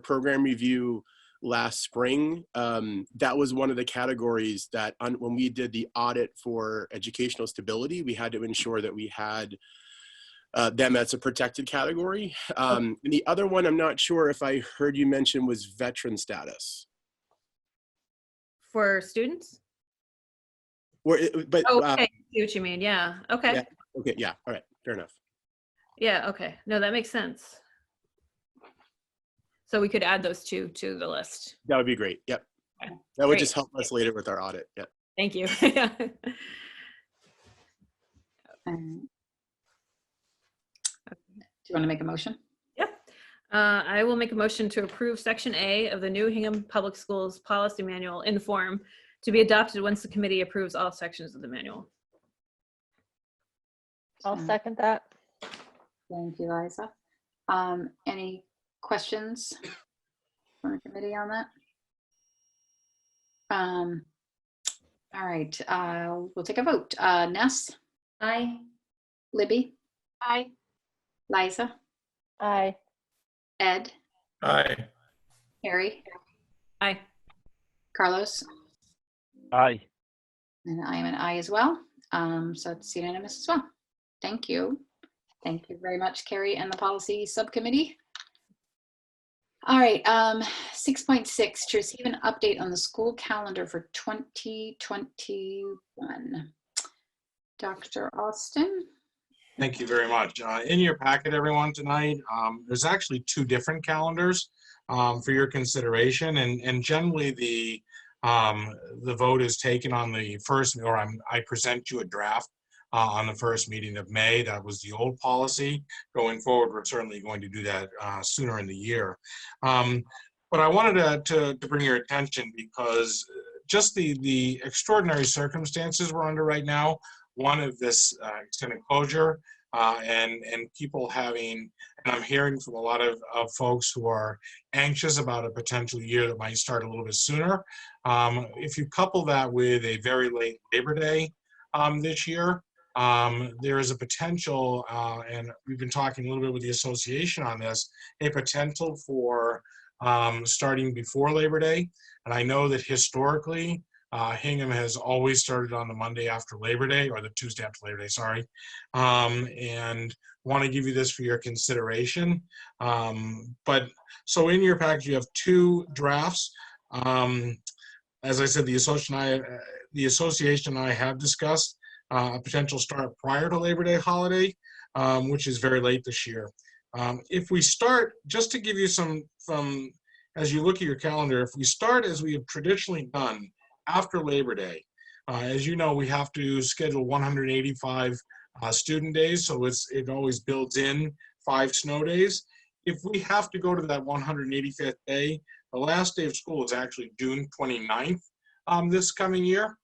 program review last spring, that was one of the categories that when we did the audit for educational stability, we had to ensure that we had them as a protected category. And the other one, I'm not sure if I heard you mention, was veteran status. For students? Okay, I see what you mean. Yeah. Okay. Yeah, okay. Yeah. All right. Fair enough. Yeah. Okay. No, that makes sense. So we could add those two to the list. That would be great. Yep. Okay. That would just help us later with our audit. Yep. Thank you. Do you want to make a motion? Yep. I will make a motion to approve Section A of the new Hingham Public Schools Policy Manual in form to be adopted once the committee approves all sections of the manual. I'll second that. Thank you, Liza. Any questions from the committee on that? All right, we'll take a vote. Ness, Aye. Libby, Aye. Liza, Aye. Ed, Aye. Harry, Aye. Carlos, Aye. and I am an aye as well. So it's unanimous as well. Thank you. Thank you very much, Carrie and the policy subcommittee. All right, 6.6, to receive an update on the school calendar for 2021. Dr. Austin. Thank you very much. In your packet, everyone, tonight, there's actually two different calendars for your consideration, and generally the vote is taken on the first, or I present you a draft on the first meeting of May. That was the old policy. Going forward, we're certainly going to do that sooner in the year. But I wanted to bring your attention because just the extraordinary circumstances we're under right now, one of this extended closure and people having, and I'm hearing from a lot of folks who are anxious about a potential year that might start a little bit sooner. If you couple that with a very late Labor Day this year, there is a potential, and we've been talking a little bit with the association on this, a potential for starting before Labor Day. And I know that historically, Hingham has always started on the Monday after Labor Day, or the Tuesday after Labor Day, sorry. And want to give you this for your consideration. But so in your package, you have two drafts. As I said, the association and I have discussed a potential start prior to Labor Day holiday, which is very late this year. If we start, just to give you some, as you look at your calendar, if we start as we have traditionally done after Labor Day, as you know, we have to schedule 185 student days, so it always builds in 5 snow days. If we have to go to that 185th day, the last day of school is actually June 29th this coming year.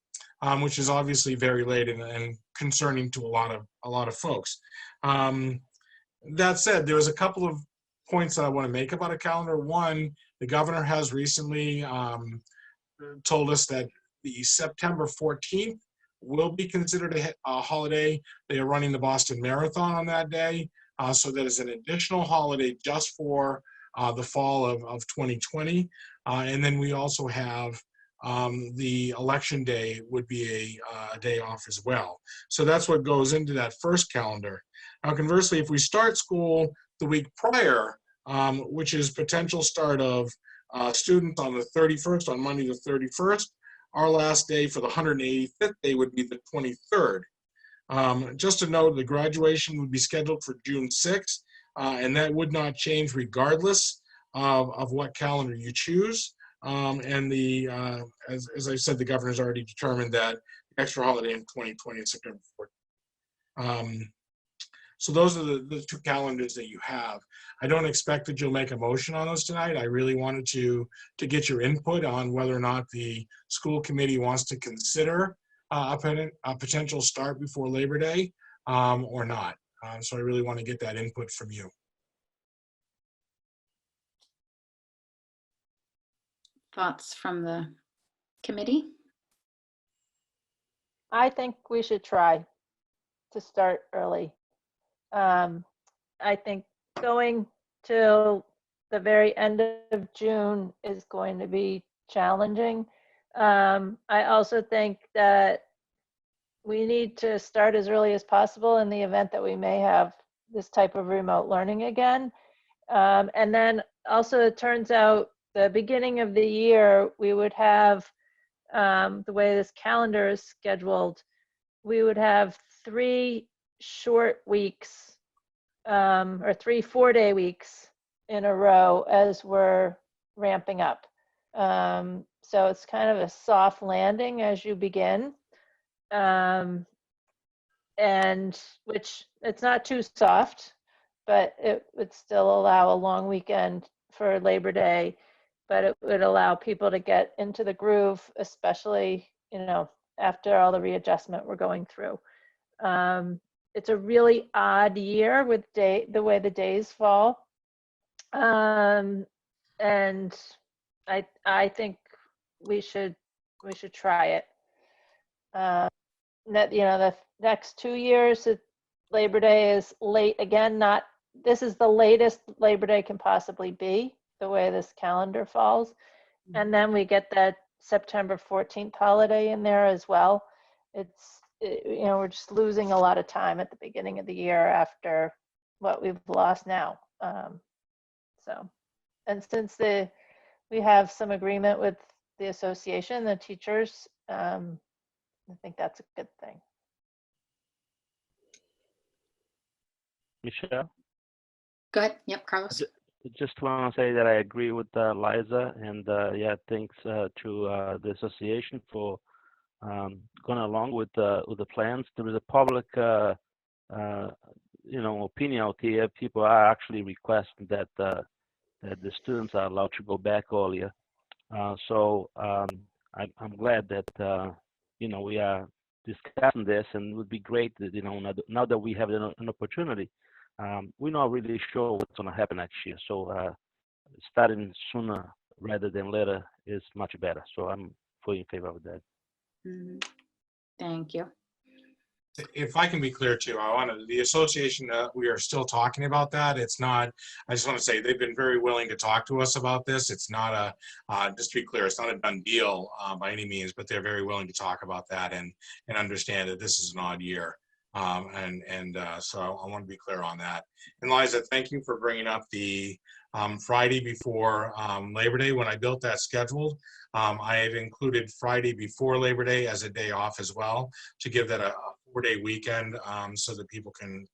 Which is obviously very late and concerning to a lot of folks. That said, there was a couple of points that I want to make about a calendar. One, the governor has recently told us that the September 14th will be considered a holiday. They are running the Boston Marathon on that day, so that is an additional holiday just for the fall of 2020. And then we also have the election day would be a day off as well. So that's what goes into that first calendar. Now, conversely, if we start school the week prior, which is potential start of students on the 31st, on Monday the 31st, our last day for the 185th day would be the 23rd. Just to note, the graduation would be scheduled for June 6th, and that would not change regardless of what calendar you choose. And as I said, the governor's already determined that the extra holiday in 2020 is September 14th. So those are the two calendars that you have. I don't expect that you'll make a motion on those tonight. I really wanted to get your input on whether or not the school committee wants to consider a potential start before Labor Day or not. So I really want to get that input from you. Thoughts from the committee? I think we should try to start early. I think going till the very end of June is going to be challenging. I also think that we need to start as early as possible in the event that we may have this type of remote learning again. And then also it turns out the beginning of the year, we would have, the way this calendar is scheduled, we would have 3 short weeks or 3 4-day weeks in a row as we're ramping up. So it's kind of a soft landing as you begin. And which it's not too soft, but it would still allow a long weekend for Labor Day, but it would allow people to get into the groove, especially, after all the readjustment we're going through. It's a really odd year with the way the days fall. And I think we should try it. The next 2 years, Labor Day is late again. This is the latest Labor Day can possibly be, the way this calendar falls. And then we get that September 14th holiday in there as well. We're just losing a lot of time at the beginning of the year after what we've lost now. And since we have some agreement with the association, the teachers, I think that's a good thing. Michelle? Go ahead. Yep, Carlos. Just want to say that I agree with Liza, and thanks to the association for going along with the plans. There is a public, opinion out here. People are actually requesting that the students are allowed to go back earlier. So I'm glad that we are discussing this, and it would be great that now that we have an opportunity. We're not really sure what's going to happen next year. So starting sooner rather than later is much better. So I'm fully in favor of that. Mm-hmm. Thank you. If I can be clear too, the association, we are still talking about that. It's not, I just want to say they've been very willing to talk to us about this. It's not just to be clear, it's not a done deal by any means, but they're very willing to talk about that and understand that this is an odd year. So I want to be clear on that. And Liza, thank you for bringing up the Friday before Labor Day. When I built that schedule, I had included Friday before Labor Day as a day off as well, to give that a 4-day weekend so that people can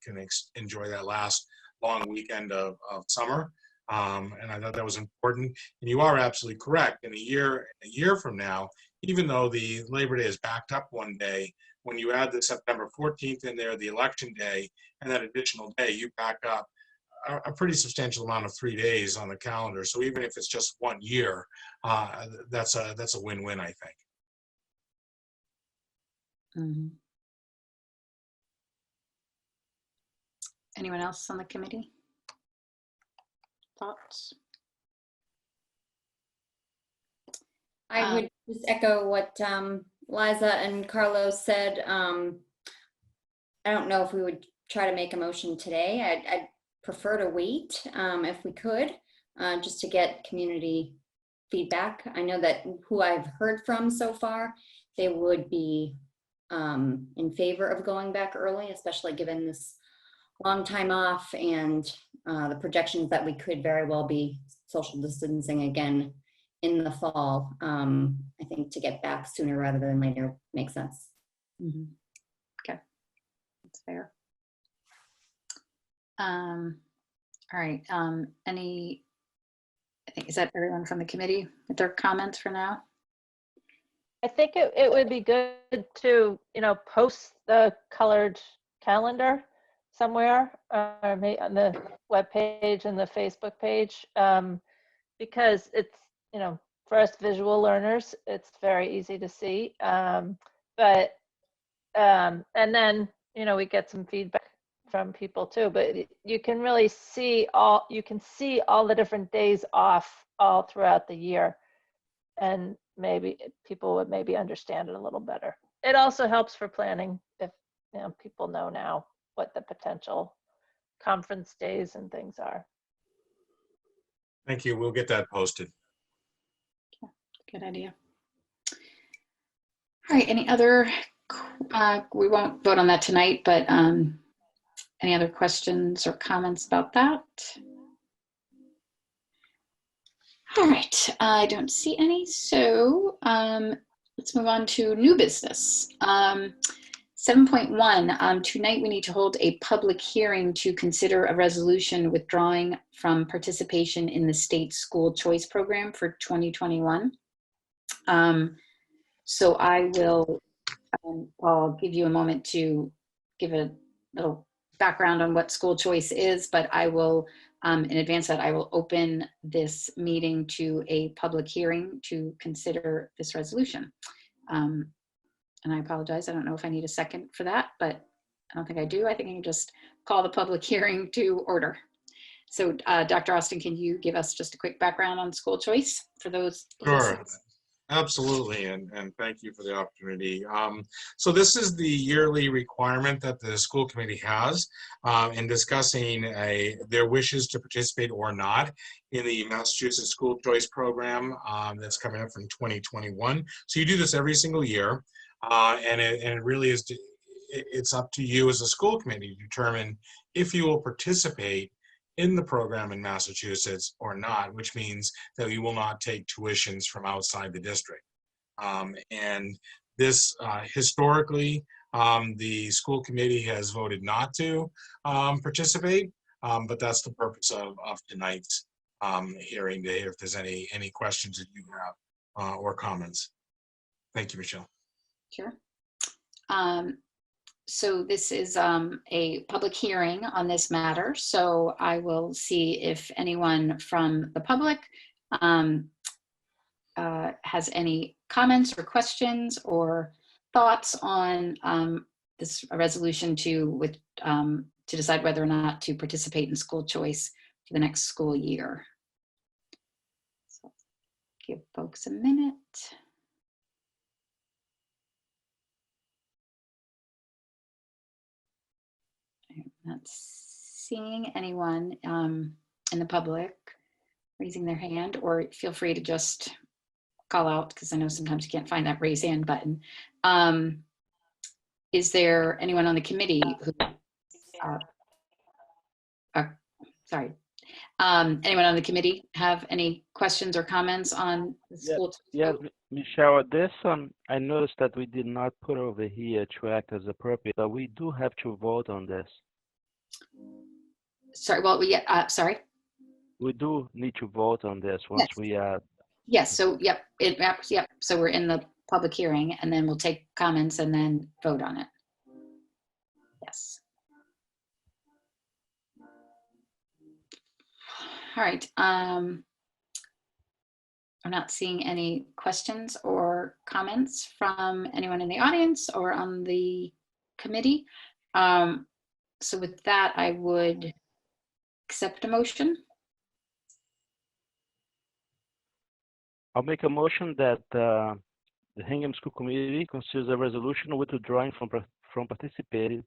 enjoy that last long weekend of summer. And I thought that was important. And you are absolutely correct. In a year from now, even though the Labor Day is backed up one day, when you add the September 14th in there, the election day, and that additional day, you back up a pretty substantial amount of 3 days on the calendar. So even if it's just 1 year, that's a win-win, I think. Mm-hmm. Anyone else on the committee? Thoughts? I would just echo what Liza and Carlos said. I don't know if we would try to make a motion today. I'd prefer to wait if we could, just to get community feedback. I know that who I've heard from so far, they would be in favor of going back early, especially given this long time off and the projections that we could very well be social distancing again in the fall. I think to get back sooner rather than later makes sense. Mm-hmm. Okay, that's fair. All right. Is that everyone from the committee with their comments for now? I think it would be good to, post the colored calendar somewhere, maybe on the web page and the Facebook page, because it's, for us visual learners, it's very easy to see. And then, we get some feedback from people too, but you can really see all the different days off all throughout the year, and maybe people would maybe understand it a little better. It also helps for planning if people know now what the potential conference days and things are. Thank you. We'll get that posted. Good idea. All right, any other, we won't vote on that tonight, but any other questions or comments about that? All right, I don't see any, so let's move on to new business. 7.1, tonight we need to hold a public hearing to consider a resolution withdrawing from participation in the state school choice program for 2021. So I will, I'll give you a moment to give a little background on what school choice is, but I will, in advance of that, I will open this meeting to a public hearing to consider this resolution. And I apologize, I don't know if I need a second for that, but I don't think I do. I think I can just call the public hearing to order. So Dr. Austin, can you give us just a quick background on school choice for those? Sure. Absolutely, and thank you for the opportunity. So this is the yearly requirement that the school committee has in discussing their wishes to participate or not in the Massachusetts School Choice Program that's coming up from 2021. So you do this every single year, and it really is, it's up to you as a school committee to determine if you will participate in the program in Massachusetts or not, which means that you will not take tuitions from outside the district. And this historically, the school committee has voted not to participate, but that's the purpose of tonight's hearing, to hear if there's any questions that you have or comments. Thank you, Michelle. Sure. So this is a public hearing on this matter. So I will see if anyone from the public has any comments or questions or thoughts on this resolution to decide whether or not to participate in school choice for the next school year. So give folks a minute. I'm not seeing anyone in the public raising their hand, or feel free to just call out, because I know sometimes you can't find that raise hand button. Is there anyone on the committee who, sorry, anyone on the committee have any questions or comments on the school? Yes, Michelle, this I noticed that we did not put over here to act as appropriate, but we do have to vote on this. Sorry, well, sorry. We do need to vote on this once we Yes, so yep, yep. So we're in the public hearing, and then we'll take comments and then vote on it. Yes. All right. I'm not seeing any questions or comments from anyone in the audience or on the committee. So with that, I would accept a motion. I'll make a motion that the Hingham School Committee considers a resolution withdrawing from participating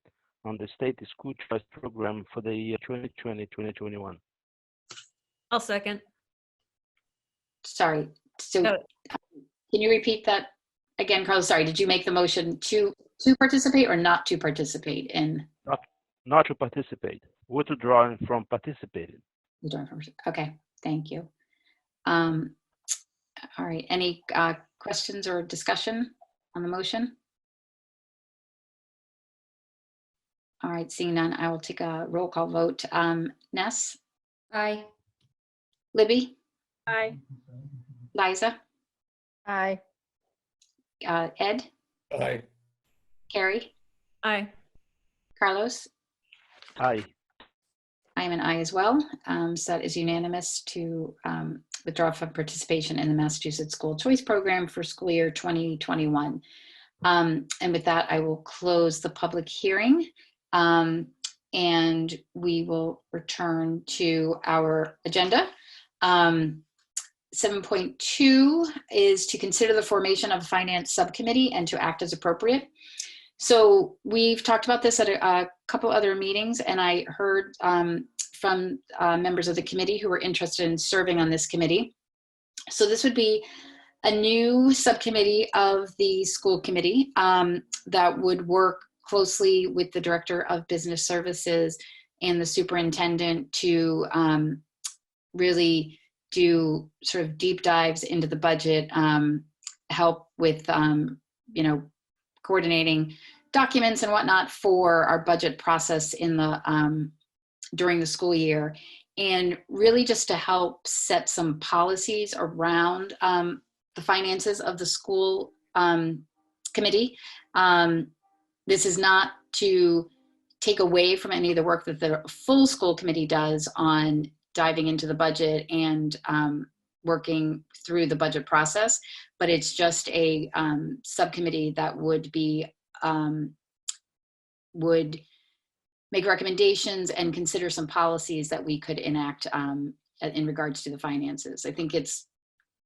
on the state school choice program for the year 2020-2021. I'll second. Sorry. So can you repeat that again, Carlos? Sorry, did you make the motion to participate or not to participate in? Not to participate. Withdrawing from participating. Okay, thank you. All right, any questions or discussion on the motion? All right, seeing none, I will take a roll call vote. Ness? Aye. Libby? Aye. Liza? Aye. Ed? Aye. Carrie? Aye. Carlos? Aye. I am an aye as well. So that is unanimous to withdraw from participation in the Massachusetts School Choice Program for school year 2021. And with that, I will close the public hearing, and we will return to our agenda. 7.2 is to consider the formation of a finance subcommittee and to act as appropriate. So we've talked about this at a couple other meetings, and I heard from members of the committee who were interested in serving on this committee. So this would be a new subcommittee of the school committee that would work closely with the director of business services and the superintendent to really do sort of deep dives into the budget, help with coordinating documents and whatnot for our budget process in the during the school year, and really just to help set some policies around the finances of the school committee. This is not to take away from any of the work that the full school committee does on diving into the budget and working through the budget process, but it's just a subcommittee that would be would make recommendations and consider some policies that we could enact in regards to the finances. I think it's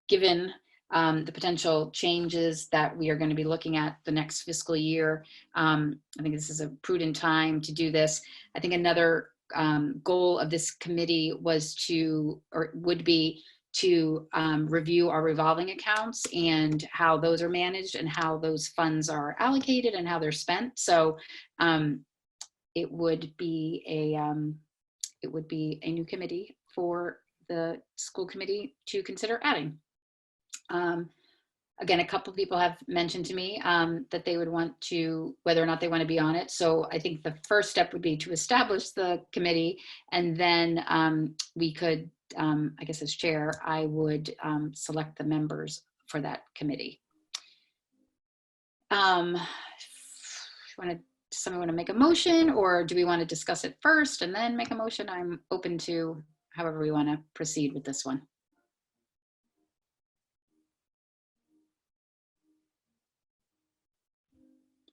given the potential changes that we are going to be looking at the next fiscal year. I think this is a prudent time to do this. I think another goal of this committee was to, or would be to review our revolving accounts and how those are managed and how those funds are allocated and how they're spent. So it would be a new committee for the school committee to consider adding. Again, a couple of people have mentioned to me that they would want to, whether or not they want to be on it. So I think the first step would be to establish the committee, and then we could, I guess as chair, I would select the members for that committee. Someone want to make a motion, or do we want to discuss it first and then make a motion? I'm open to however we want to proceed with this one.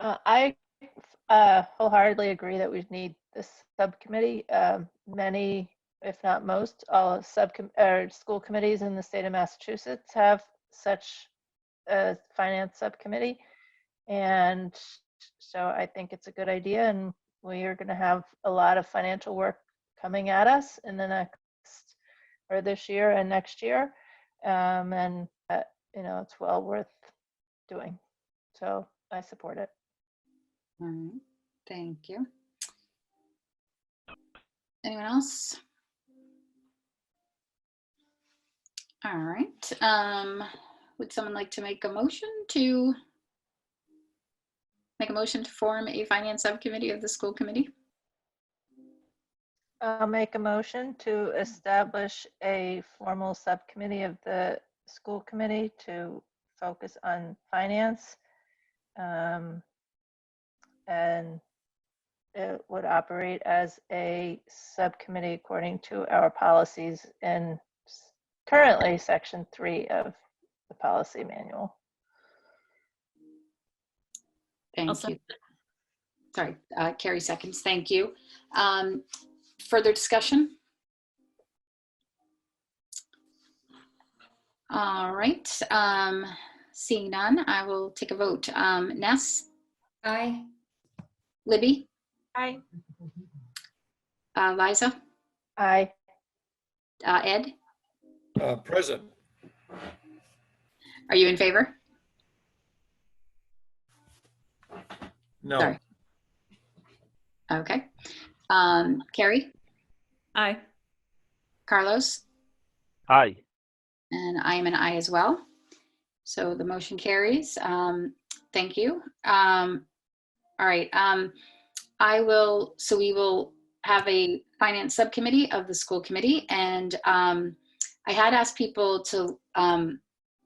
I wholeheartedly agree that we need this subcommittee. Many, if not most, all school committees in the state of Massachusetts have such a finance subcommittee. And so I think it's a good idea, and we are going to have a lot of financial work coming at us in the next, or this year and next year. And it's well worth doing. So I support it. All right, thank you. Anyone else? All right. Would someone like to make a motion to form a finance subcommittee of the school committee? I'll make a motion to establish a formal subcommittee of the school committee to focus on finance. And it would operate as a subcommittee according to our policies in currently section 3 of the policy manual. Thank you. Sorry, Carrie seconds. Thank you. Further discussion? All right. Seeing none, I will take a vote. Ness? Aye. Libby? Aye. Liza? Aye. Ed? Present. Are you in favor? No. Sorry. Okay. Carrie? Aye. Carlos? Aye. And I am an aye as well. So the motion carries. Thank you. All right. We will have a finance subcommittee of the school committee. And I had asked people to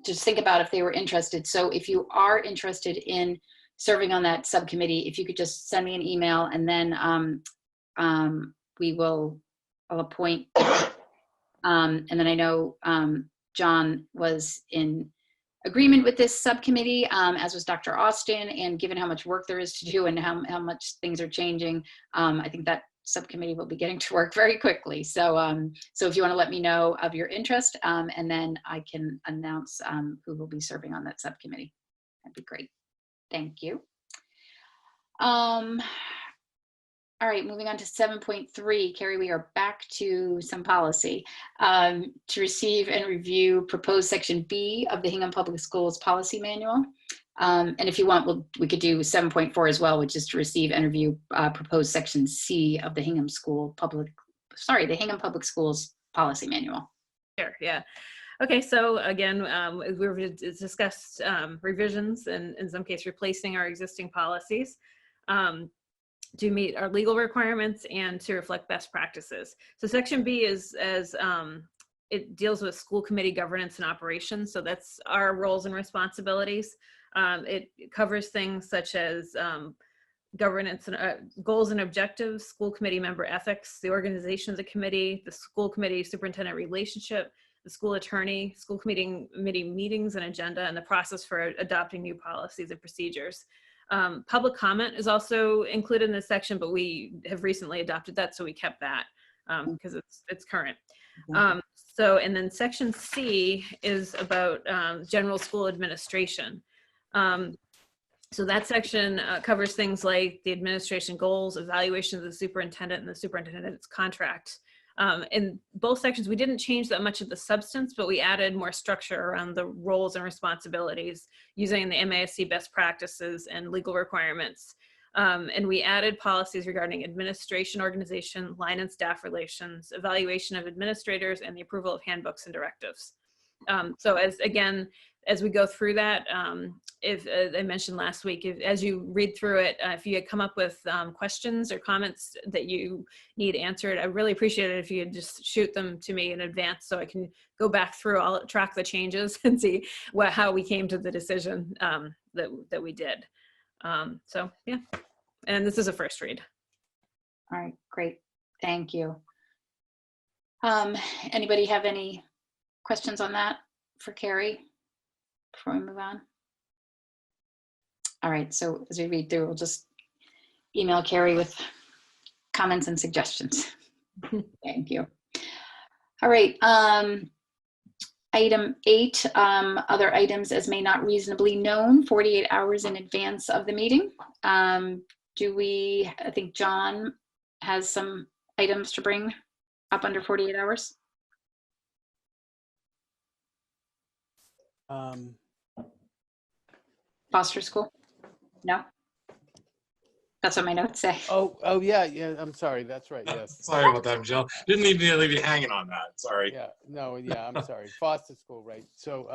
just think about if they were interested. So if you are interested in serving on that subcommittee, if you could just send me an email, and then I'll appoint. And then I know John was in agreement with this subcommittee, as was Dr. Austin, and given how much work there is to do and how much things are changing, I think that subcommittee will be getting to work very quickly. So if you want to let me know of your interest, and then I can announce who will be serving on that subcommittee. That'd be great. Thank you. All right, moving on to 7.3, Carrie, we are back to some policy. To receive and review proposed section B of the Hingham Public Schools Policy Manual. And if you want, we could do 7.4 as well, which is to receive and review proposed section C of the Hingham Hingham Public Schools Policy Manual. Sure, yeah. Okay, so again, we've discussed revisions and in some cases replacing our existing policies to meet our legal requirements and to reflect best practices. So section B it deals with school committee governance and operations. So that's our roles and responsibilities. It covers things such as governance and goals and objectives, school committee member ethics, the organization of the committee, the school committee superintendent relationship, the school attorney, school committee meetings and agenda, and the process for adopting new policies and procedures. Public comment is also included in this section, but we have recently adopted that, so we kept that because it's current. So, and then section C is about general school administration. So that section covers things like the administration goals, evaluation of the superintendent and the superintendent's contract. In both sections, we didn't change that much of the substance, but we added more structure around the roles and responsibilities using the MASC best practices and legal requirements. And we added policies regarding administration, organization, line and staff relations, evaluation of administrators, and the approval of handbooks and directives. So as we go through that, if I mentioned last week, as you read through it, if you had come up with questions or comments that you need answered, I really appreciate it if you could just shoot them to me in advance so I can go back through, I'll track the changes and see how we came to the decision that we did. So yeah, and this is a first read. All right, great, thank you. Anybody have any questions on that for Carrie before we move on? All right, so as we read through, we'll just email Carrie with comments and suggestions. Thank you. All right, item 8, other items as may not reasonably known 48 hours in advance of the meeting. I think John has some items to bring up under 48 hours. Foster school? No? That's what my notes say. Oh yeah, I'm sorry. That's right. Yes. Sorry about that, M.G.L. Didn't need to leave you hanging on that. Sorry. Yeah. No. Yeah. I'm sorry. Foster school, right? So,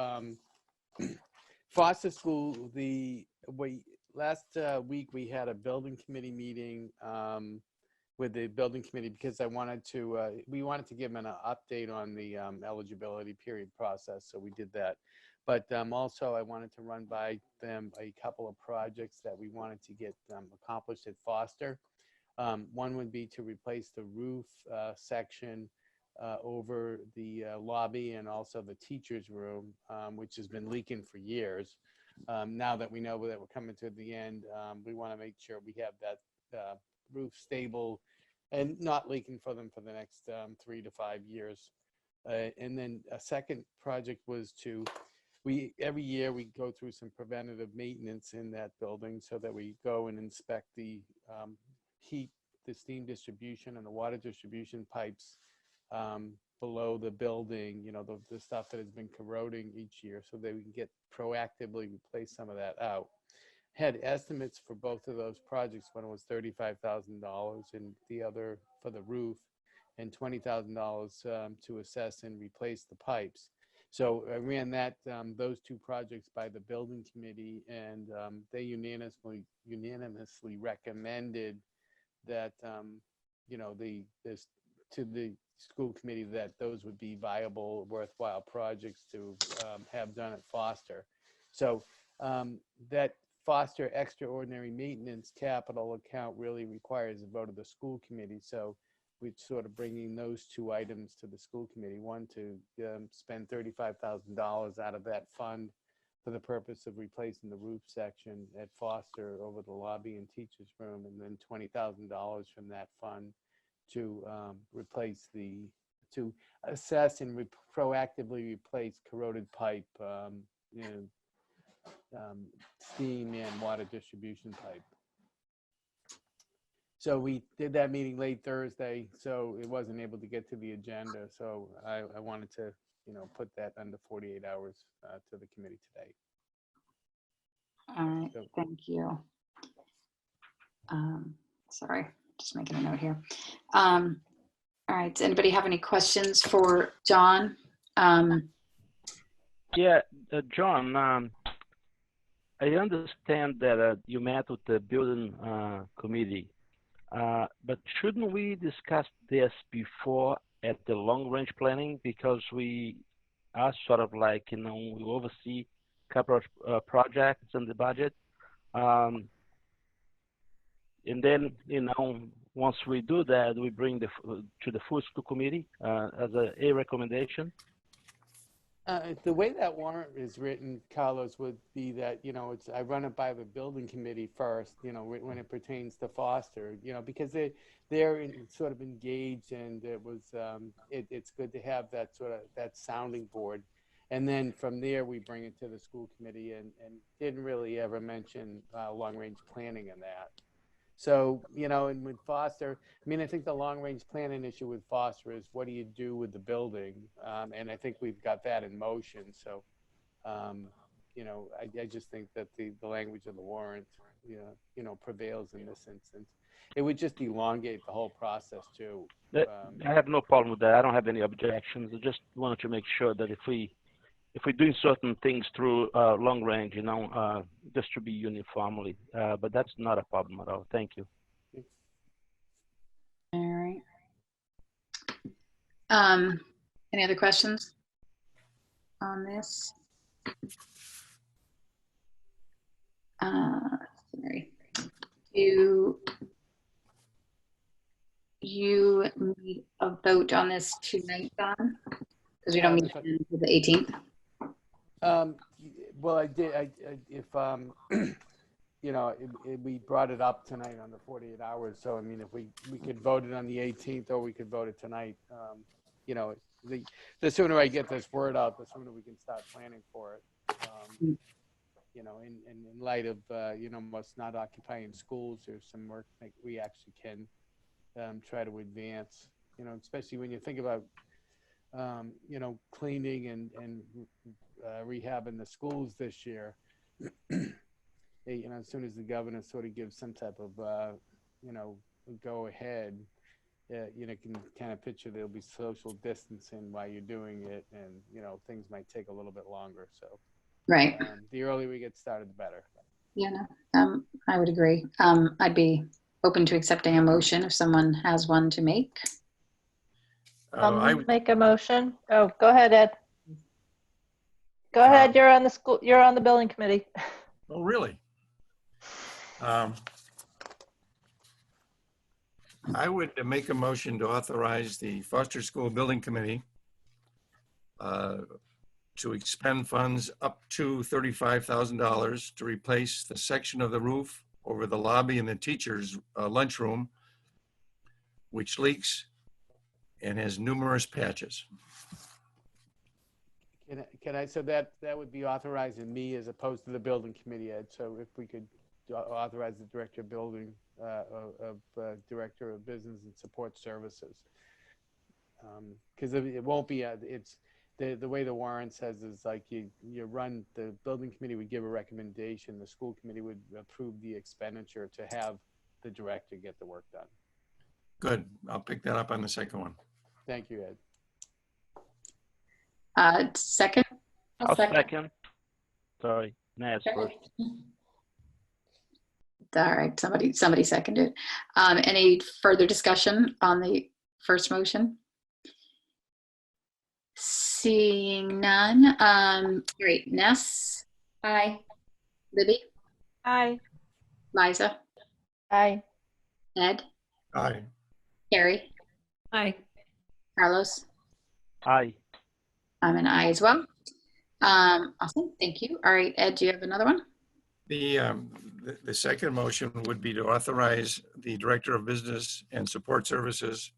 foster school. Last week we had a building committee meeting with the building committee because we wanted to give them an update on the eligibility period process. So we did that. But also I wanted to run by them a couple of projects that we wanted to get accomplished at Foster. One would be to replace the roof section over the lobby and also the teacher's room, which has been leaking for years. Now that we know that we're coming to the end, we want to make sure we have that roof stable and not leaking for them for the next 3 to 5 years. And then a second project was every year we go through some preventative maintenance in that building so that we go and inspect the heat, the steam distribution and the water distribution pipes below the building, the stuff that has been corroding each year so that we can proactively replace some of that out. Had estimates for both of those projects. One was $35,000 and the other for the roof, and $20,000 to assess and replace the pipes. So I ran those two projects by the building committee, and they unanimously recommended that to the school committee that those would be viable, worthwhile projects to have done at Foster. So that Foster extraordinary maintenance capital account really requires a vote of the school committee. So we're sort of bringing those two items to the school committee. One, to spend $35,000 out of that fund for the purpose of replacing the roof section at Foster over the lobby and teacher's room, and then $20,000 from that fund to to assess and proactively replace corroded pipe, steam and water distribution pipe. So we did that meeting late Thursday, so it wasn't able to get to the agenda. So I wanted to, put that under 48 hours to the committee today. All right, thank you. Sorry, just making a note here. All right, does anybody have any questions for John? Yeah, John, I understand that you met with the building committee, but shouldn't we discuss this before at the long-range planning? Because we are sort of like, we oversee a couple of projects in the budget. And then, once we do that, we bring to the full school committee as a recommendation. The way that warrant is written, Carlos, would be that, I run it by the building committee first, when it pertains to Foster, because they're sort of engaged, and it's good to have that sounding board. And then from there, we bring it to the school committee, and didn't really ever mention long-range planning in that. So, and with Foster, I think the long-range planning issue with Foster is what do you do with the building? And I think we've got that in motion. So, I just think that the language of the warrant, prevails in this instance. It would just elongate the whole process too. I have no problem with that. I don't have any objections. I just wanted to make sure that if we're doing certain things through long range, this should be uniformly. But that's not a problem at all. Thank you. All right. Any other questions on this? Sorry. Do you need a vote on this tonight, Don? Because we don't meet until the 18th. Well, I did. If we brought it up tonight on the 48 hours. So if we could vote it on the 18th, or we could vote it tonight. The sooner I get this word out, the sooner we can start planning for it. In light of us not occupying schools, there's some work that we actually can try to advance. Especially when you think about cleaning and rehabbing the schools this year. As soon as the governor sort of gives some type of go ahead, you can kind of picture there'll be social distancing while you're doing it, and things might take a little bit longer. So right, the earlier we get started, the better. Yeah, no, I would agree. I'd be open to accepting a motion if someone has one to make. I make a motion. Oh, go ahead, Ed. Go ahead. You're on the school. You're on the building committee. Oh, really? I would make a motion to authorize the Foster School Building Committee to expend funds up to $35,000 to replace the section of the roof over the lobby and the teachers' lunchroom, which leaks and has numerous patches. Can I? So that would be authorizing me as opposed to the building committee, Ed. So if we could authorize the director of building, director of business and support services, because it won't be. It's the way the warrant says is like you run, the building committee would give a recommendation, the school committee would approve the expenditure to have the director get the work done. Good. I'll pick that up on the second one. Thank you, Ed. Second? I'll second. Sorry, Naz first. All right, somebody seconded. Any further discussion on the first motion? Seeing none. Great. Ness? Aye. Libby? Aye. Liza? Aye. Ed? Aye. Carrie? Aye. Carlos? Aye. I'm an aye as well. Awesome, thank you. All right, Ed, do you have another one? The second motion would be to authorize the Director of Business and Support Services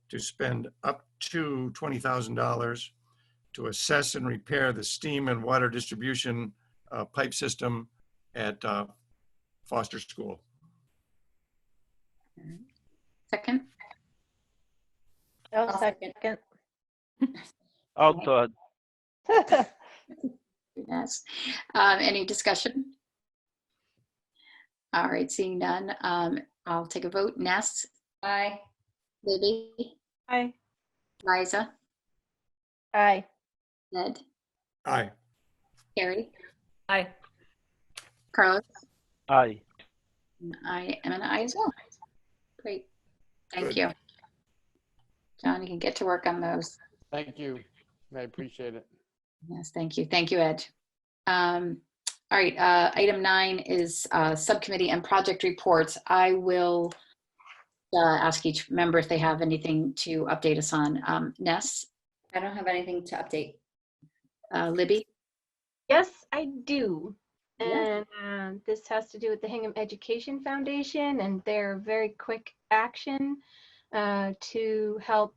to spend up to $20,000 to assess and repair the steam and water distribution pipe system at Foster School. Second? I'll second. Oh, Todd. Yes. Any discussion? All right, seeing none, I'll take a vote. Ness? Aye. Libby? Aye. Liza? Aye. Ned? Aye. Carrie? Aye. Carlos? Aye. I am an aye as well. Great. Thank you. John, you can get to work on those. Thank you. I appreciate it. Yes, thank you. Thank you, Ed. All right, item 9 is subcommittee and project reports. I will ask each member if they have anything to update us on. Ness? I don't have anything to update. Libby? Yes, I do. Yeah. And this has to do with the Hingham Education Foundation and their very quick action to help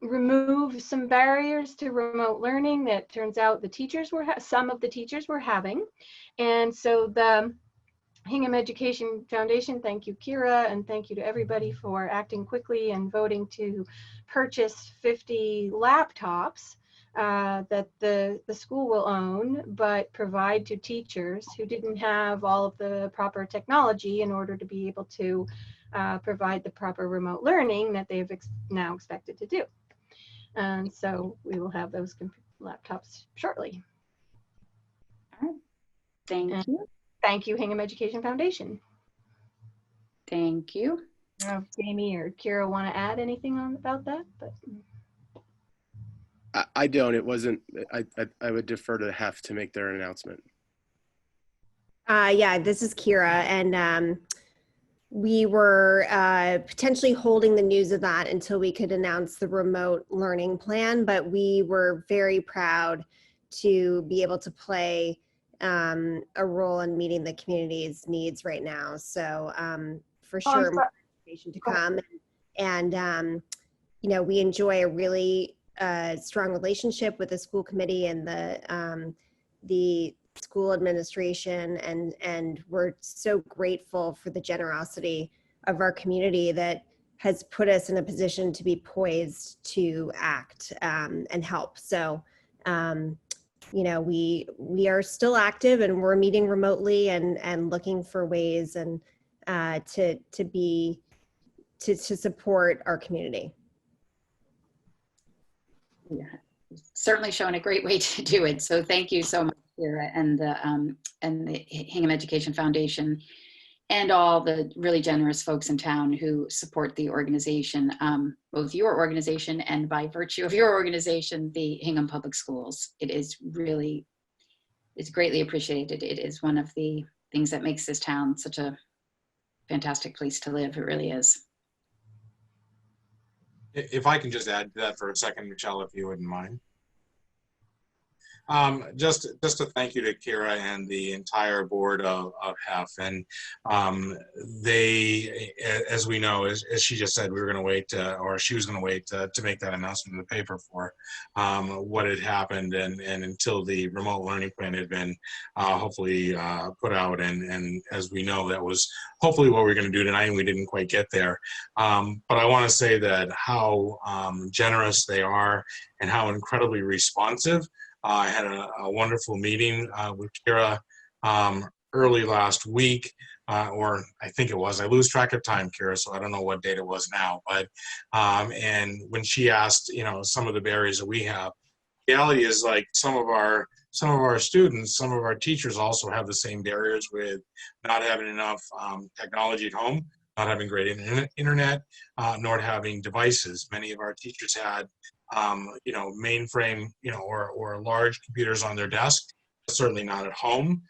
remove some barriers to remote learning that turns out the teachers were, some of the teachers were having. And so the Hingham Education Foundation, thank you, Kira, and thank you to everybody for acting quickly and voting to purchase 50 laptops that the school will own, but provide to teachers who didn't have all of the proper technology in order to be able to provide the proper remote learning that they've now expected to do. And so we will have those laptops shortly. All right. Thank you. Thank you, Hingham Education Foundation. Thank you. I don't know if Jamie or Kira want to add anything on about that, but I don't. It wasn't. I would defer to HEF to make their announcement. Yeah, this is Kira, and we were potentially holding the news of that until we could announce the remote learning plan, but we were very proud to be able to play a role in meeting the community's needs right now. So for sure, more information to come. And you know, we enjoy a really strong relationship with the school committee and the school administration, and we're so grateful for the generosity of our community that has put us in a position to be poised to act and help. So you know, we are still active and we're meeting remotely and looking for ways and to support our community. Yeah, certainly showing a great way to do it. So thank you so much, Kira, and the Hingham Education Foundation, and all the really generous folks in town who support the organization, both your organization and by virtue of your organization, the Hingham Public Schools. It is really, it's greatly appreciated. It is one of the things that makes this town such a fantastic place to live. It really is. If I can just add to that for a second, Michelle, if you wouldn't mind. Just a thank you to Kira and the entire board of HEF. And they, as we know, as she just said, we were going to wait, or she was going to wait to make that announcement in the paper for what had happened, and until the remote learning plan had been hopefully put out. And as we know, that was hopefully what we were going to do tonight, and we didn't quite get there. But I want to say that how generous they are and how incredibly responsive. I had a wonderful meeting with Kira early last week, or I think it was. I lose track of time, Kira, so I don't know what date it was now. But and when she asked, you know, some of the barriers that we have, the reality is, like, some of our students, some of our teachers also have the same barriers with not having enough technology at home, not having great internet, nor having devices. Many of our teachers had you know, mainframe, you know, or large computers on their desk, certainly not at home.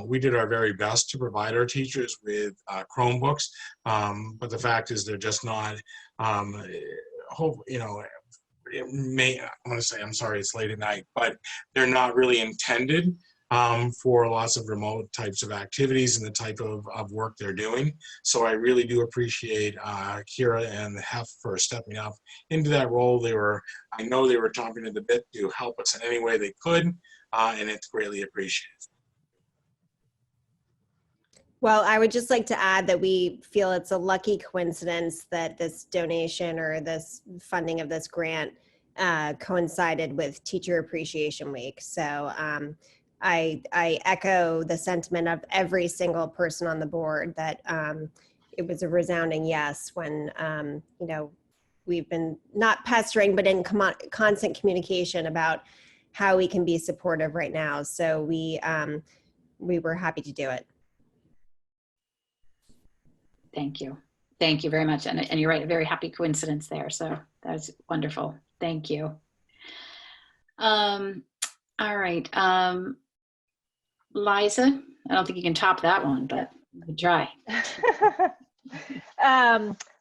We did our very best to provide our teachers with Chromebooks, but the fact is they're just not, you know, I want to say, I'm sorry, it's late at night, but they're not really intended for lots of remote types of activities and the type of work they're doing. So I really do appreciate Kira and the HEF for stepping up into that role. I know they were chomping at the bit to help us in any way they could, and it's greatly appreciated. Well, I would just like to add that we feel it's a lucky coincidence that this donation or this funding of this grant coincided with Teacher Appreciation Week. So I echo the sentiment of every single person on the board that it was a resounding yes when, you know, we've been not pestering, but in constant communication about how we can be supportive right now. So we were happy to do it. Thank you. Thank you very much. And you're right, a very happy coincidence there. So that's wonderful. Thank you. All right. Liza, I don't think you can top that one, but you can try.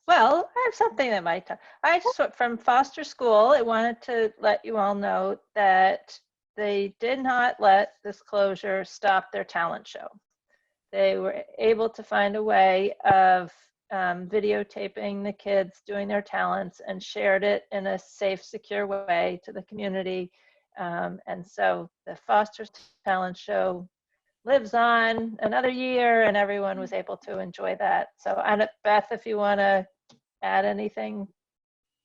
Well, I have something that might talk. I just, from Foster School, I wanted to let you all know that they did not let this closure stop their talent show. They were able to find a way of videotaping the kids doing their talents and shared it in a safe, secure way to the community. And so the Foster's Talent Show lives on another year, and everyone was able to enjoy that. So, Beth, if you want to add anything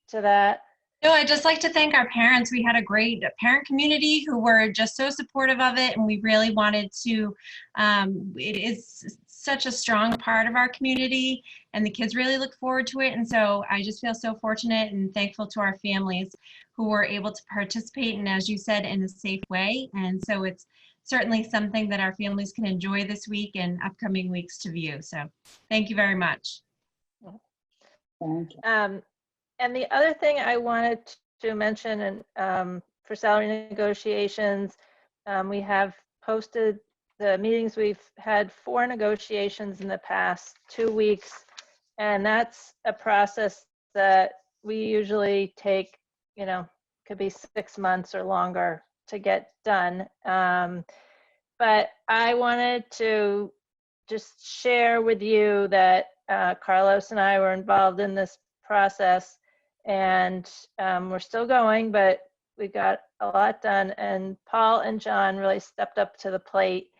to that. No, I'd just like to thank our parents. We had a great parent community who were just so supportive of it, and we really wanted to, it is such a strong part of our community, and the kids really look forward to it. And so I just feel so fortunate and thankful to our families who were able to participate, and as you said, in a safe way. And so it's certainly something that our families can enjoy this week and upcoming weeks to view. So thank you very much. Thank you. And the other thing I wanted to mention, and for salary negotiations, we have posted the meetings. We've had 4 negotiations in the past 2 weeks, and that's a process that we usually take, you know, could be 6 months or longer to get done. But I wanted to just share with you that Carlos and I were involved in this process, and we're still going, but we got a lot done. And Paul and John really stepped up to the plate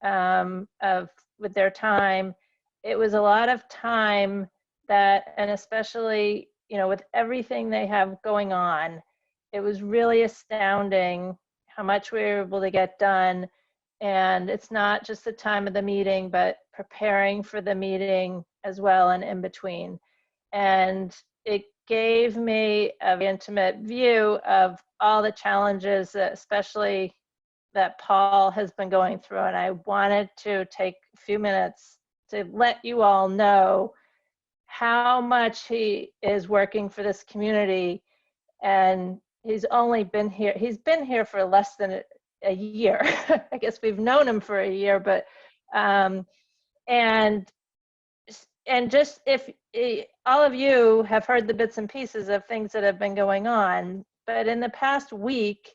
with their time. It was a lot of time that, and especially, you know, with everything they have going on, it was really astounding how much we were able to get done. And it's not just the time of the meeting, but preparing for the meeting as well and in between. And it gave me an intimate view of all the challenges, especially that Paul has been going through. And I wanted to take a few minutes to let you all know how much he is working for this community. And he's only been here, he's been here for less than a year. I guess we've known him for a year, but and just if all of you have heard the bits and pieces of things that have been going on, but in the past week,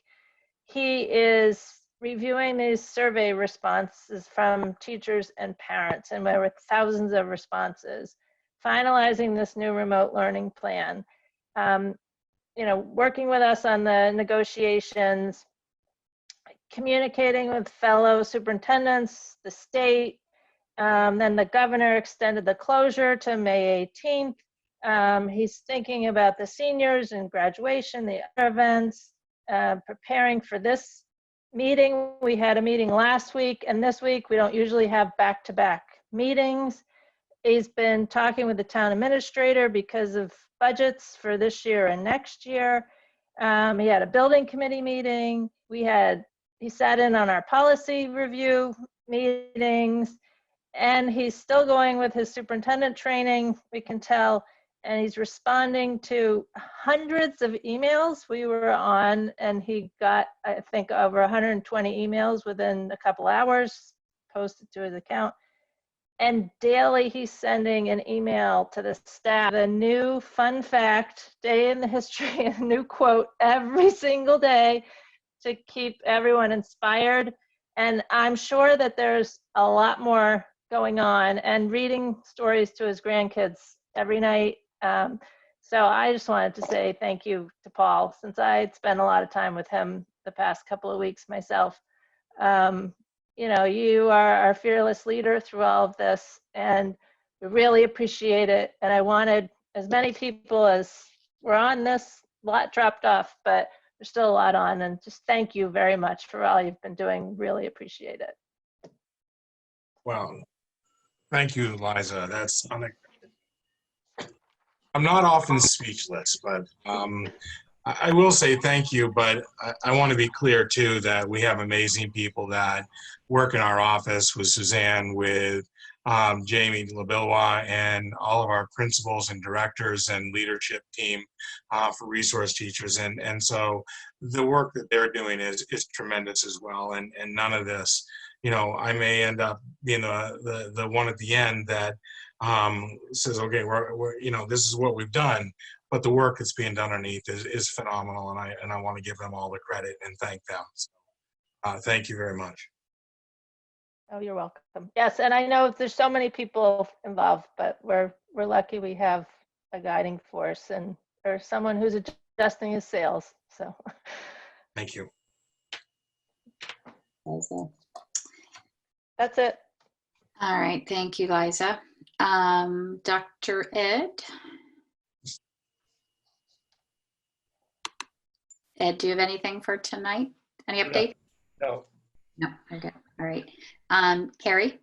he is reviewing these survey responses from teachers and parents, and there were thousands of responses, finalizing this new remote learning plan, you know, working with us on the negotiations, communicating with fellow superintendents, the state. Then the governor extended the closure to May 18th. He's thinking about the seniors and graduation, the other events, preparing for this meeting. We had a meeting last week, and this week we don't usually have back-to-back meetings. He's been talking with the town administrator because of budgets for this year and next year. He had a building committee meeting. He sat in on our policy review meetings, and he's still going with his superintendent training, we can tell, and he's responding to hundreds of emails we were on, and he got, I think, over 120 emails within a couple hours posted to his account. And daily he's sending an email to the staff, a new fun fact, day in the history, a new quote every single day to keep everyone inspired. And I'm sure that there's a lot more going on, and reading stories to his grandkids every night. So I just wanted to say thank you to Paul, since I had spent a lot of time with him the past couple of weeks myself. You know, you are our fearless leader through all of this, and we really appreciate it. And I wanted as many people as were on this, a lot dropped off, but there's still a lot on, and just thank you very much for all you've been doing. Really appreciate it. Well, thank you, Liza. I'm not often speechless, but I will say thank you, but I want to be clear too that we have amazing people that work in our office with Suzanne, with Jamie LaBillois, and all of our principals and directors and leadership team for resource teachers. And so the work that they're doing is tremendous as well. And none of this, you know, I may end up being the one at the end that says, okay, we're you know, this is what we've done, but the work that's being done underneath is phenomenal, and I want to give them all the credit and thank them. So, thank you very much. Oh, you're welcome. Yes, and I know there's so many people involved, but we're lucky we have a guiding force and or someone who's adjusting his sails. So Thank you. That's it. All right, thank you, Liza. Dr. Ed? Ed, do you have anything for tonight? Any update? No. No, okay, all right. Carrie?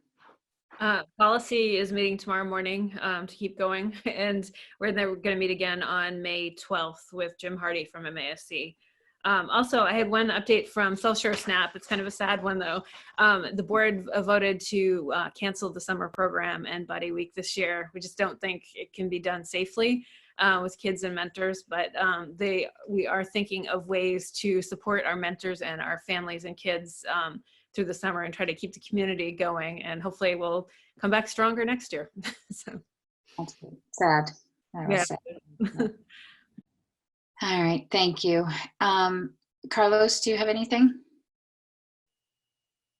Policy is meeting tomorrow morning to keep going, and we're going to meet again on May 12th with Jim Hardy from MASC. Also, I had one update from Self-Share Snap. It's kind of a sad one, though. The board voted to cancel the summer program and Buddy Week this year. We just don't think it can be done safely with kids and mentors, but we are thinking of ways to support our mentors and our families and kids through the summer and try to keep the community going, and hopefully we'll come back stronger next year. So that's sad. That was sad. Yeah. All right, thank you. Carlos, do you have anything?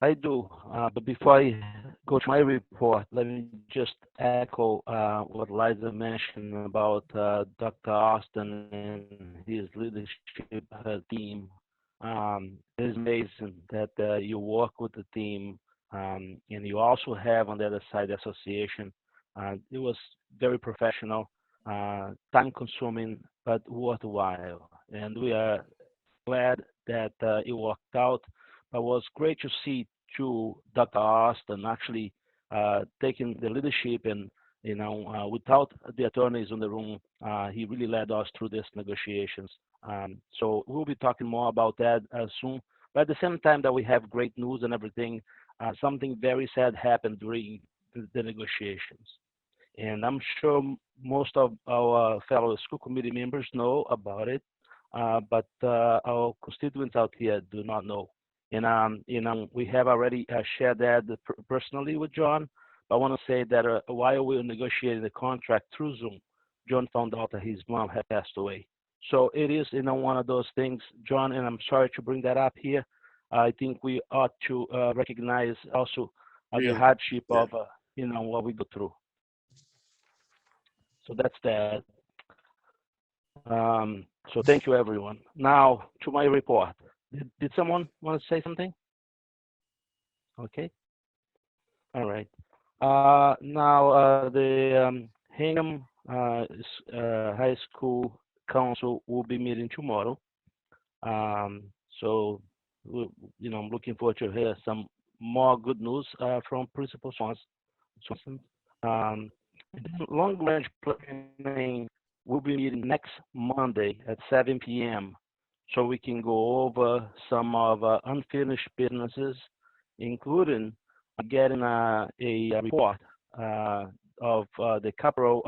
I do, but before I go to my report, let me just echo what Liza mentioned about Dr. Austin and his leadership team. It is amazing that you work with the team, and you also have on the other side the association. It was very professional, time-consuming, but worthwhile, and we are glad that it worked out. But it was great to see Dr. Austin actually taking the leadership, and without the attorneys in the room, he really led us through these negotiations. So we'll be talking more about that soon. But at the same time that we have great news and everything, something very sad happened during the negotiations. And I'm sure most of our fellow school committee members know about it, but our constituents out here do not know. And we have already shared that personally with John. But I want to say that while we were negotiating the contract through Zoom, John found out that his mom had passed away. So it is, one of those things, John, and I'm sorry to bring that up here. I think we ought to recognize also the hardship of, what we go through. So that's that. So thank you, everyone. Now to my report. Did someone want to say something? Okay. All right. Now the Hingham High School Council will be meeting tomorrow. So, I'm looking forward to hear some more good news from Principal Swanson. Long range planning will be meeting next Monday at 7 p.m. so we can go over some of unfinished businesses, including getting a report of the capital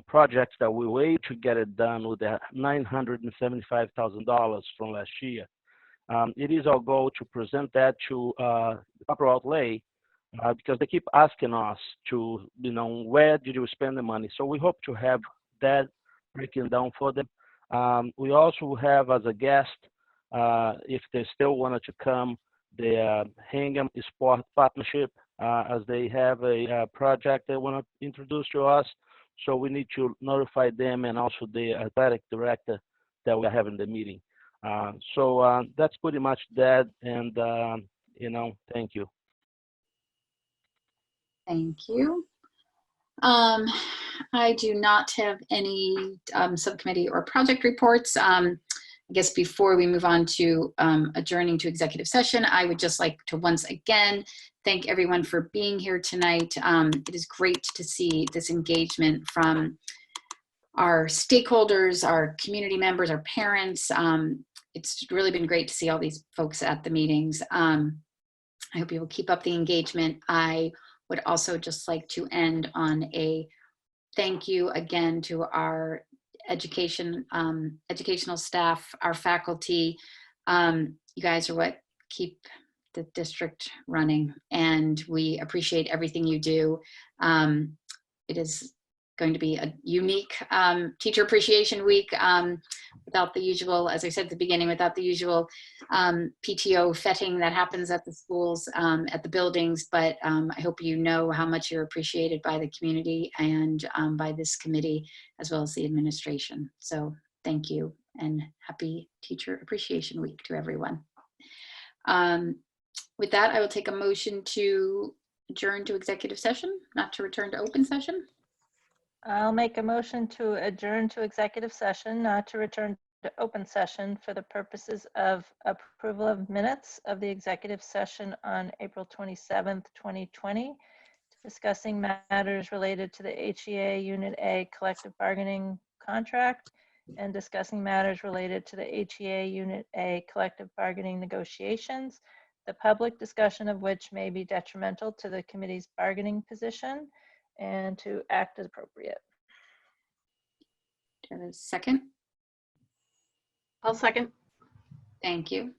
projects that we wait to get it done with the $975,000 from last year. It is our goal to present that to the capital outlay because they keep asking us to, where did you spend the money? So we hope to have that breaking down for them. We also have as a guest, if they still wanted to come, the Hingham Sport Partnership, as they have a project they want to introduce to us. So we need to notify them and also the athletic director that we're having the meeting. So that's pretty much that. And, thank you. Thank you. I do not have any subcommittee or project reports. I guess before we move on to adjourning to executive session, I would just like to once again thank everyone for being here tonight. It is great to see this engagement from our stakeholders, our community members, our parents. It's really been great to see all these folks at the meetings. I hope you will keep up the engagement. I would also just like to end on a thank you again to our educational staff, our faculty. You guys are what keep the district running, and we appreciate everything you do. It is going to be a unique Teacher Appreciation Week without the usual, as I said at the beginning, without the usual PTO fetting that happens at the schools, at the buildings. But I hope you know how much you're appreciated by the community and by this committee, as well as the administration. So thank you and happy Teacher Appreciation Week to everyone. With that, I will take a motion to adjourn to executive session, not to return to open session. I'll make a motion to adjourn to executive session, not to return to open session for the purposes of approval of minutes of the executive session on April 27th, 2020, discussing matters related to the HEA Unit A collective bargaining contract and discussing matters related to the HEA Unit A collective bargaining negotiations, the public discussion of which may be detrimental to the committee's bargaining position, and to act as appropriate. Do I have a second? I'll second. Thank you.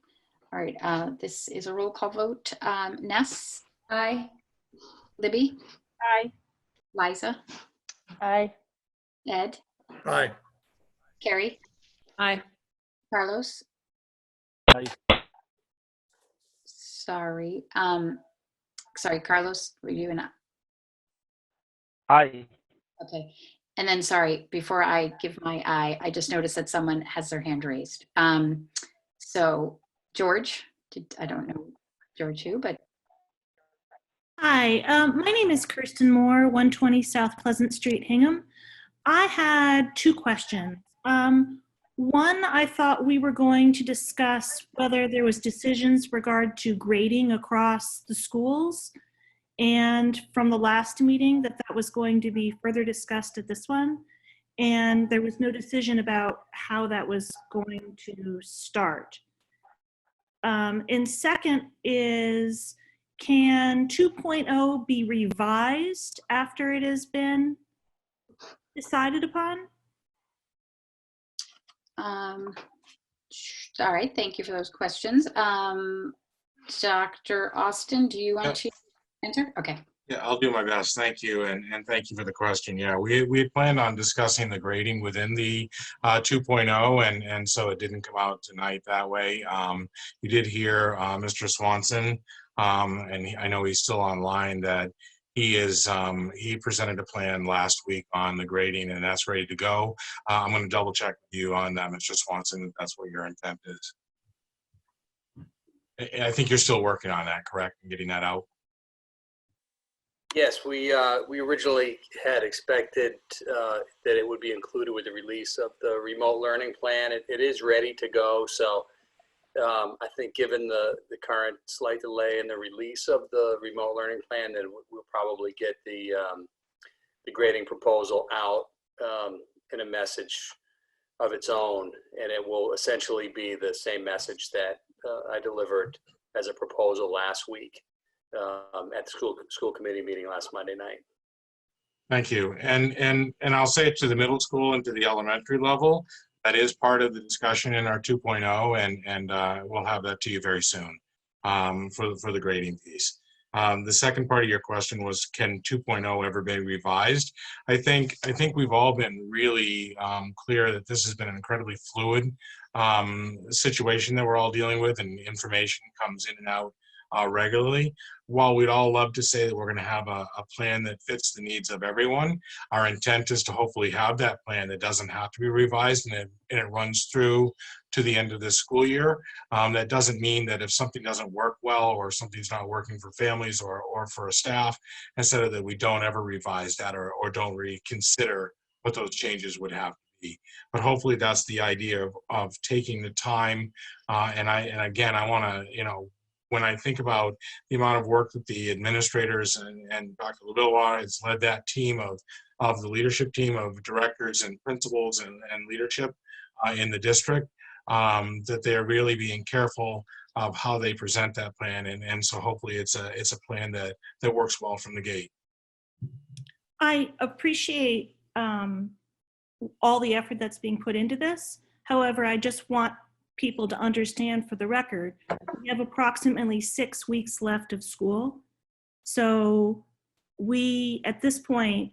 All right, this is a roll call vote. Ness? Aye. Libby? Aye. Liza? Aye. Ed? Aye. Carrie? Aye. Carlos? Aye. Sorry. Sorry, Carlos, were you in? Aye. Okay. And then, sorry, before I give my aye, I just noticed that someone has their hand raised. So George, I don't know George who, but. Hi, my name is Kirsten Moore, 120 South Pleasant Street, Hingham. I had two questions. One, I thought we were going to discuss whether there was decisions regard to grading across the schools. And from the last meeting that was going to be further discussed at this one. And there was no decision about how that was going to start. And second is, can 2.0 be revised after it has been decided upon? All right, thank you for those questions. Dr. Austin, do you want to enter? Okay. Yeah, I'll do my best. Thank you. And thank you for the question. Yeah, we had planned on discussing the grading within the 2.0, and so it didn't come out tonight that way. You did hear Mr. Swanson, and I know he's still online, that he presented a plan last week on the grading, and that's ready to go. I'm going to double check with you on that, Mr. Swanson, if that's what your intent is. I think you're still working on that, correct? And getting that out? Yes, we originally had expected that it would be included with the release of the remote learning plan. It is ready to go. So I think given the current slight delay in the release of the remote learning plan, then we'll probably get the grading proposal out in a message of its own. And it will essentially be the same message that I delivered as a proposal last week. At the school committee meeting last Monday night. Thank you. And I'll say it to the middle school and to the elementary level. That is part of the discussion in our 2.0, and we'll have that to you very soon for the grading piece. The second part of your question was, can 2.0 ever be revised? I think we've all been really clear that this has been an incredibly fluid situation that we're all dealing with, and information comes in and out regularly. While we'd all love to say that we're going to have a plan that fits the needs of everyone, our intent is to hopefully have that plan that doesn't have to be revised, and it runs through to the end of this school year. That doesn't mean that if something doesn't work well, or something's not working for families or for a staff, instead of that we don't ever revise that or don't reconsider what those changes would have to be. But hopefully that's the idea of taking the time. And again, I want to, when I think about the amount of work that the administrators and Dr. LaBille has led that team of the leadership team of directors and principals and leadership in the district, that they're really being careful of how they present that plan. And so hopefully it's a plan that works well from the gate. I appreciate all the effort that's being put into this. However, I just want people to understand, for the record, we have approximately 6 weeks left of school. So we, at this point,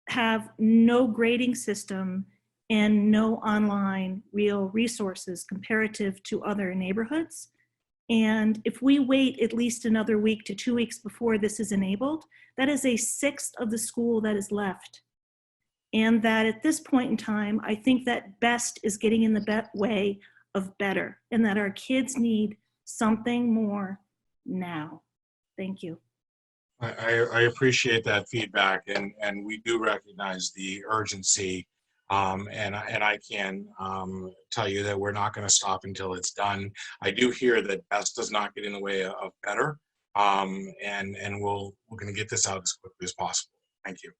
have no grading system and no online real resources comparative to other neighborhoods. And if we wait at least another week to 2 weeks before this is enabled, that is a sixth of the school that is left. And that at this point in time, I think that best is getting in the way of better, and that our kids need something more now. Thank you. I appreciate that feedback, and we do recognize the urgency. And I can tell you that we're not going to stop until it's done. I do hear that best does not get in the way of better, and we're going to get this out as quickly as possible. Thank you.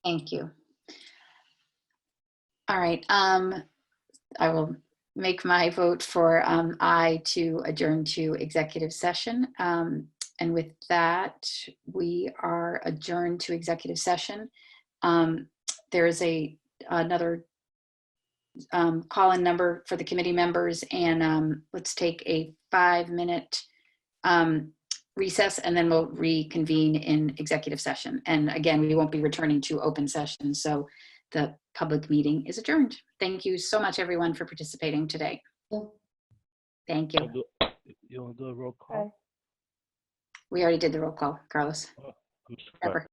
Thank you. All right. I will make my vote for I to adjourn to executive session. And with that, we are adjourned to executive session. There is another call-in number for the committee members, and let's take a 5-minute recess, and then we'll reconvene in executive session. And again, we won't be returning to open session, so the public meeting is adjourned. Thank you so much, everyone, for participating today. Thank you. You want to do a roll call? We already did the roll call, Carlos. I'm sorry.